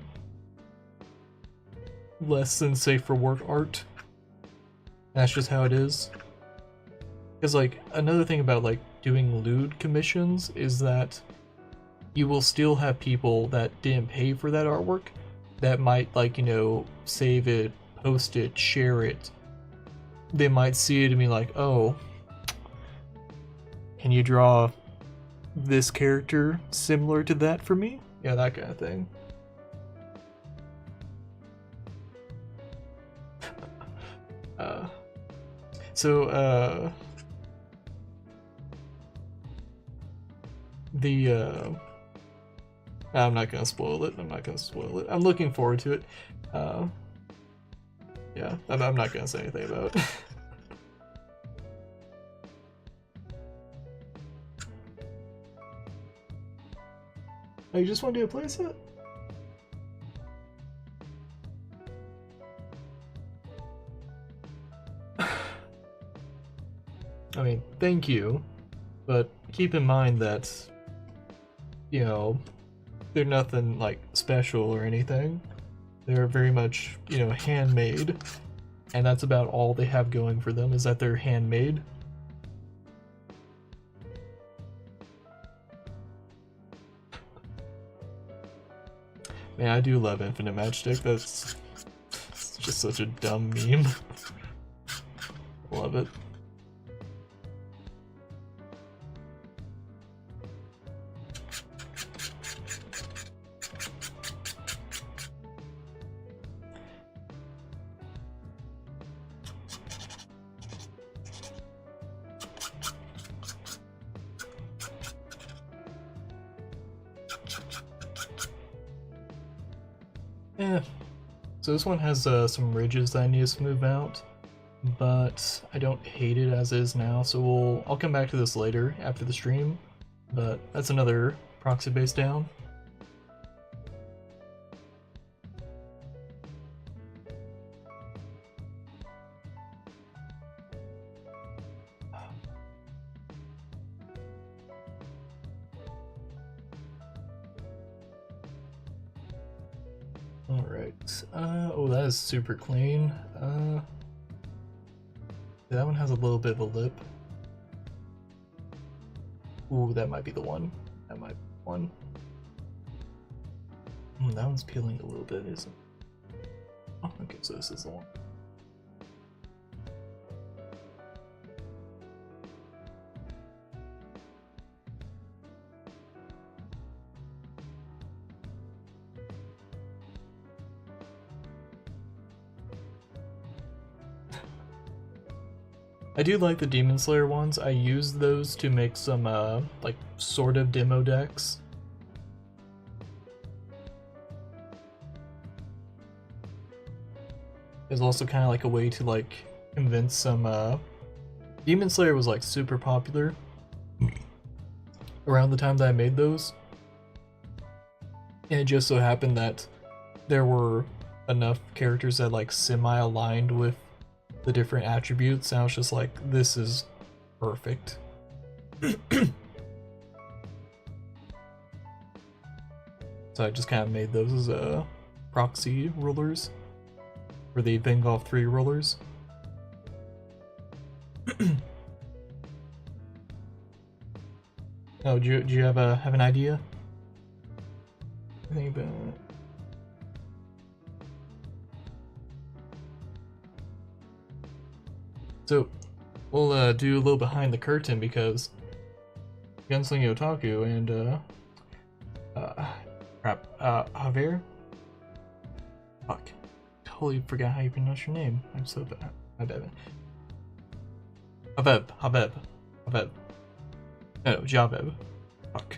less than safe for work art. That's just how it is. Because like another thing about like doing lewd commissions is that you will still have people that didn't pay for that artwork that might, like, you know, save it, post it, share it. They might see it and be like, oh, can you draw this character similar to that for me? Yeah, that kind of thing. I'm not gonna spoil it. I'm looking forward to it. Yeah, I'm not gonna say anything about it. Oh, you just want to do a playset? I mean, thank you, but keep in mind that, you know, they're nothing like special or anything. They're very much, you know, handmade, and that's about all they have going for them, is that they're handmade. Man, I do love Infinite Matchstick. That's just such a dumb meme. Love it. Yeah. So this one has some ridges that I need to smooth out, but I don't hate it as is now, so I'll come back to this later after the stream, but that's another proxy base down. Alright. Oh, that is super clean. That one has a little bit of a lip. Ooh, that might be the one. That might be the one. That one's peeling a little bit, isn't it? Oh, okay, so this is the one. I do like the Demon Slayer ones. I use those to make some, like, sort of demo decks. It's also kind of like a way to, like, convince some, Demon Slayer was, like, super popular around the time that I made those. And it just so happened that there were enough characters that, like, semi-aligned with the different attributes, and I was just like, this is perfect. So I just kind of made those as proxy rulers, or the Bengal 3 rulers. Oh, do you have an idea? I think about it. So, we'll do a little behind the curtain because Gunslinger Otaku and Javier? Fuck. Totally forgot how you pronounce your name. I'm so bad. My bad. Habeb. No, Javeb. Fuck.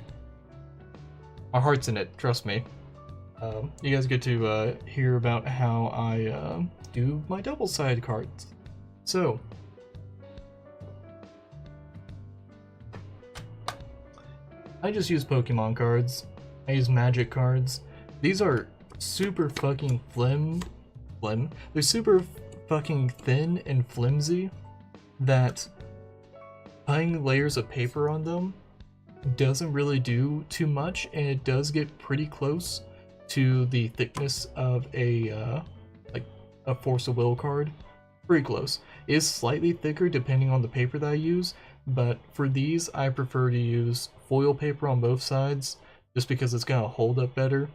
My heart's in it, trust me. You guys get to hear about how I do my double-sided cards. So, I just use Pokemon cards. I use Magic cards. These are super fucking They're super fucking thin and flimsy that putting layers of paper on them doesn't really do too much, and it does get pretty close to the thickness of a like a Force of Will card. Pretty close. It is slightly thicker depending on the paper that I use, but for these I prefer to use foil paper on both sides just because it's gonna hold up better.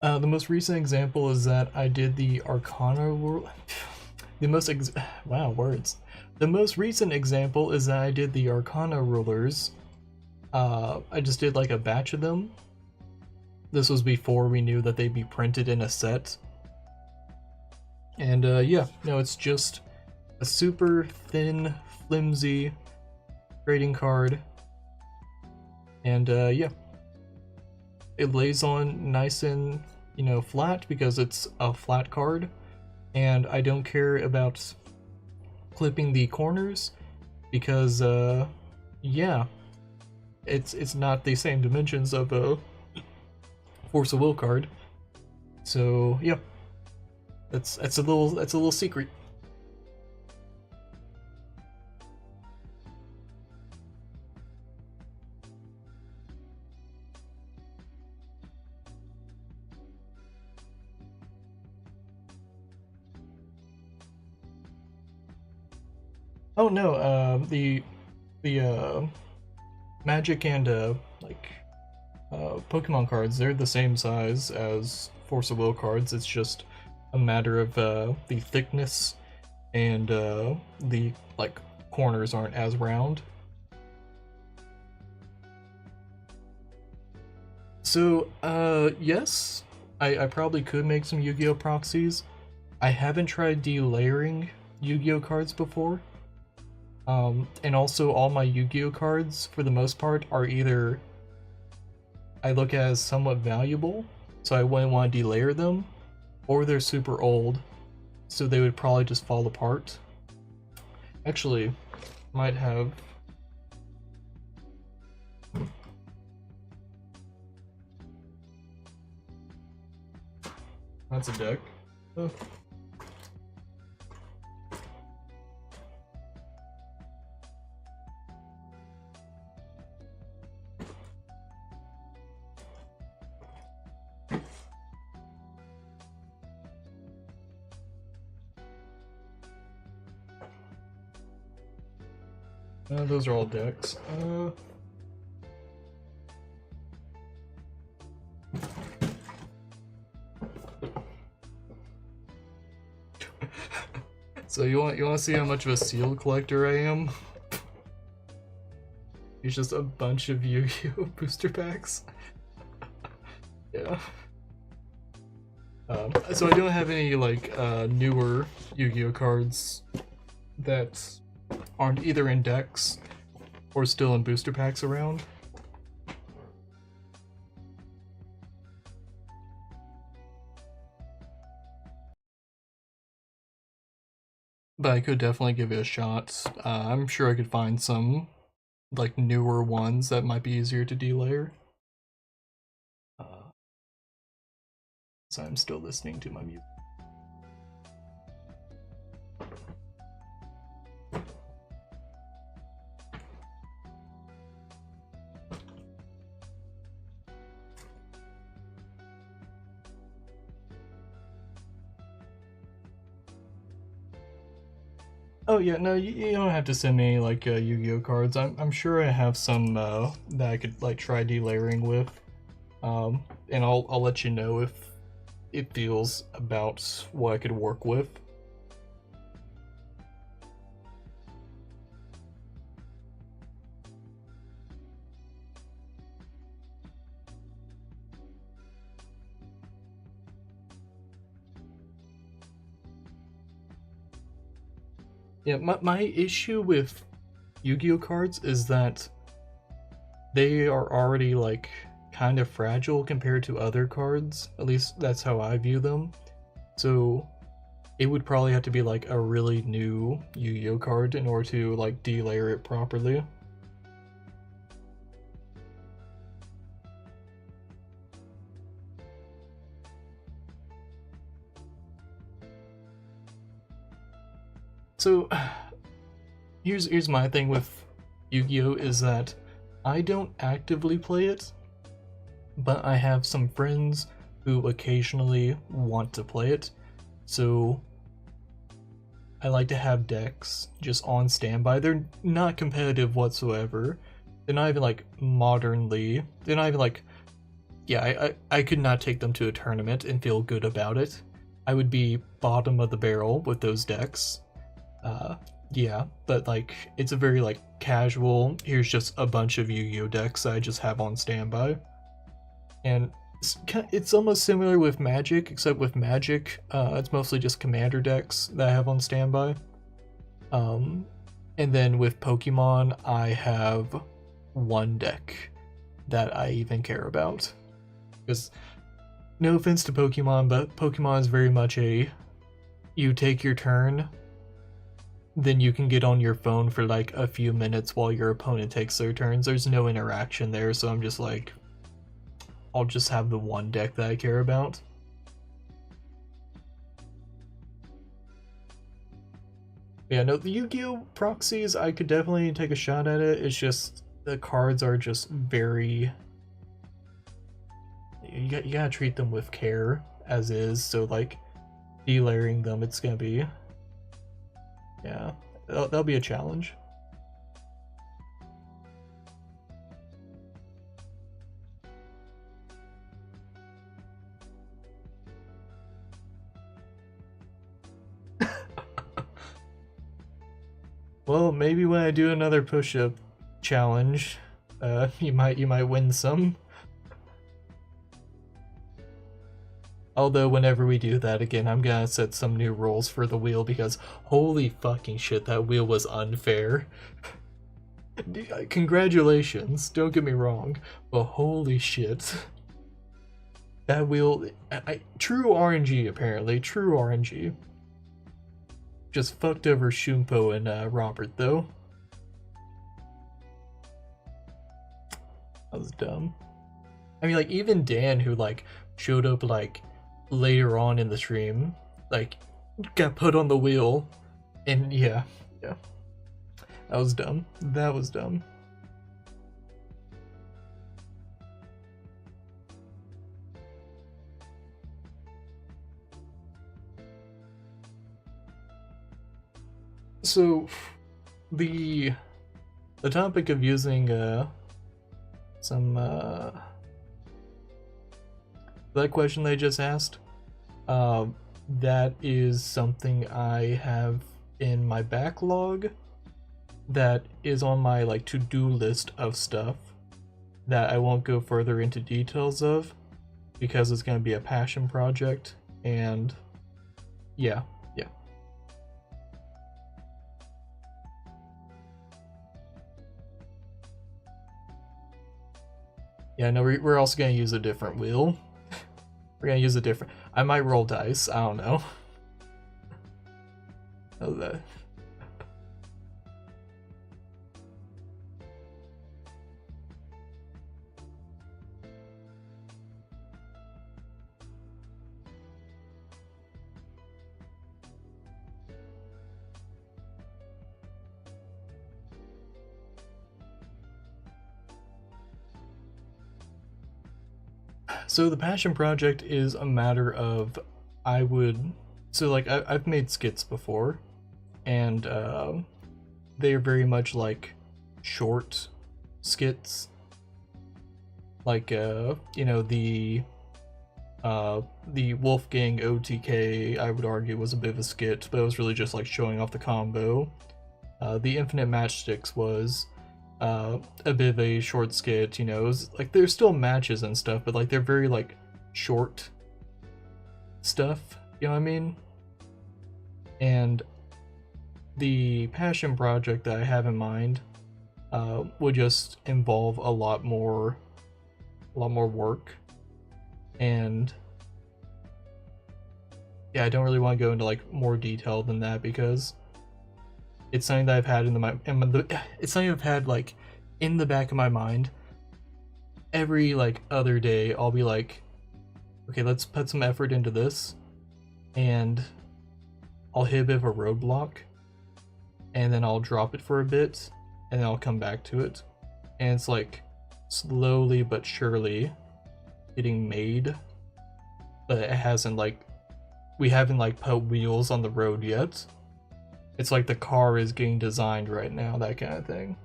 The most recent example is that I did the Arcana world. The most recent example is that I did the Arcana rulers. I just did like a batch of them. This was before we knew that they'd be printed in a set. And yeah, no, it's just a super thin, flimsy trading card. And yeah, it lays on nice and, you know, flat because it's a flat card. And I don't care about clipping the corners because yeah, it's not the same dimensions of a Force of Will card. So yeah, that's a little secret. Oh no, the Magic and like Pokemon cards, they're the same size as Force of Will cards. It's just a matter of the thickness, and the like corners aren't as round. So yes, I probably could make some Yu-Gi-Oh proxies. I haven't tried delayering Yu-Gi-Oh cards before. And also all my Yu-Gi-Oh cards, for the most part, are either I look at as somewhat valuable, so I wouldn't want to delayer them, or they're super old, so they would probably just fall apart. Actually, might have... That's a deck. Oh. Those are all decks. So you want to see how much of a seal collector I am? It's just a bunch of Yu-Gi-Oh booster packs. Yeah. So I don't have any like newer Yu-Gi-Oh cards that aren't either in decks or still in booster packs around. But I could definitely give it a shot. I'm sure I could find some like newer ones that might be easier to delayer. So I'm still listening to my music. Oh yeah, no, you don't have to send me like Yu-Gi-Oh cards. I'm sure I have some that I could like try delayering with, and I'll let you know if it feels about what I could work with. Yeah, my issue with Yu-Gi-Oh cards is that they are already like kind of fragile compared to other cards. At least that's how I view them. So it would probably have to be like a really new Yu-Gi-Oh card in order to like delayer it properly. So here's my thing with Yu-Gi-Oh is that I don't actively play it, but I have some friends who occasionally want to play it. So I like to have decks just on standby. They're not competitive whatsoever. They're not even like modernly. They're not even like, yeah, I could not take them to a tournament and feel good about it. I would be bottom of the barrel with those decks. Yeah, but like it's a very like casual, here's just a bunch of Yu-Gi-Oh decks I just have on standby. And it's almost similar with Magic, except with Magic, it's mostly just commander decks that I have on standby. And then with Pokemon, I have one deck that I even care about. Because, no offense to Pokemon, but Pokemon is very much a, you take your turn, then you can get on your phone for like a few minutes while your opponent takes their turns. There's no interaction there, so I'm just like, I'll just have the one deck that I care about. Yeah, no, the Yu-Gi-Oh! Proxies, I could definitely take a shot at it. It's just, the cards are just very... You gotta treat them with care, as is, so like, delayering them, it's gonna be... Yeah, that'll be a challenge. Well, maybe when I do another push-up challenge, you might win some. Although whenever we do that again, I'm gonna set some new rules for the wheel because holy fucking shit, that wheel was unfair. Congratulations, don't get me wrong, but holy shit. That wheel, true RNG apparently, true RNG. Just fucked over Shumpo and Robert though. That was dumb. I mean, like, even Dan, who like showed up like later on in the stream, like got put on the wheel, and yeah, that was dumb. That was dumb. So the the topic of using some that question they just asked, that is something I have in my backlog that is on my like to-do list of stuff that I won't go further into details of because it's going to be a passion project. And yeah. Yeah, no, we're also going to use a different wheel. We're going to use a different... I might roll dice, I don't know. Oh, that... So the passion project is a matter of I've made skits before, and they are very much like short skits, like you know, the Wolfgang OTK I would argue was a bit of a skit, but it was really just like showing off the combo. The Infinite Matchsticks was a bit of a short skit, you know. It was like there's still matches and stuff, but like they're very like short stuff, you know what I mean? And the passion project that I have in mind would just involve a lot more work, and yeah, I don't really want to go into like more detail than that because it's something that I've had it's something I've had like in the back of my mind. Every like other day I'll be like, okay, let's put some effort into this, and I'll hit a bit of a roadblock, and then I'll drop it for a bit, and then I'll come back to it, and it's like slowly but surely getting made, but it hasn't like, we haven't like put wheels on the road yet. It's like the car is getting designed right now, that kind of thing.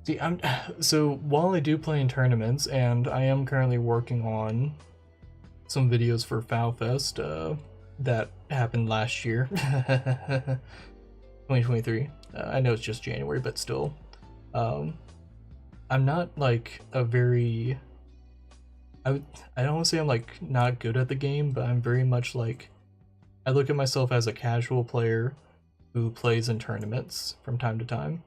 See, so while I do play in tournaments, and I am currently working on some videos for FowFest that happened last year, 2023. I know it's just January, but still. I'm not like a very... I don't want to say I'm like not good at the game, but I'm very much like, I look at myself as a casual player who plays in tournaments from time to time.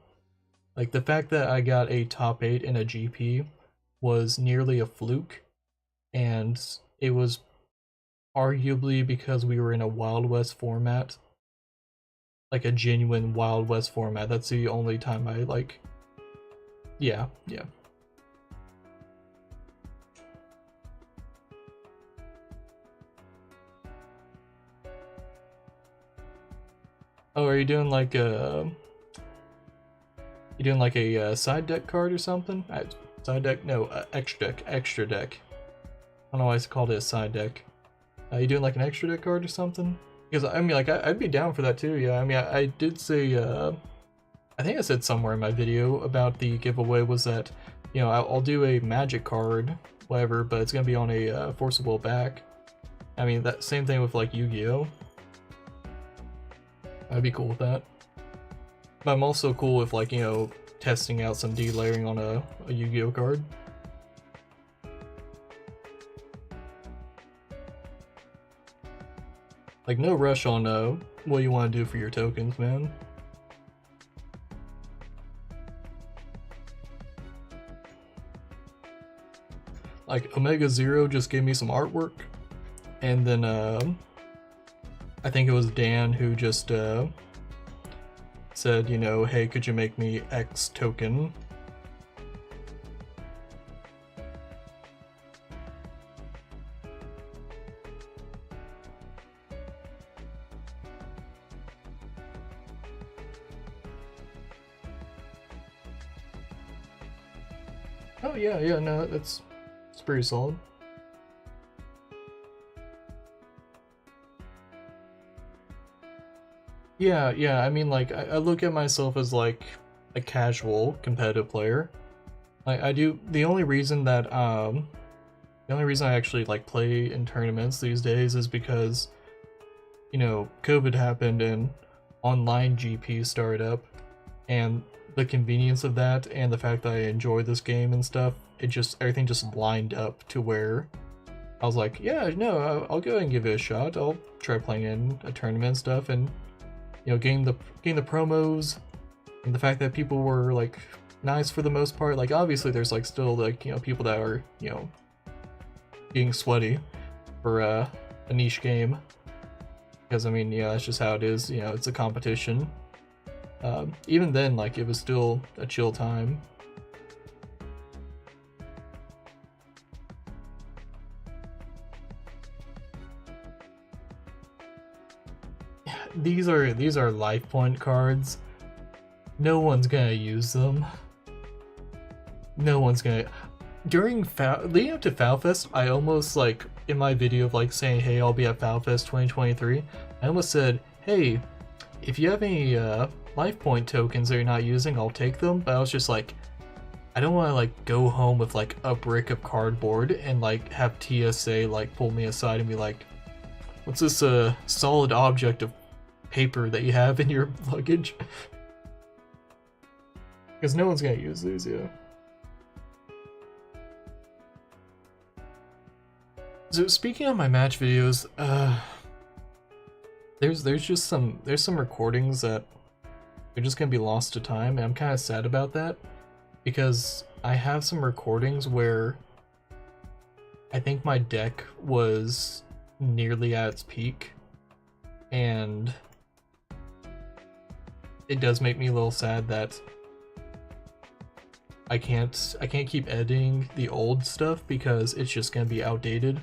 Like the fact that I got a top 8 in a GP was nearly a fluke, and it was arguably because we were in a Wild West format, like a genuine Wild West format. That's the only time I like, yeah. Oh, are you doing like a... You doing like a side deck card or something? Side deck? No, extra deck. I don't know why I called it a side deck. You doing like an extra deck card or something? Because I mean, like I'd be down for that too. Yeah, I mean, I did say, I think I said somewhere in my video about the giveaway was that, you know, I'll do a magic card, whatever, but it's gonna be on a Force of Will back. I mean, that same thing with like Yu-Gi-Oh. I'd be cool with that. But I'm also cool with like, you know, testing out some delayering on a Yu-Gi-Oh card. Like, no rush on what you want to do for your tokens, man. Like, Omega Zero just gave me some artwork, and then I think it was Dan who just said, you know, hey, could you make me X token? Oh yeah, no, it's pretty solid. Yeah, I mean, like, I look at myself as, like, a casual competitive player. Like, I do, the only reason I actually, like, play in tournaments these days is because, you know, COVID happened and online GP started up, and the convenience of that and the fact that I enjoy this game and stuff, everything just lined up to where I was like, yeah, no, I'll go and give it a shot. I'll try playing in a tournament and stuff, and you know, getting the promos, and the fact that people were like nice for the most part. Like, obviously, there's like still like, you know, people that are, you know, being sweaty for a niche game, because I mean, yeah, that's just how it is. You know, it's a competition. Even then, like, it was still a chill time. These are life point cards. No one's gonna use them. No one's gonna. Leading up to FalFest, I almost, like, in my video of like saying, hey, I'll be at FalFest 2023, I almost said, hey, if you have any life point tokens that you're not using, I'll take them. But I was just like, I don't want to like go home with like a brick of cardboard and like have TSA like pull me aside and be like, what's this solid object of paper that you have in your luggage? Because no one's gonna use these, yeah. So speaking of my match videos, there's some recordings that they're just gonna be lost to time, and I'm kind of sad about that, because I have some recordings where I think my deck was nearly at its peak, and it does make me a little sad that I can't keep editing the old stuff because it's just gonna be outdated.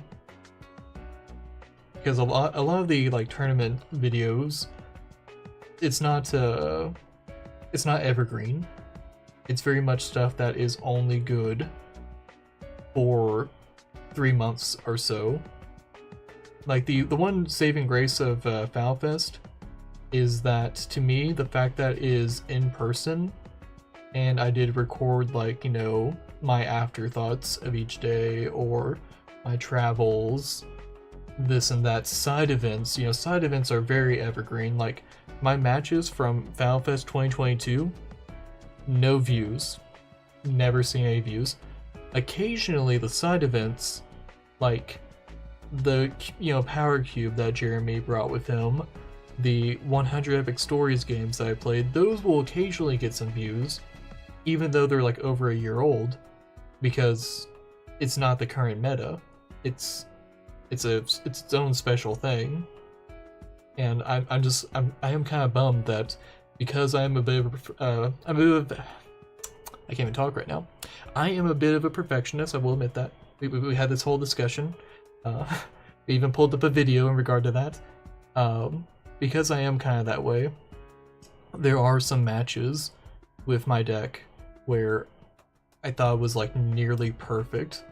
Because a lot of the like tournament videos, it's not evergreen. It's very much stuff that is only good for 3 months or so. Like the one saving grace of FalFest is that, to me, the fact that it is in person, and I did record, like, you know, my afterthoughts of each day or my travels, this and that, side events. You know, side events are very evergreen. Like, my matches from FalFest 2022, no views. Never seen any views. Occasionally, the side events, like the, you know, Power Cube that Jeremy brought with him, the 100 Epic Stories games that I played, those will occasionally get some views, even though they're like over a year old, because it's not the current meta. It's its own special thing. And I am kind of bummed that, because I am a bit of I can't even talk right now. I am a bit of a perfectionist, I will admit that. We had this whole discussion. We even pulled up a video in regard to that. Because I am kind of that way, there are some matches with my deck where I thought it was like nearly perfect.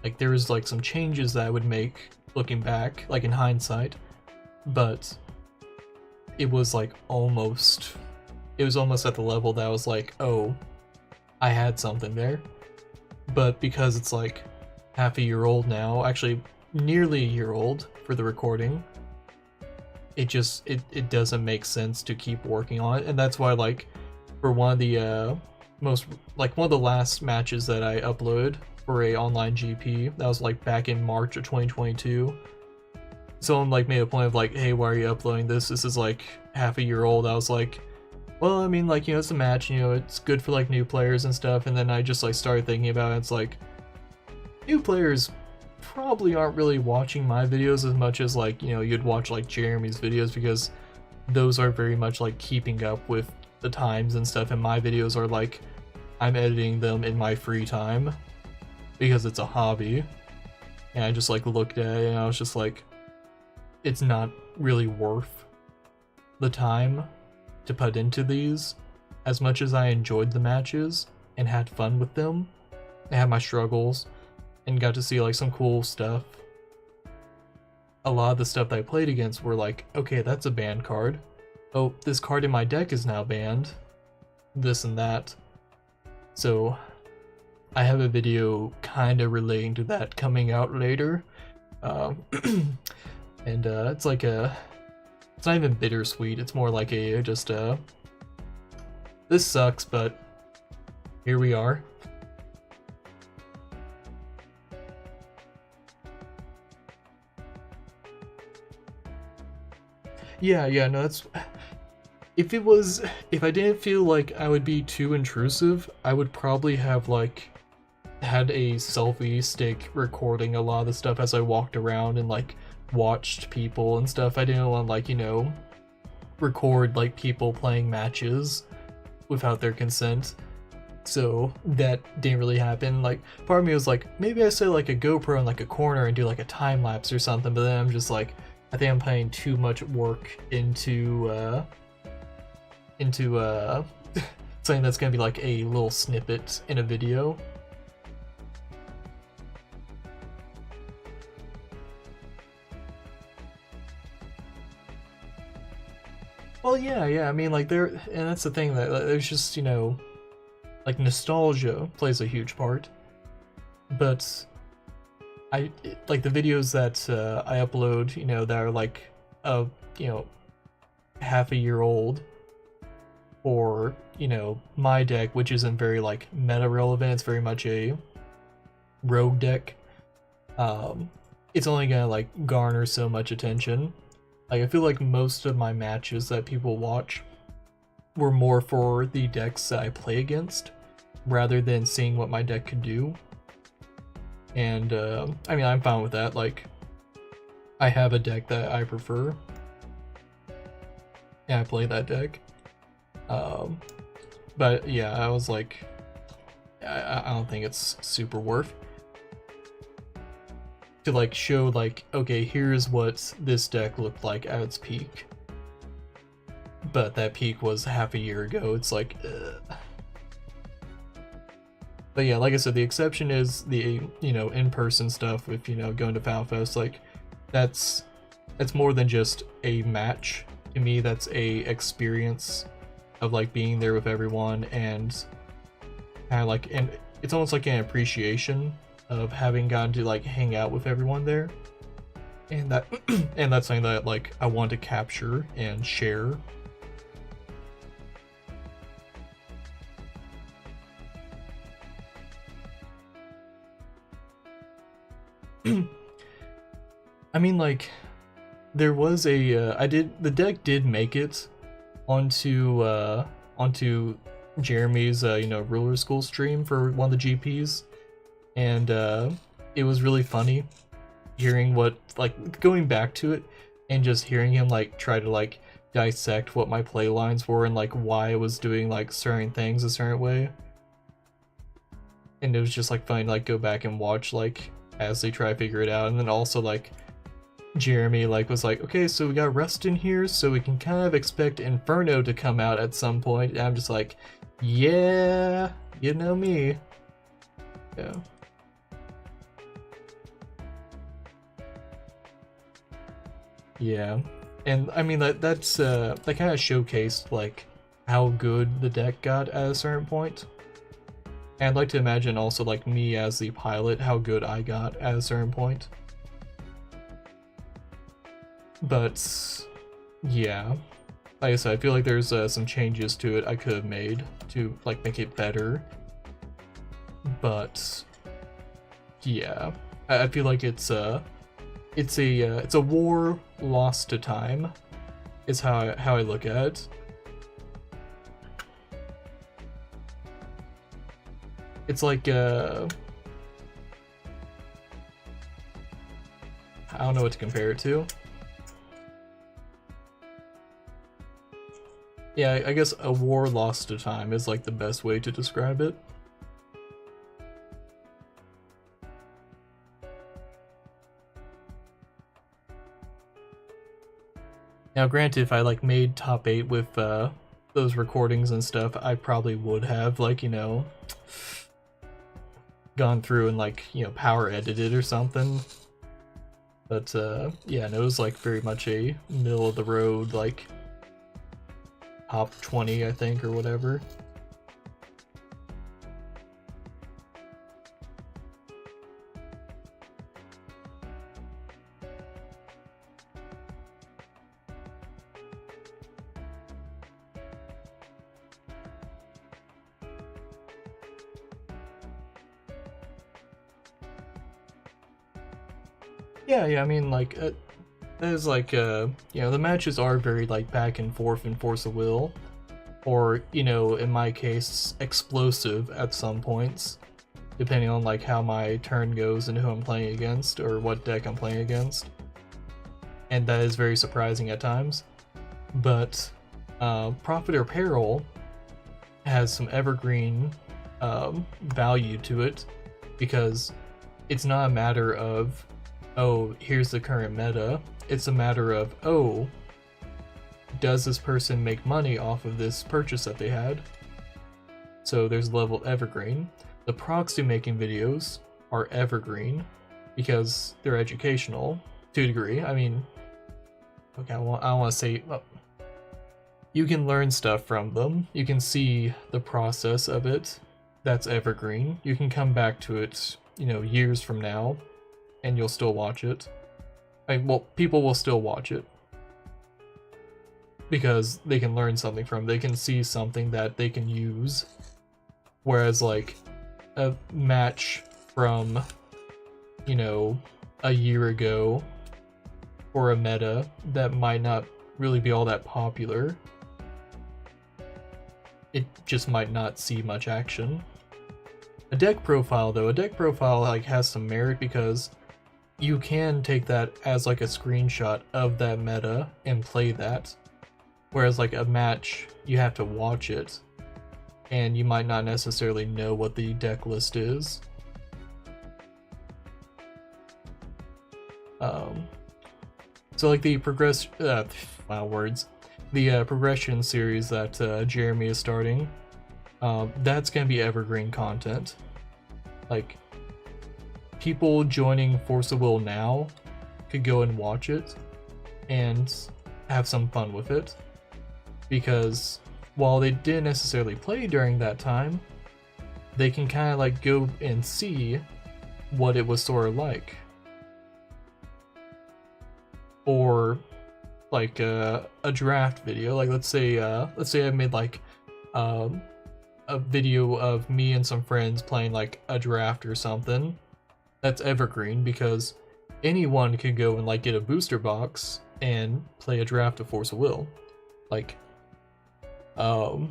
Like, there was like some changes that I would make looking back, like in hindsight, but it was like almost at the level that I was like, oh, I had something there. But because it's like half a year old now, actually nearly a year old for the recording, it doesn't make sense to keep working on it. And that's why, like, for one of the one of the last matches that I uploaded for a online GP, that was like back in March of 2022, someone like made a point of like, hey, why are you uploading this? This is like half a year old. I was like, well, I mean, like, you know, it's a match, you know, it's good for like new players and stuff. And then I just like started thinking about it. It's like, new players probably aren't really watching my videos as much as, like, you know, you'd watch like Jeremy's videos, because those are very much like keeping up with the times and stuff, and my videos are like, I'm editing them in my free time because it's a hobby. And I just like looked at it and I was just like, it's not really worth the time to put into these. As much as I enjoyed the matches and had fun with them, I had my struggles and got to see like some cool stuff, a lot of the stuff that I played against were like, okay, that's a banned card. oh, this card in my deck is now banned, this and that. So I have a video kind of relating to that coming out later. And it's like it's not even bittersweet, it's more like a just this sucks, but here we are. Yeah, no, that's... If I didn't feel like I would be too intrusive, I would probably have, like, had a selfie stick recording a lot of the stuff as I walked around and, like, watched people and stuff. I didn't want, like, you know, record, like, people playing matches without their consent. So that didn't really happen. Like, part of me was like, maybe I set, like, a GoPro in, like, a corner and do, like, a time-lapse or something, but then I'm just like, I think I'm putting too much work into something that's gonna be like a little snippet in a video. Well, yeah, I mean, like, and that's the thing, that there's just, you know, like, nostalgia plays a huge part, but like the videos that I upload, you know, that are like, you know, half a year old, or, you know, my deck, which isn't very, like, meta relevant, it's very much a rogue deck, it's only gonna, like, garner so much attention. Like, I feel like most of my matches that people watch were more for the decks that I play against, rather than seeing what my deck could do. And, I mean, I'm fine with that. Like, I have a deck that I prefer, and I play that deck. But yeah, I was like, I don't think it's super worth to, like, show, like, okay, here's what this deck looked like at its peak. But that peak was half a year ago. It's like, ugh. But yeah, like I said, the exception is the, you know, in-person stuff with, you know, going to FalFest. Like, that's more than just a match. To me, that's a experience of, like, being there with everyone, and kind of like, and it's almost like an appreciation of having gotten to, like, hang out with everyone there. And that and that's something that, like, I want to capture and share. I mean, like, there was a the deck did make it onto Jeremy's you know, ruler school stream for one of the GPs, and it was really funny hearing what, like, going back to it and just hearing him, like, try to, like, dissect what my play lines were and, like, why I was doing, like, certain things a certain way. And it was just, like, funny to, like, go back and watch, like, as they try to figure it out. And then also, like, Jeremy, like, was like, okay, so we got Rustin here, so we can kind of expect Inferno to come out at some point. And I'm just like, yeah, you know me. Yeah. Yeah. And I mean, that's that kind of showcased, like, how good the deck got at a certain point. And I'd like to imagine also, like, me as the pilot, how good I got at a certain point. But yeah, like I said, I feel like there's some changes to it I could have made to, like, make it better. But yeah, I feel like it's a war lost to time, is how I look at it. It's like I don't know what to compare it to. Yeah, I guess a war lost to time is, like, the best way to describe it. Now, granted, if I, like, made top 8 with those recordings and stuff, I probably would have, like, you know, gone through and, like, you know, power edited or something. But yeah, no, it was, like, very much a middle of the road, like, top 20, I think, or whatever. Yeah, I mean, like, there's like, you know, the matches are very, like, back and forth in Force of Will, or, you know, in my case, explosive at some points, depending on, like, how my turn goes and who I'm playing against, or what deck I'm playing against, and that is very surprising at times. But, Profit or Peril has some evergreen, value to it, because it's not a matter of, oh, here's the current meta. It's a matter of, oh, does this person make money off of this purchase that they had? So there's level evergreen. The proxy making videos are evergreen because they're educational to a degree. I mean, okay, I want to say, well, you can learn stuff from them. You can see the process of it. That's evergreen. You can come back to it, you know, years from now, and you'll still watch it. I mean, well, people will still watch it because they can learn something from it. They can see something that they can use. Whereas, like, a match from, you know, a year ago or a meta that might not really be all that popular, it just might not see much action. A deck profile, though, like, has some merit because you can take that as like a screenshot of that meta and play that. Whereas like a match, you have to watch it and you might not necessarily know what the deck list is. So like the progression series that Jeremy is starting, that's gonna be evergreen content. Like, people joining Force of Will now could go and watch it and have some fun with it, because while they didn't necessarily play during that time, they can kind of like go and see what it was sort of like. Or like a draft video, like let's say I made like a video of me and some friends playing like a draft or something. That's evergreen because anyone could go and like get a booster box and play a draft of Force of Will. Like, some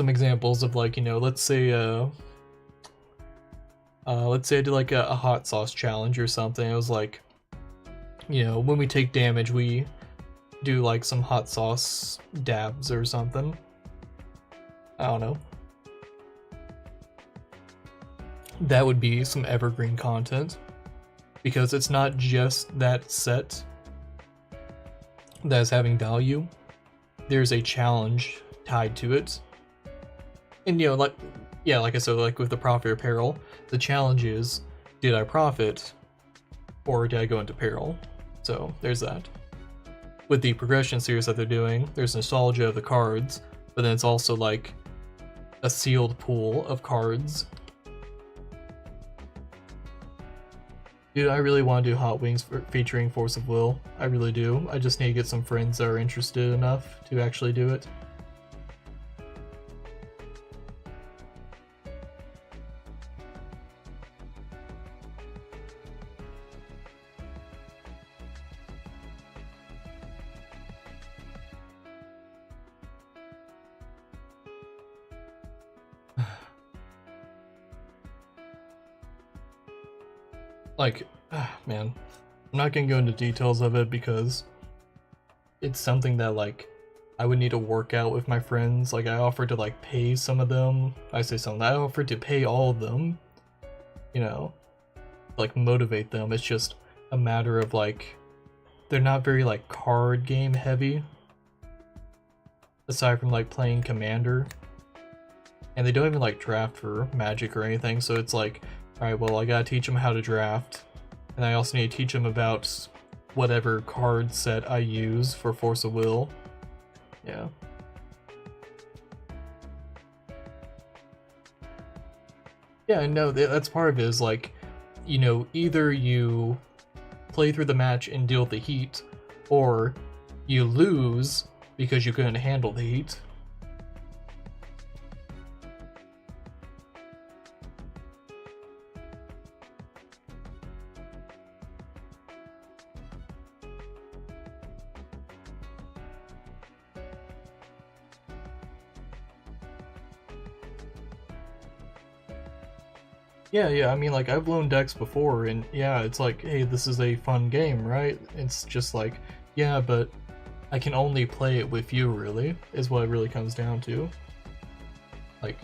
examples of, like, you know, let's say I did like a hot sauce challenge or something. It was like, you know, when we take damage, we do like some hot sauce dabs or something. I don't know. That would be some evergreen content, because it's not just that set that is having value. There's a challenge tied to it. And, you know, like, yeah, like I said, like with the Profit or Peril, the challenge is, did I profit or did I go into peril? So there's that. With the progression series that they're doing, there's nostalgia of the cards, but then it's also like a sealed pool of cards. Dude, I really want to do Hot Wings featuring Force of Will. I really do. I just need to get some friends that are interested enough to actually do it. Like, man, I'm not gonna go into details of it because it's something that, like, I would need to work out with my friends. Like, I offered to, like, pay some of them. I offered to pay all of them, you know, like, motivate them. It's just a matter of, like, they're not very, like, card game heavy, aside from, like, playing Commander. And they don't even, like, draft for Magic or anything, so it's like, alright, well, I gotta teach them how to draft, and I also need to teach them about whatever card set I use for Force of Will. Yeah. Yeah, no, that's part of it is like, you know, either you play through the match and deal with the heat, or you lose because you couldn't handle the heat. Yeah, I mean, like, I've loaned decks before, and yeah, it's like, hey, this is a fun game, right? It's just like, yeah, but I can only play it with you, really, is what it really comes down to. Like,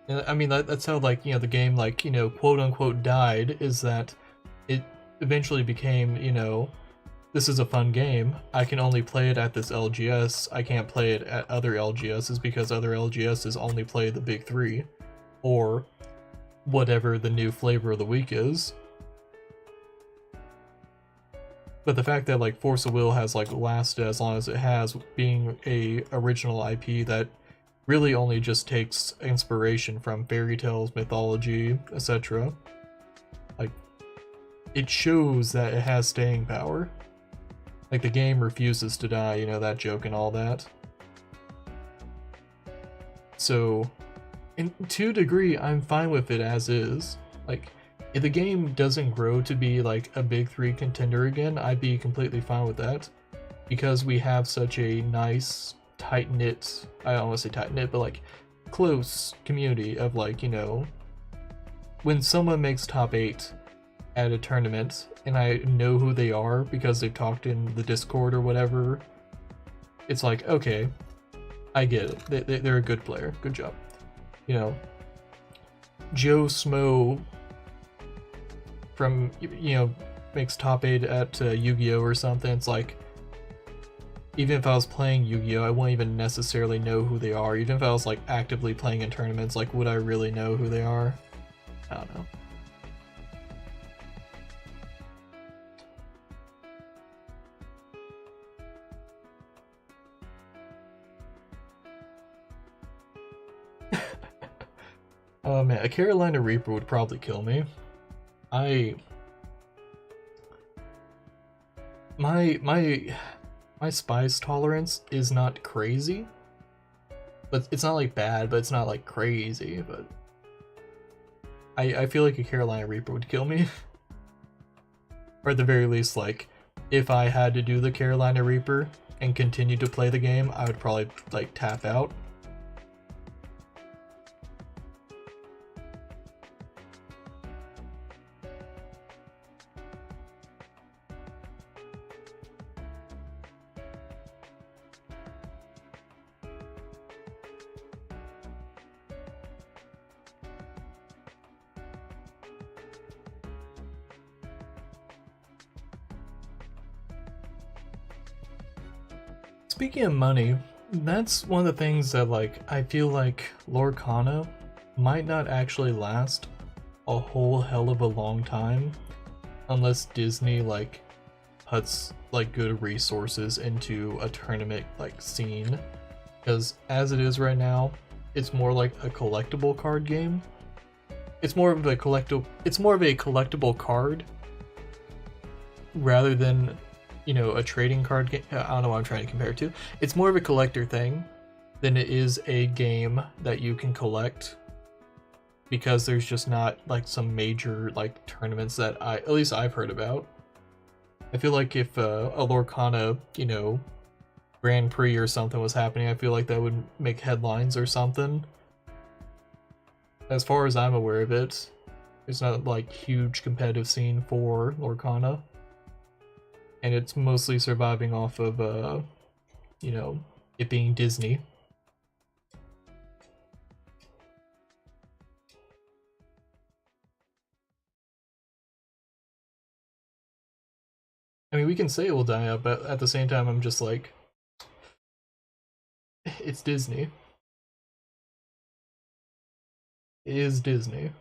I mean, that's how, like, you know, the game, like, you know, quote-unquote died, is that it eventually became, you know, this is a fun game, I can only play it at this LGS, I can't play it at other LGSs because other LGSs only play the big three, or whatever the new flavor of the week is. But the fact that like Force of Will has like lasted as long as it has, being a original IP that really only just takes inspiration from fairy tales, mythology, etc. Like, it shows that it has staying power. Like, the game refuses to die, you know, that joke and all that. So, to a degree, I'm fine with it as is. Like, if the game doesn't grow to be like a big three contender again, I'd be completely fine with that. Because we have such a nice, tight-knit, I don't want to say tight-knit, but like close community of like, you know, when someone makes top 8 at a tournament and I know who they are because they've talked in the Discord or whatever, it's like, okay, I get it. They're a good player. Good job. You know, Joe Smo from, you know, makes top 8 at Yu-Gi-Oh! Or something. It's like, even if I was playing Yu-Gi-Oh! I wouldn't even necessarily know who they are. Even if I was like actively playing in tournaments, like, would I really know who they are? I don't know. Oh man, a Carolina Reaper would probably kill me. My spice tolerance is not crazy, but it's not like bad, but it's not like crazy. But I feel like a Carolina Reaper would kill me, or at the very least, like, if I had to do the Carolina Reaper and continue to play the game, I would probably like tap out. Speaking of money, that's one of the things that, like, I feel like Lorcana might not actually last a whole hell of a long time unless Disney, like, puts, like, good resources into a tournament, like, scene. Because as it is right now, it's more like a collectible card game. It's more of a collectible card rather than, you know, a trading card game. I don't know what I'm trying to compare it to. It's more of a collector thing than it is a game that you can collect, because there's just not like some major like tournaments that at least I've heard about. I feel like if a Lorcana, you know, Grand Prix or something was happening, I feel like that would make headlines or something. As far as I'm aware of it, there's not like huge competitive scene for Lorcana. And it's mostly surviving off of, you know, it being Disney. I mean, we can say it will die out, but at the same time, I'm just like, it's Disney. It is Disney.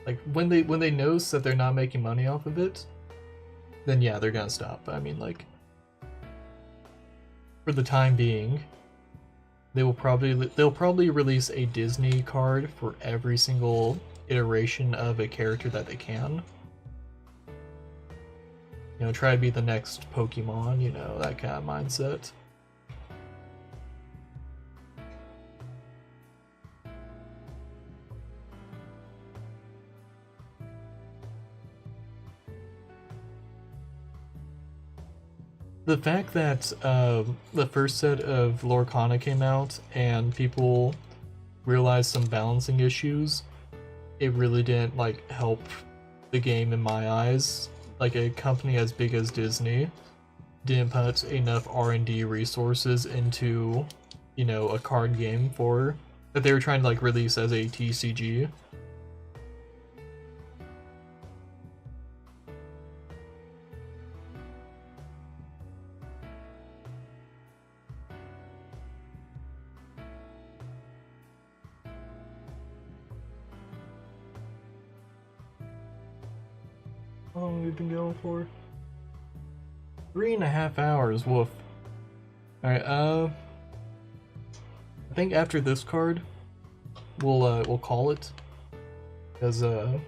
Like, when they know that they're not making money off of it, then yeah, they're gonna stop. I mean, like, for the time being, they'll probably release a Disney card for every single iteration of a character that they can. You know, try to be the next Pokemon, you know, that kind of mindset. The fact that the first set of Lorcana came out and people realized some balancing issues, it really didn't like help the game in my eyes. Like a company as big as Disney didn't put enough R&D resources into, you know, a card game for that they were trying to like release as a TCG. How long have we been going for? 3.5 hours, woof. Alright, I think after this card, we'll call it. Because, I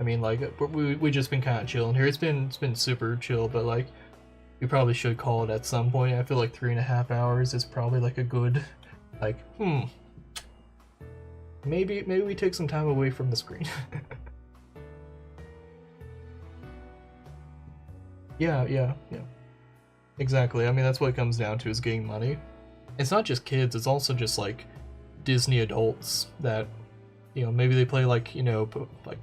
mean, like, we just been kind of chilling here. It's been super chill, but, like, we probably should call it at some point. I feel like 3.5 hours is probably, like, a good, like, maybe we take some time away from the screen. Yeah. Exactly. I mean, that's what it comes down to, is getting money. It's not just kids, it's also just like Disney adults that, you know, maybe they play like, you know, like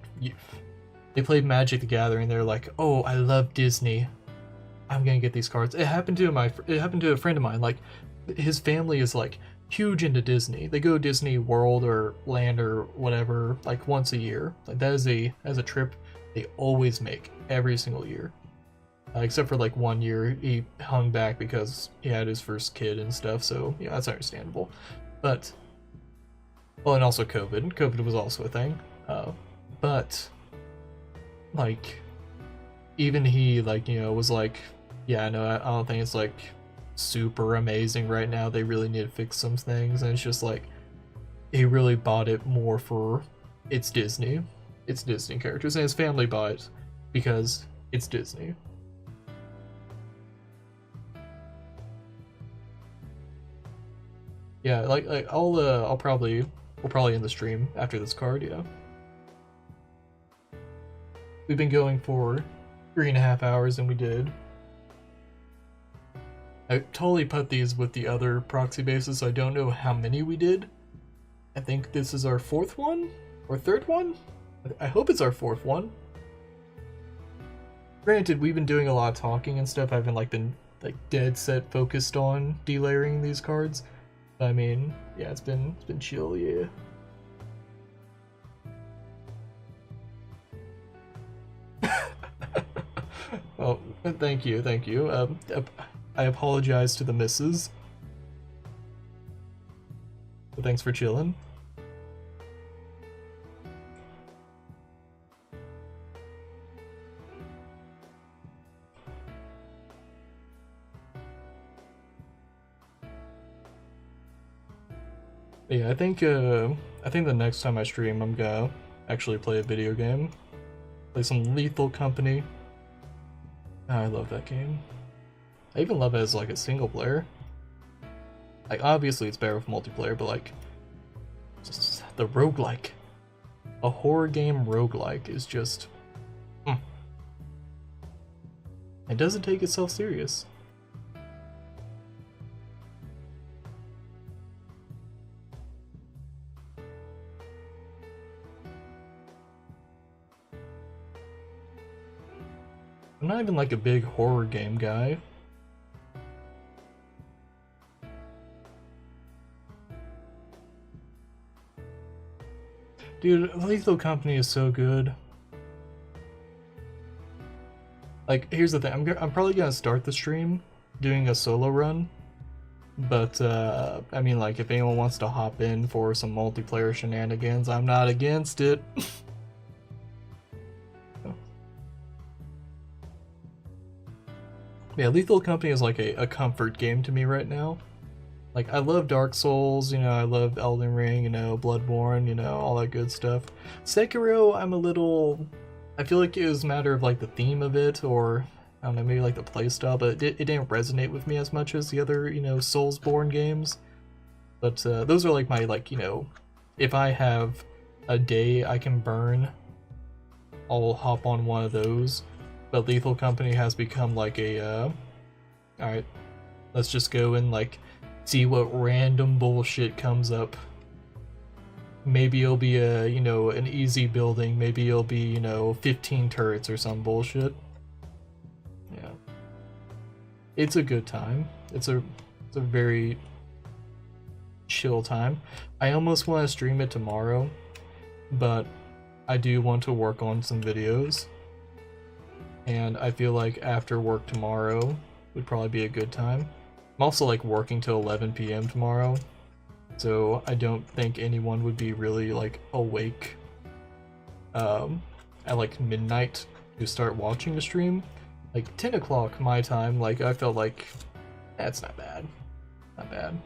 they play Magic the Gathering, they're like, "Oh, I love Disney. I'm going to get these cards." It happened to a friend of mine. Like his family is like huge into Disney. They go to Disney World or Land or whatever like once a year. Like that is a trip they always make every single year. Except for like 1 year, he hung back because he had his first kid and stuff, so yeah, that's understandable. But, well, and also COVID. COVID was also a thing. But, like, even he, like, you know, was like, yeah, no, I don't think it's like super amazing right now. They really need to fix some things, and it's just like, he really bought it more for it's Disney. It's Disney characters, and his family bought it because it's Disney. Yeah, like we'll probably end the stream after this card, yeah. We've been going for 3.5 hours and we did. I totally put these with the other proxy bases, so I don't know how many we did. I think this is our 4th one? Or 3rd one? I hope it's our 4th one. Granted, we've been doing a lot of talking and stuff. I haven't been dead set focused on delayering these cards. I mean, yeah, it's been chill, yeah. Oh, thank you. I apologize to the missus. But thanks for chilling. Yeah, I think the next time I stream, I'm gonna actually play a video game. Play some Lethal Company. Oh, I love that game. I even love it as like a single player. Like, obviously it's better with multiplayer, but like, just the roguelike. A horror game roguelike is just... It doesn't take itself serious. I'm not even like a big horror game guy. Dude, Lethal Company is so good. Like, here's the thing, I'm probably gonna start the stream doing a solo run, but I mean, like, if anyone wants to hop in for some multiplayer shenanigans, I'm not against it. Yeah, Lethal Company is like a comfort game to me right now. Like, I love Dark Souls, you know, I love Elden Ring, you know, Bloodborne, you know, all that good stuff. Sekiro, I'm a little... I feel like it was a matter of, like, the theme of it, or, I don't know, maybe, like, the playstyle, but it didn't resonate with me as much as the other, you know, Soulsborne games. But those are, like, my, like, you know, if I have a day I can burn, I'll hop on one of those. But Lethal Company has become, like, a, alright, let's just go and, like, see what random bullshit comes up. Maybe it'll be a, you know, an easy building. Maybe it'll be, you know, 15 turrets or some bullshit. Yeah. It's a good time. It's a very chill time. I almost want to stream it tomorrow, but I do want to work on some videos. And I feel like after work tomorrow would probably be a good time. I'm also like working till 11 p.m. tomorrow, so I don't think anyone would be really like awake at like midnight to start watching the stream. Like 10 o'clock my time, like I felt like that's not bad. Not bad.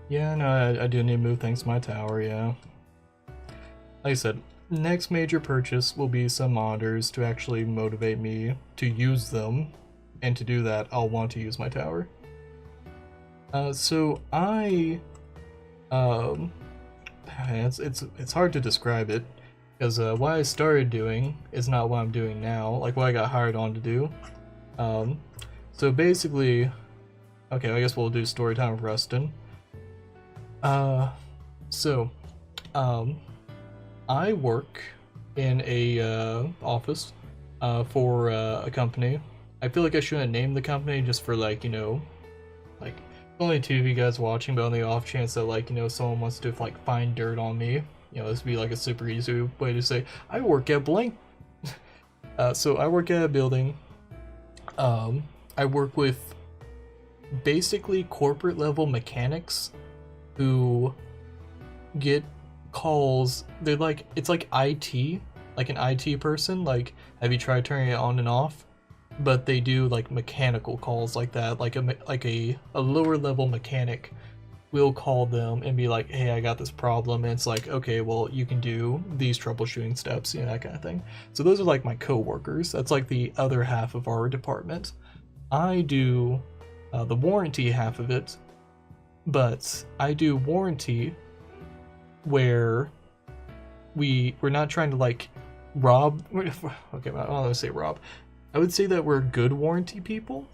Yeah, no, I do need to move things to my tower, yeah. Like I said, next major purchase will be some monitors to actually motivate me to use them, and to do that, I'll want to use my tower. So I, it's hard to describe it, because what I started doing is not what I'm doing now, like what I got hired on to do. So basically, okay, I guess we'll do story time with Rustin. I work in a office for a company. I feel like I shouldn't name the company just for like, you know, like only 2 of you guys watching, but on the off chance that like, you know, someone wants to like find dirt on me, you know, this would be like a super easy way to say I work at blank. So I work at a building. I work with basically corporate level mechanics who get calls. They're like, it's like IT, like an IT person, like have you tried turning it on and off? But they do like mechanical calls like that, like a lower level mechanic will call them and be like, hey, I got this problem, and it's like, okay, well, you can do these troubleshooting steps, you know, that kind of thing. So those are like my co-workers. That's like the other half of our department. I do the warranty half of it, but I do warranty where we're not trying to like rob. Okay, I don't want to say rob. I would say that we're good warranty people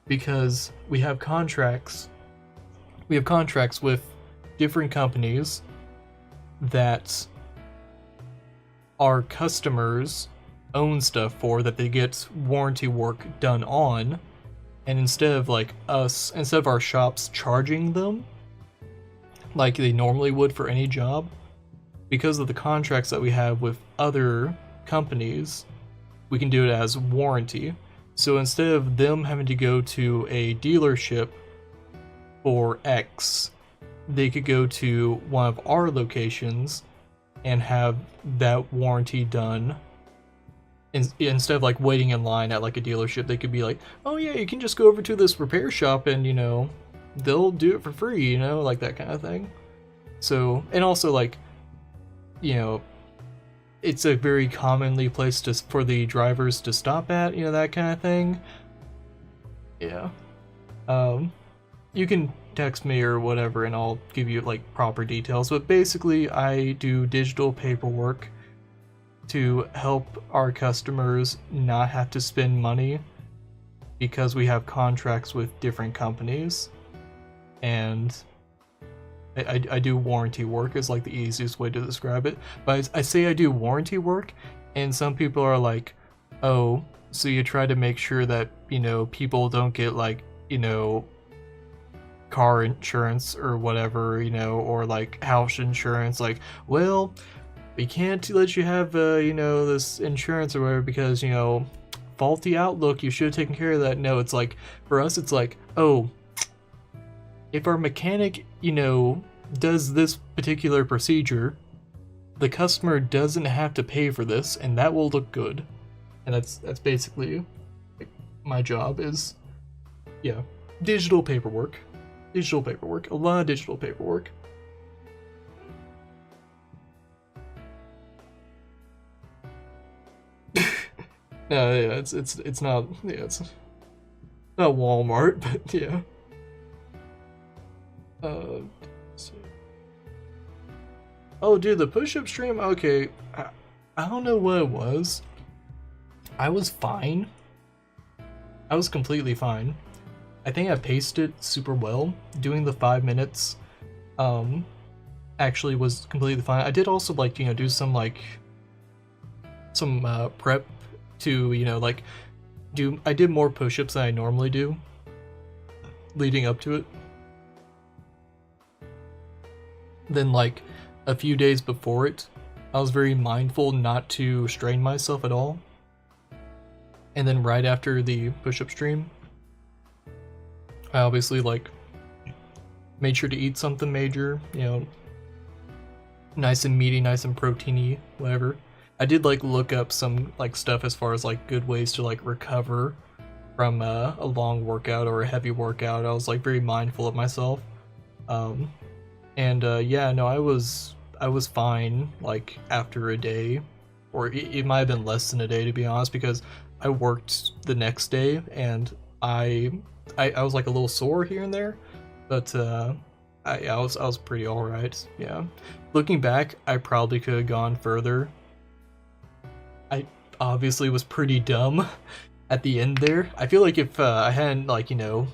because we have contracts. We have contracts with different companies that our customers own stuff for, that they get warranty work done on. And instead of our shops charging them like they normally would for any job, because of the contracts that we have with other companies, we can do it as warranty. So instead of them having to go to a dealership for X, they could go to one of our locations and have that warranty done. Instead of like waiting in line at like a dealership, they could be like, oh yeah, you can just go over to this repair shop and, you know, they'll do it for free, you know, like that kind of thing. So, and also like, you know, it's a very commonly place for the drivers to stop at, you know, that kind of thing. Yeah. You can text me or whatever and I'll give you like proper details, but basically I do digital paperwork to help our customers not have to spend money because we have contracts with different companies. And I do warranty work is like the easiest way to describe it. But I say I do warranty work and some people are like, oh, so you try to make sure that, you know, people don't get like, you know, car insurance or whatever, you know, or like house insurance. Like, well, we can't let you have, you know, this insurance or whatever because, you know, faulty outlook, you should have taken care of that. No, it's like, for us, it's like, oh, if our mechanic, you know, does this particular procedure, the customer doesn't have to pay for this, and that will look good. And that's basically like, my job is, yeah, digital paperwork, a lot of digital paperwork. No, yeah, it's not, yeah, it's not Walmart, but yeah. Let's see. Oh, dude, the push-up stream. Okay, I don't know what it was. I was fine. I was completely fine. I think I paced it super well. Doing the 5 minutes, actually was completely fine. I did also like, you know, do some like some prep to, you know, like I did more push-ups than I normally do leading up to it. Then like a few days before it, I was very mindful not to strain myself at all. And then right after the push-up stream, I obviously like made sure to eat something major, you know, nice and meaty, nice and proteiny, whatever. I did like look up some like stuff as far as like good ways to like recover from a long workout or a heavy workout. I was like very mindful of myself. Yeah, no, I was fine like after a day, or it might have been less than a day to be honest, because I worked the next day and I was like a little sore here and there, but I was pretty alright. Yeah, looking back, I probably could have gone further. I obviously was pretty dumb at the end there. I feel like if I hadn't like, you know,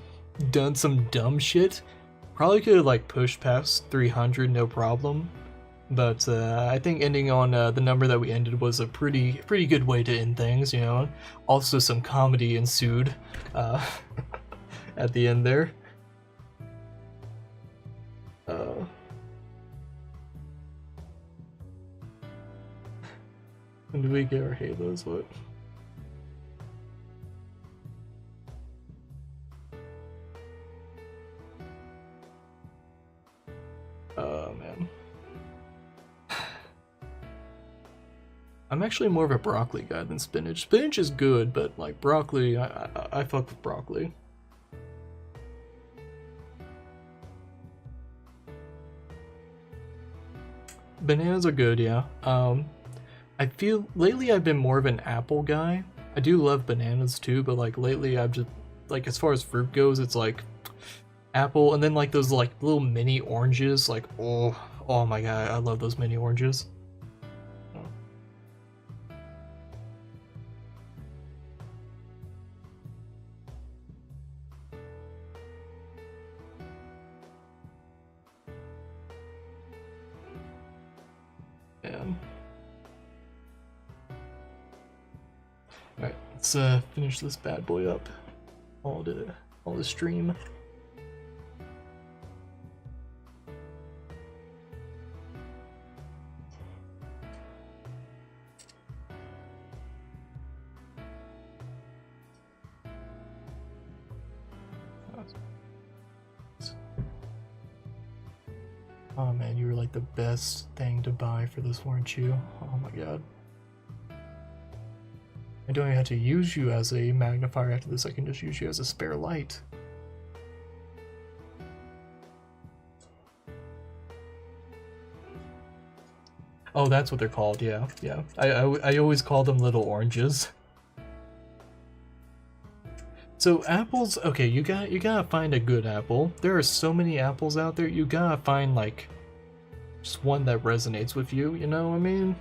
done some dumb shit, probably could have like pushed past 300 no problem. But I think ending on the number that we ended was a pretty good way to end things, you know. Also some comedy ensued at the end there. When do we get our halos? What? Oh man. I'm actually more of a broccoli guy than spinach. Spinach is good, but like broccoli, I fuck with broccoli. Bananas are good, yeah. I feel lately I've been more of an apple guy. I do love bananas too, but like lately I've just like, as far as fruit goes, it's like apple, and then like those like little mini oranges, like oh my god, I love those mini oranges. Alright, let's finish this bad boy up. All the stream. Oh man, you were like the best thing to buy for this, weren't you? Oh my god. I don't even have to use you as a magnifier after this, I can just use you as a spare light. Oh, that's what they're called, yeah. I always call them little oranges. So apples, okay, you gotta find a good apple. There are so many apples out there, you gotta find like just one that resonates with you, you know what I mean?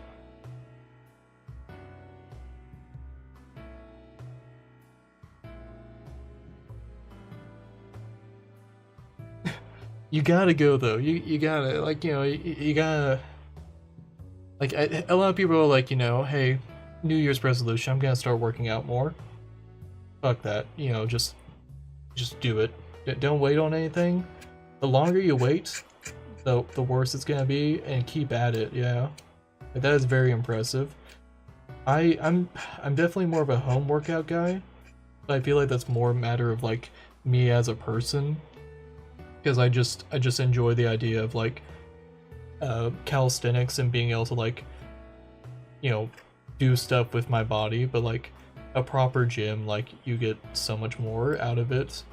You gotta go though. You gotta, like, you know, you gotta, like, a lot of people are like, you know, hey, New Year's resolution, I'm gonna start working out more. Fuck that, you know, just do it. Don't wait on anything. The longer you wait, the worse it's gonna be, and keep at it, yeah. Like, that is very impressive. I'm definitely more of a home workout guy, but I feel like that's more a matter of like me as a person, because I just enjoy the idea of like calisthenics and being able to like, you know, do stuff with my body. But like a proper gym, like, you get so much more out of it.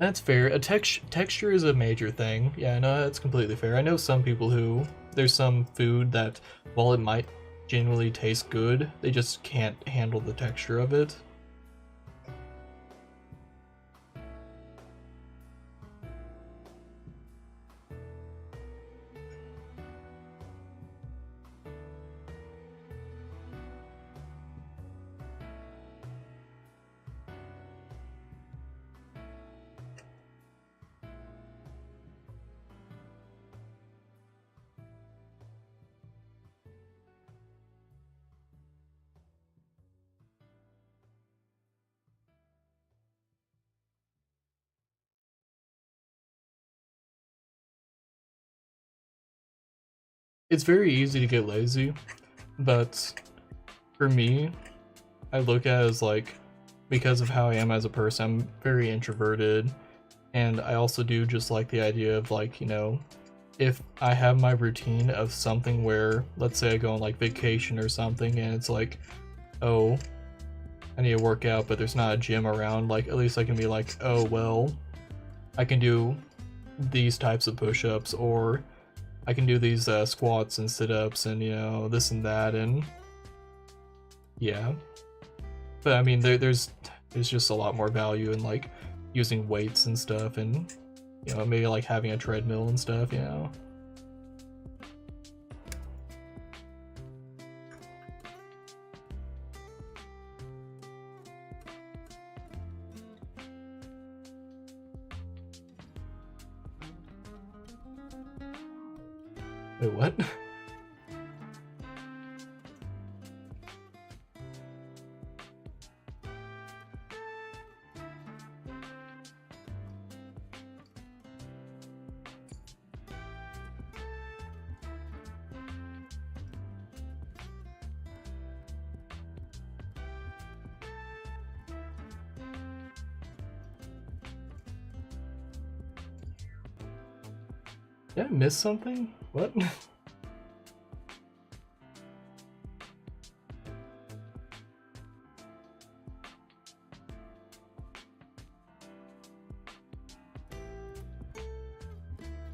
That's fair. Texture is a major thing. Yeah, no, that's completely fair. I know some people who, there's some food that, while it might genuinely taste good, they just can't handle the texture of it. It's very easy to get lazy, but for me, I look at it as like, because of how I am as a person, I'm very introverted, and I also do just like the idea of like, you know, if I have my routine of something where, let's say I go on like vacation or something, and it's like, oh, I need to work out, but there's not a gym around, like, at least I can be like, oh, well, I can do these types of push-ups, or I can do these squats and sit-ups, and, you know, this and that, and yeah. But I mean, there's just a lot more value in like using weights and stuff, and, you know, maybe like having a treadmill and stuff, you know. Wait, what? Did I miss something? What?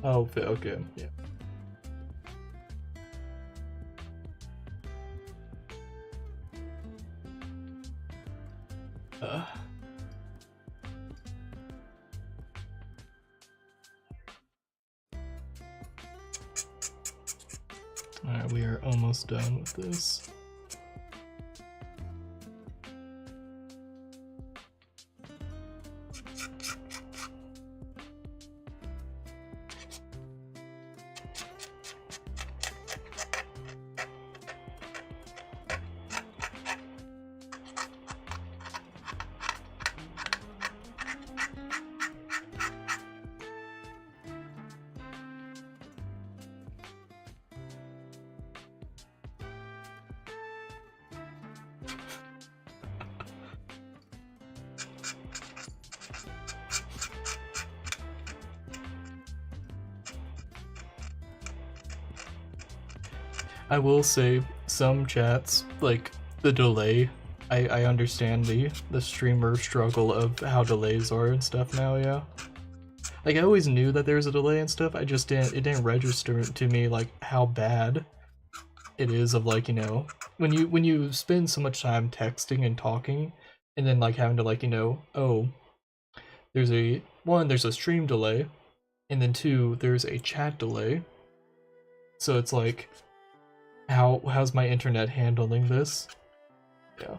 Oh, okay, yeah. Uh. Alright, we are almost done with this. I will say, some chats, like the delay, I understand the streamer struggle of how delays are and stuff now, yeah. Like, I always knew that there was a delay and stuff, I just it didn't register to me like how bad it is of like, you know, when you spend so much time texting and talking, and then like having to like, you know, oh, there's a stream delay, and then two, there's a chat delay. So it's like, how's my internet handling this? Yeah.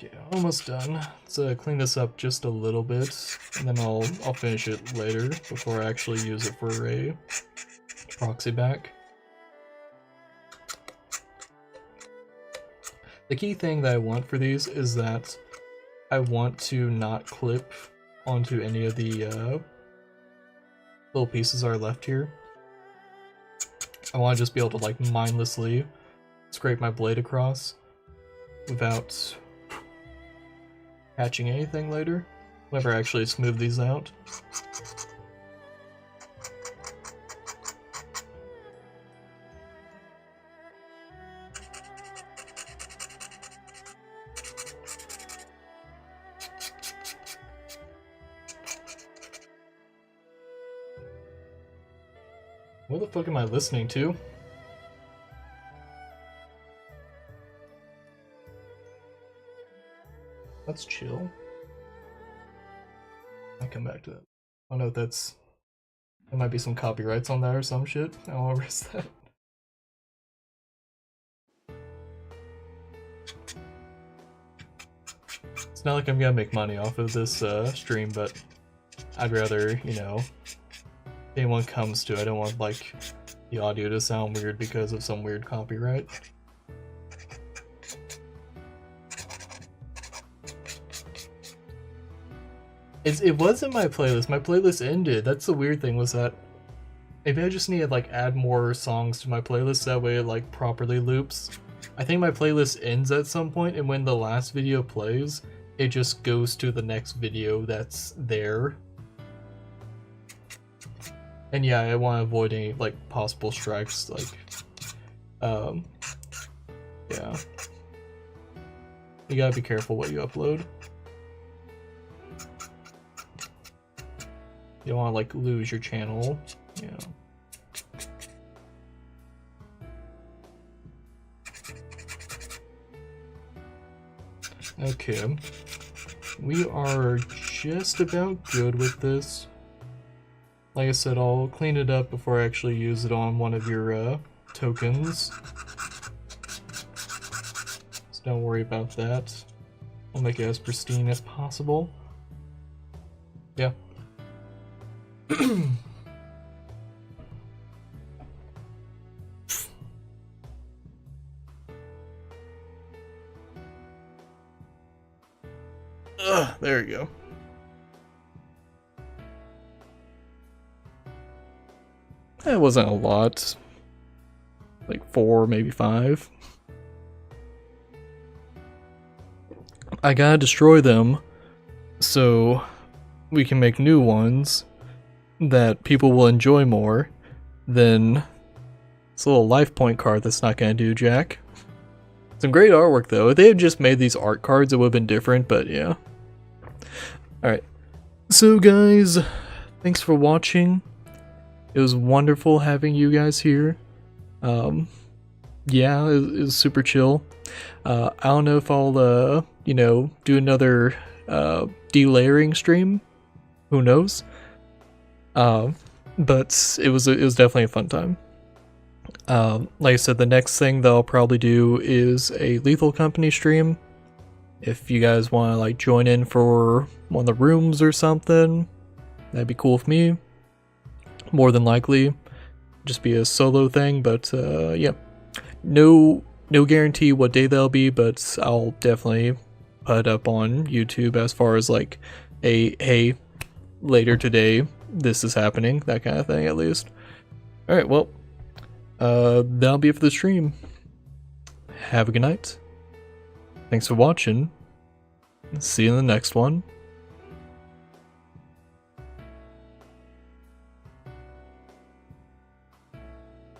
Yeah, almost done. Let's clean this up just a little bit, and then I'll finish it later before I actually use it for a proxy back. The key thing that I want for these is that I want to not clip onto any of the little pieces that are left here. I want to just be able to like mindlessly scrape my blade across without catching anything later, whenever I actually smooth these out. What the fuck am I listening to? That's chill. I'll come back to that. I don't know if there might be some copyrights on that or some shit. I don't want to risk that. It's not like I'm gonna make money off of this stream, but I'd rather, you know, if anyone comes to it, I don't want like the audio to sound weird because of some weird copyright. It wasn't my playlist. My playlist ended. That's the weird thing, was that maybe I just need to like add more songs to my playlist, that way it like properly loops. I think my playlist ends at some point, and when the last video plays, it just goes to the next video that's there. And yeah, I want to avoid any like possible strikes, like yeah. You gotta be careful what you upload. You don't want to like lose your channel, you know. Okay, we are just about good with this. Like I said, I'll clean it up before I actually use it on one of your tokens. So don't worry about that. I'll make it as pristine as possible. Yeah. There you go. It wasn't a lot. Like 4, maybe 5. I gotta destroy them so we can make new ones that people will enjoy more than this little life point card that's not gonna do jack. Some great artwork though. If they had just made these art cards, it would have been different, but yeah. Alright. So guys, thanks for watching. It was wonderful having you guys here. Yeah, it was super chill. I don't know if I'll, you know, do another delayering stream. Who knows? But it was definitely a fun time. Like I said, the next thing that I'll probably do is a Lethal Company stream. If you guys want to like join in for one of the rooms or something, that'd be cool with me. More than likely, just be a solo thing, but yeah, no guarantee what day that'll be, but I'll definitely put up on YouTube as far as like a hey, later today this is happening, that kind of thing at least. All right, well, that'll be it for the stream. Have a good night. Thanks for watching. See you in the next one.